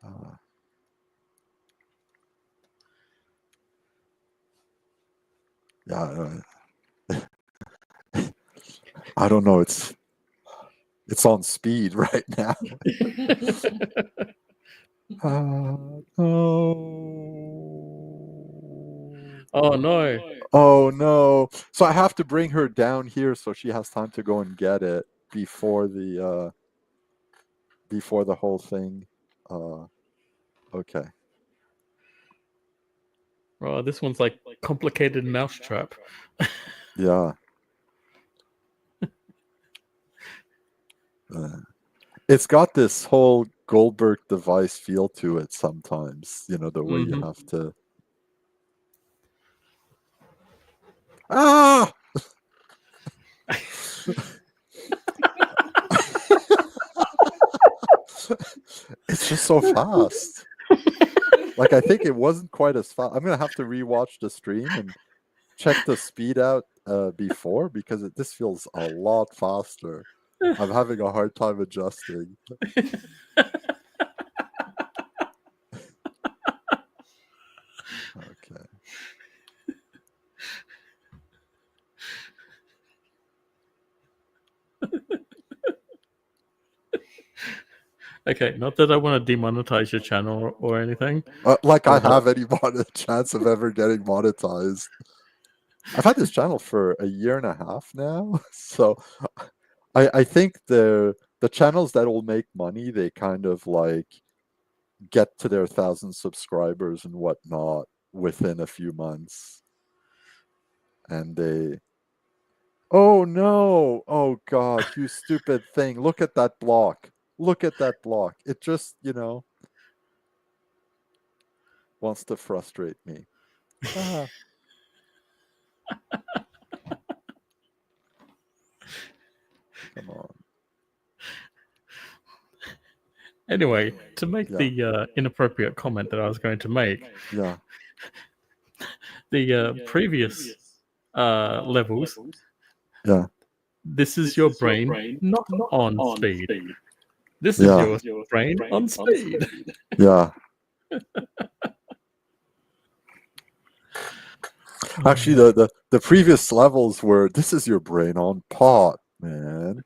Uh, yeah, I don't know. It's on speed right now. No. Oh no. Oh no. So I have to bring her down here so she has time to go and get it before the whole thing. Okay. Oh, this one's like complicated mousetrap. Yeah. It's got this whole Goldberg device feel to it sometimes, the way you have to. Ah! It's just so fast. Like, I think it wasn't quite as fast. I'm gonna have to rewatch the stream and check the speed out before, because this feels a lot faster. I'm having a hard time adjusting. Okay. Okay, not that I want to demonetize your channel or anything. Like I But have any chance of ever getting monetized. I've had this channel for a year and a half now, so I think the channels that will make money, they kind of like get to their 1,000 subscribers and whatnot within a few months, and they. Oh no! Oh God! You stupid thing! Look at that block! Look at that block! It just, wants to frustrate me. Ah. Come on. anyway, to make Yeah. the inappropriate comment that I was going to make, Yeah. the previous levels, Yeah. this is your brain not on speed. This is Yeah. your brain on speed. Yeah. Actually, the previous levels were, this is your brain on pot, man.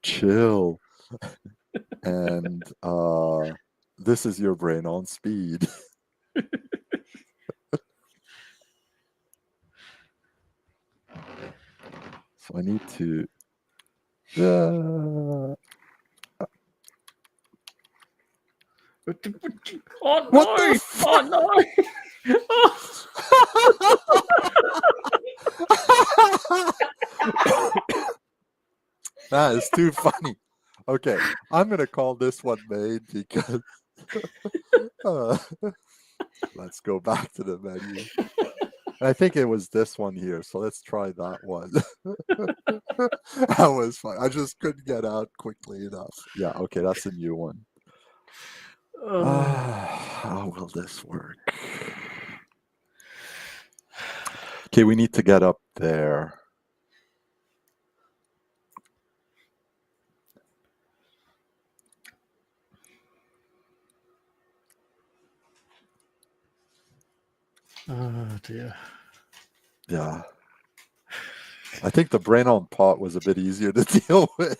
Chill. And this is your brain on speed. So I need to. Uh, Oh what no! the? Oh no! That is too funny. Okay, I'm gonna call this one made because. uh, let's go back to the menu. I think it was this one here, so let's try that one. That was fun. I just couldn't get out quickly enough. Yeah, okay, that's a new one. How will this work? Okay, we need to get up there. Oh dear. Yeah. I think the brain on pot was a bit easier to deal with.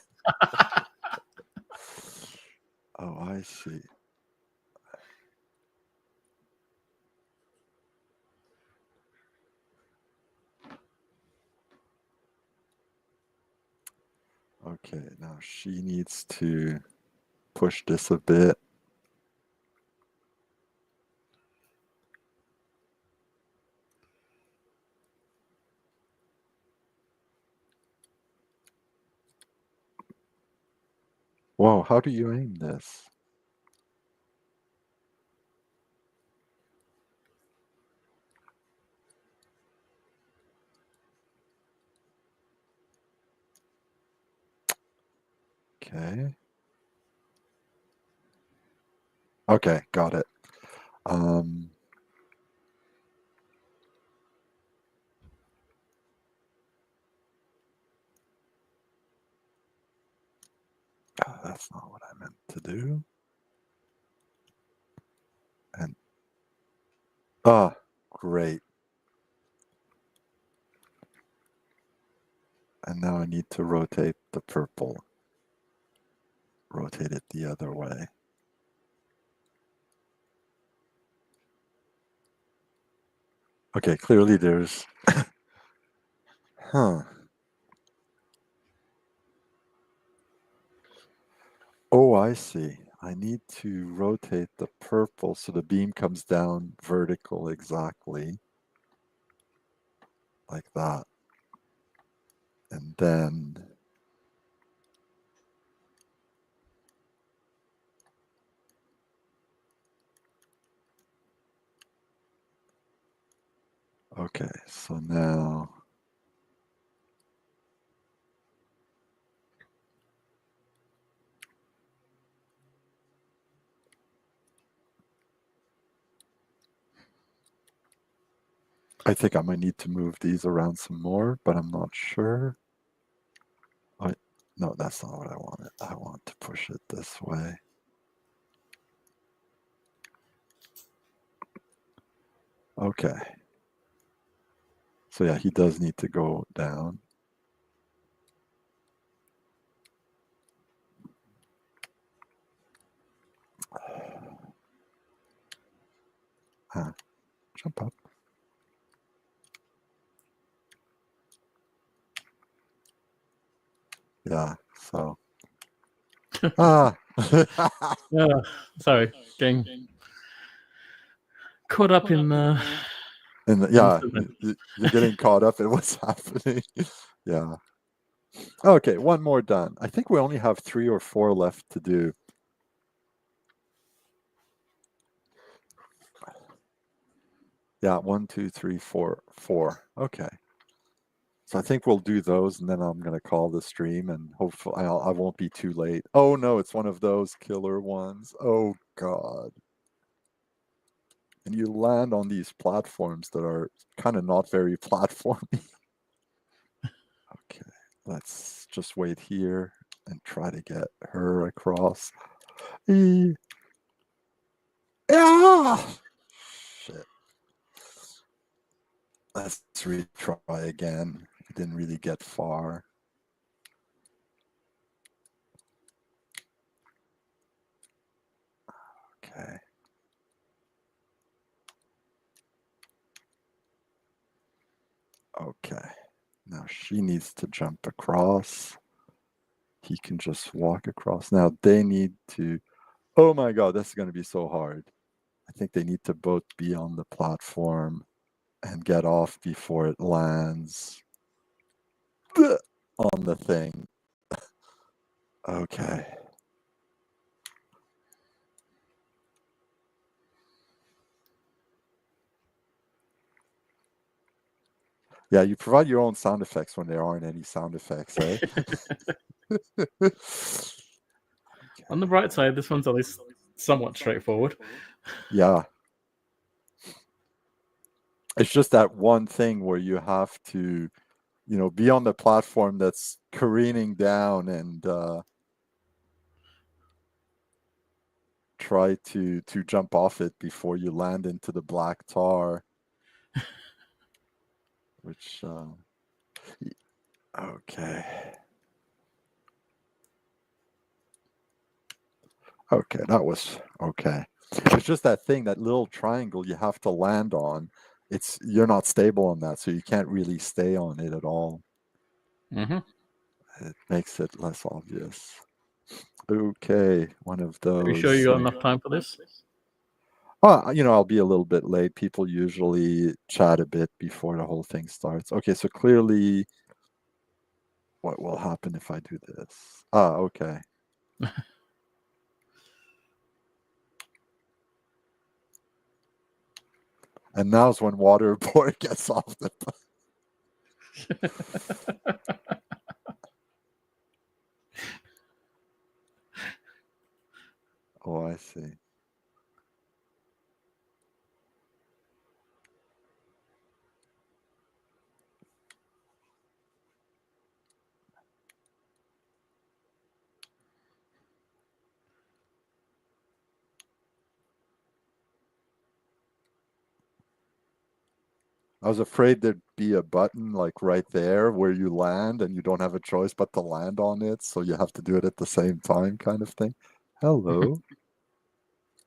Oh, I see. Okay, now she needs to push this a bit. Whoa, how do you aim this? Okay. Okay, got it. That's not what I meant to do. And great. And now I need to rotate the purple. Rotate it the other way. Okay, clearly there's. Huh. Oh, I see. I need to rotate the purple so the beam comes down vertical exactly. Like that. And then. Okay, so now. I think I might need to move these around some more, but I'm not sure. No, that's not what I wanted. I want to push it this way. Okay. So yeah, he does need to go down. Jump up. Yeah, so. Ah! Sorry, getting caught up in And yeah, you're getting caught up in what's happening. Yeah. Okay, one more done. I think we only have 3 or 4 left to do. Yeah, 1, 2, 3, 4, 4. Okay. So I think we'll do those, and then I'm going to call the stream, and hopefully I won't be too late. Oh no, it's one of those killer ones. Oh God. And you land on these platforms that are kind of not very platformy. Okay, let's just wait here and try to get her across. Yeah. Shit. Let's retry again. It didn't really get far. Okay. Okay. Now she needs to jump across. He can just walk across. Now they need to. Oh my God, this is going to be so hard. I think they need to both be on the platform and get off before it lands on the thing. Okay. Yeah, you provide your own sound effects when there aren't any sound effects, eh? Okay. On the bright side, this one's at least somewhat straightforward. Yeah. It's just that one thing where you have to, be on the platform that's careening down and try to jump off it before you land into the black tar, which okay. Okay, that was okay. It's just that thing, that little triangle you have to land on. You're not stable on that, so you can't really stay on it at all. Mm-hmm. It makes it less obvious. Okay, one of Are you sure you got those. enough time for this? I'll be a little bit late. People usually chat a bit before the whole thing starts. Okay, so clearly, what will happen if I do this? Okay. And now's when Waterboy gets off the. Oh, I see. I was afraid there'd be a button like right there where you land and you don't have a choice but to land on it. So you have to do it at the same time, kind of thing. Hello.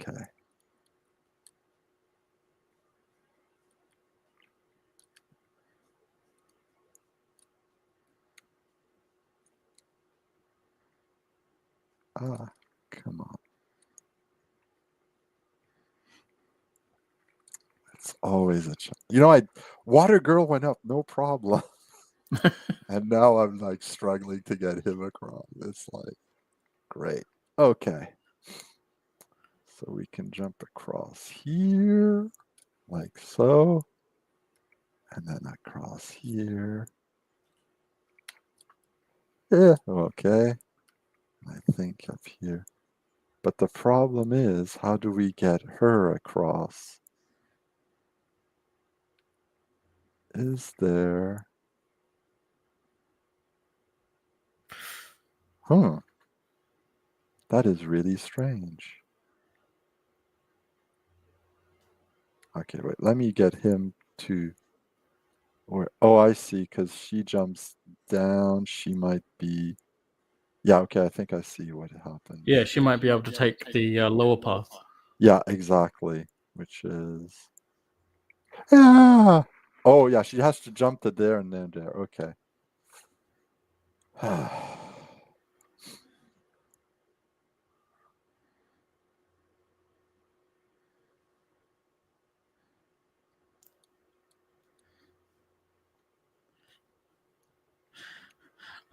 Okay. Come on. It's always a challenge. Water Girl went up, no problem. And now I'm like struggling to get him across. It's like, great. Okay. So we can jump across here, like so. And then across here. Yeah, okay. I think up here. But the problem is, how do we get her across? is there? That is really strange. Okay, wait, let me get him to where. Oh, I see, because she jumps down, she might be. Yeah, okay, I think I see what happens. Yeah, she might be able to take the lower path. Yeah, exactly. Which is. Yeah. Oh, yeah, she has to jump to there and then there. Okay.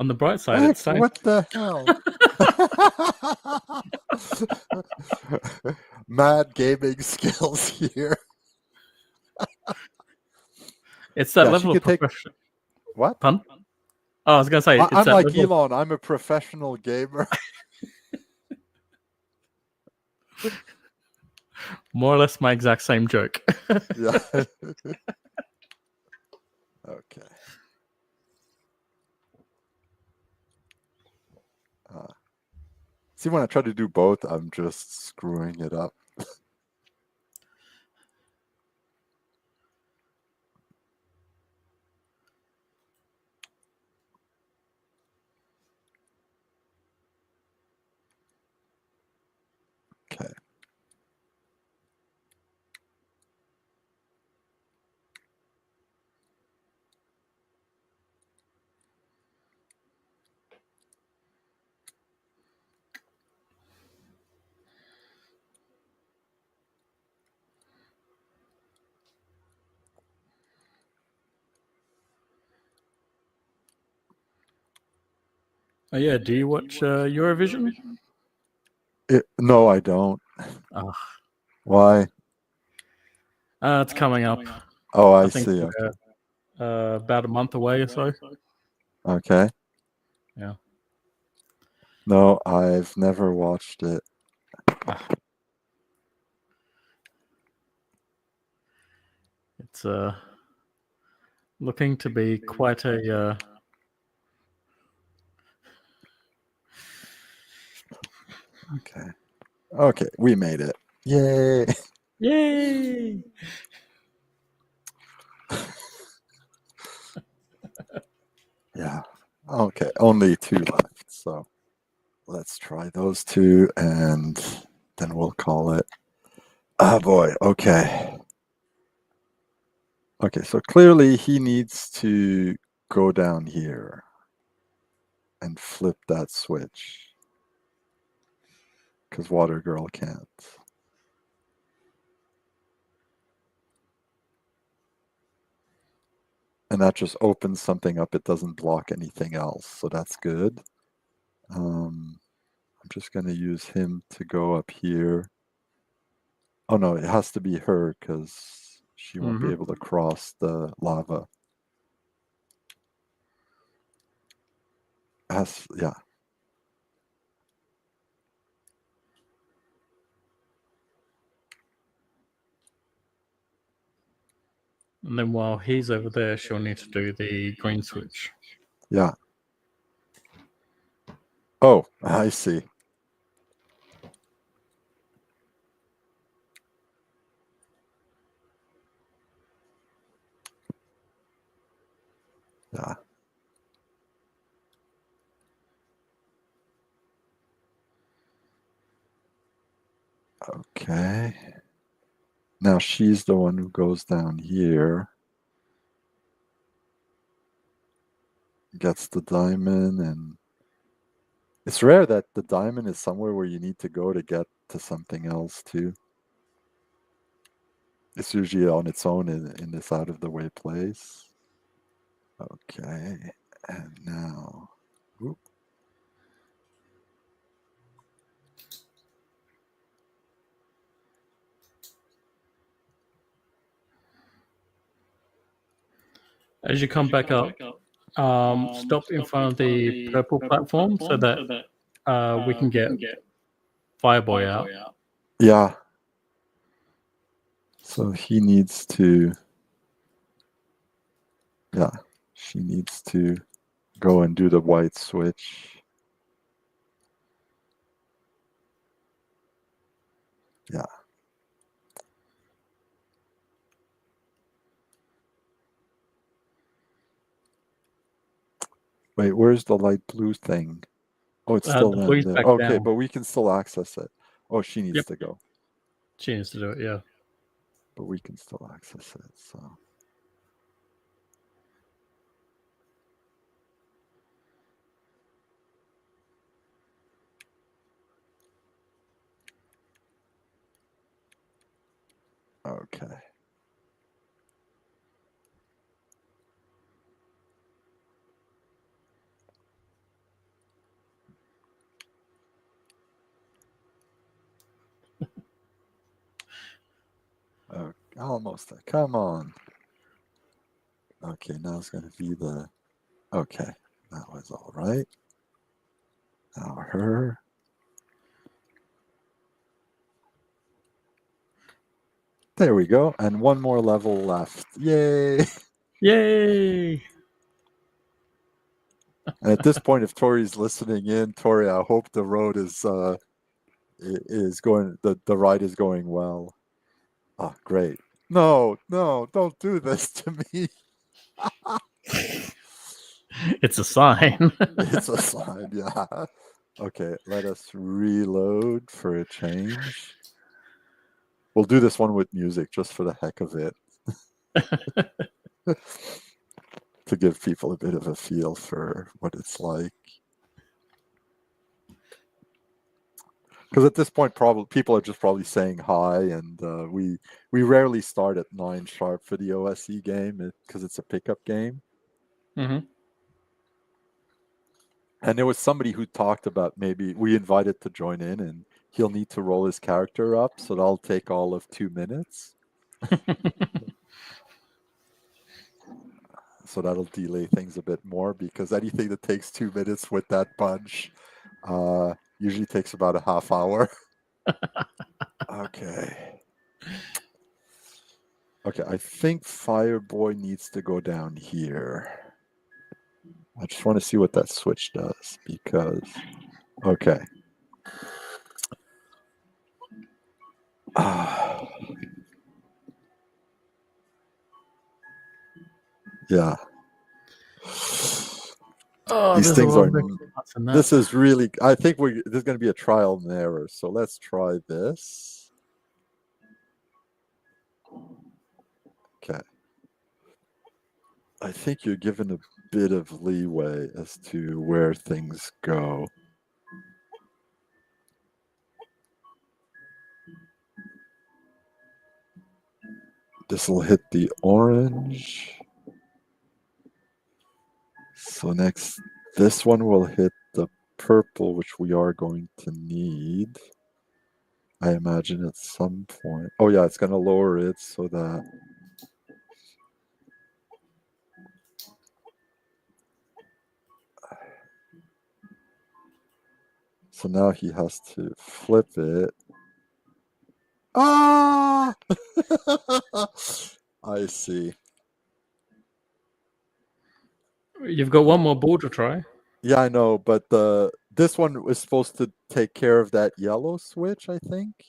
On the bright side, Heck, it's saying what the hell? Mad gaming skills here. it's that Yeah, she level of could take. profession. What? Pun? Oh, I was gonna say it's I'm that like level. Elon. I'm a professional gamer. More or less my exact same joke. Yeah. Okay. See, when I try to do both, I'm just screwing it up. Okay. Oh yeah, do you watch Eurovision? No, I don't. Ah, Why? it's coming up. Oh, I I think see. we're about a month away or so. Okay. Yeah. No, I've never watched it. Ah, it's looking to be quite a. Okay. Okay, we made it. Yay. Yay! Yeah. Okay, only 2 left. So let's try those 2 and then we'll call it. Ah, boy. Okay. Okay, so clearly he needs to go down here and flip that switch because Watergirl can't. And that just opens something up. It doesn't block anything else, so that's good. I'm just going to use him to go up here. Oh no, it has to be her because she won't be able to cross the lava. Yeah. And then while he's over there, she'll need to do the green switch. Yeah. Oh, I see. Yeah. Okay. Now she's the one who goes down here, gets the diamond, and it's rare that the diamond is somewhere where you need to go to get to something else too. It's usually on its own in this out of the way place. Okay, and now, whoop. As you come back up, stop in front of the purple platform so that we can get Fireboy out. Yeah. So he needs to. Yeah, she needs to go and do the white switch. Yeah. Wait, where's the light blue thing? Oh, it's still The in blue's there. back Okay, down. but we can still access it. Oh, she needs Yep. to go, She needs to do it, yeah. but we can still access it. So okay. Oh, almost there. Come on. Okay, now it's going to be the. Okay, that was all right. Now her. There we go. And one more level left. Yay! Yay! And at this point, if Tori's listening in, Tori, I hope the road is going. The ride is going well. Ah, great. No, no, don't do this to me. It's a sign. It's a sign, yeah. Okay, let us reload for a change. We'll do this one with music just for the heck of it. To give people a bit of a feel for what it's like. Because at this point, probably people are just probably saying hi, and we rarely start at 9 sharp for the OSE game because it's a pickup game. Mm-hmm. And there was somebody who talked about maybe we invited to join in, and he'll need to roll his character up, so that'll take all of 2 minutes. So that'll delay things a bit more because anything that takes 2 minutes with that bunch usually takes about a half hour. Okay. Okay, I think Fireboy needs to go down here. I just want to see what that switch does because. Okay. Yeah. Oh, These there's a things lot are. of moving parts in that. This is really. I think there's going to be a trial and error. So let's try this. Okay. I think you're given a bit of leeway as to where things go. This will hit the orange. So next, this one will hit the purple, which we are going to need. I imagine at some point. Oh yeah, it's going to lower it so that. So now he has to flip it. Ah! I see. You've got one more ball to try. Yeah, I know, but this one was supposed to take care of that yellow switch, I think.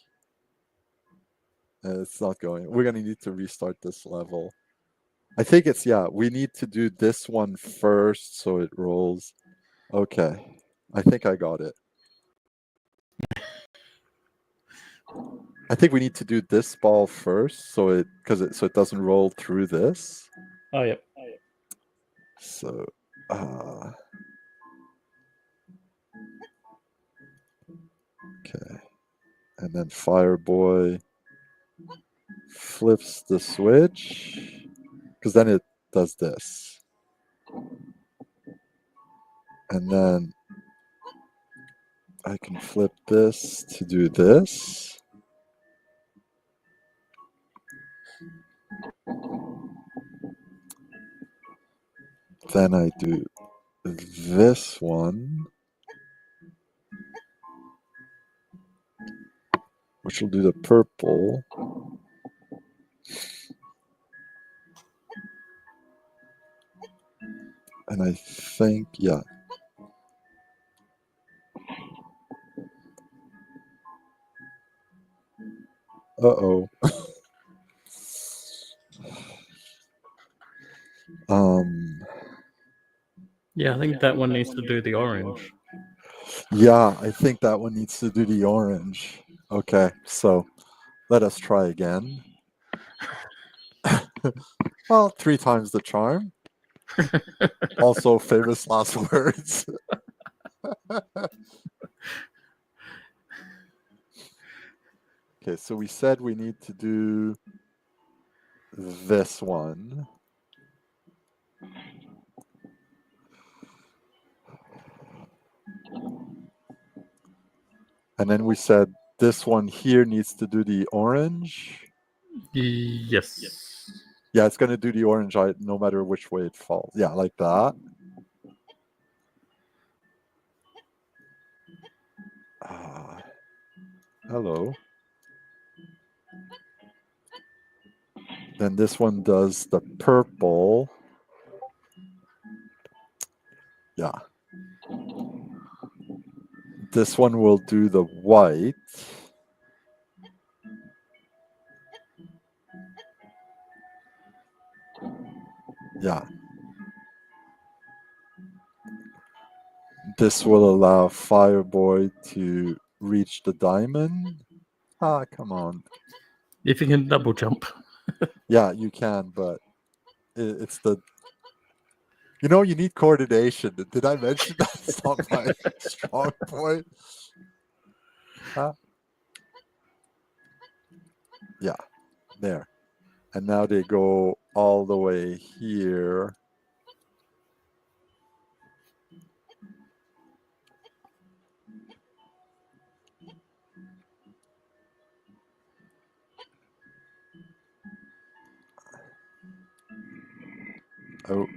It's not going. We're going to need to restart this level. I think it's, yeah, we need to do this one first so it rolls. Okay. I think I got it. I think we need to do this ball first so it doesn't roll through this. Oh, yep. So okay. And then Fireboy flips the switch because then it does this. And then I can flip this to do this. Then I do this one, which will do the purple. And I think, yeah. Uh-oh. um, Yeah, I think that one needs to do the orange. yeah, I think that one needs to do the orange. Okay, so let us try again. Well, 3 times the charm. Also, famous last words. Okay, so we said we need to do this one. And then we said this one here needs to do the orange. Yes. Yeah, it's going to do the orange no matter which way it falls. Yeah, like that. Hello. Then this one does the purple. Yeah. This one will do the white. Yeah. This will allow Fireboy to reach the diamond. Ah, come on. If you can double jump. Yeah, you can, but it's the. You know, you need coordination. Did I mention that's not my strong point? Huh? Yeah, there. And now they go all the way here. Oh,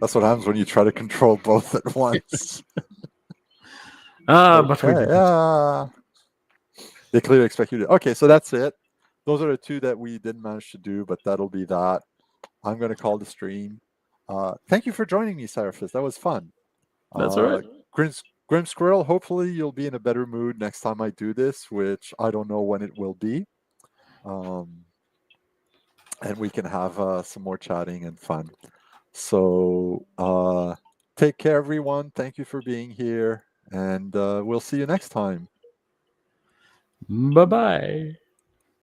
that's what happens when you try to control both at once. But we Okay, did. yeah. They clearly expect you to. Okay, so that's it. Those are the two that we didn't manage to do, but that'll be that. I'm going to call the stream. Thank you for joining me, Seraphis. That was fun. That's all right. Grim Squirrel, hopefully you'll be in a better mood next time I do this, which I don't know when it will be. And we can have some more chatting and fun. So take care, everyone. Thank you for being here. And we'll see you next time. Bye bye.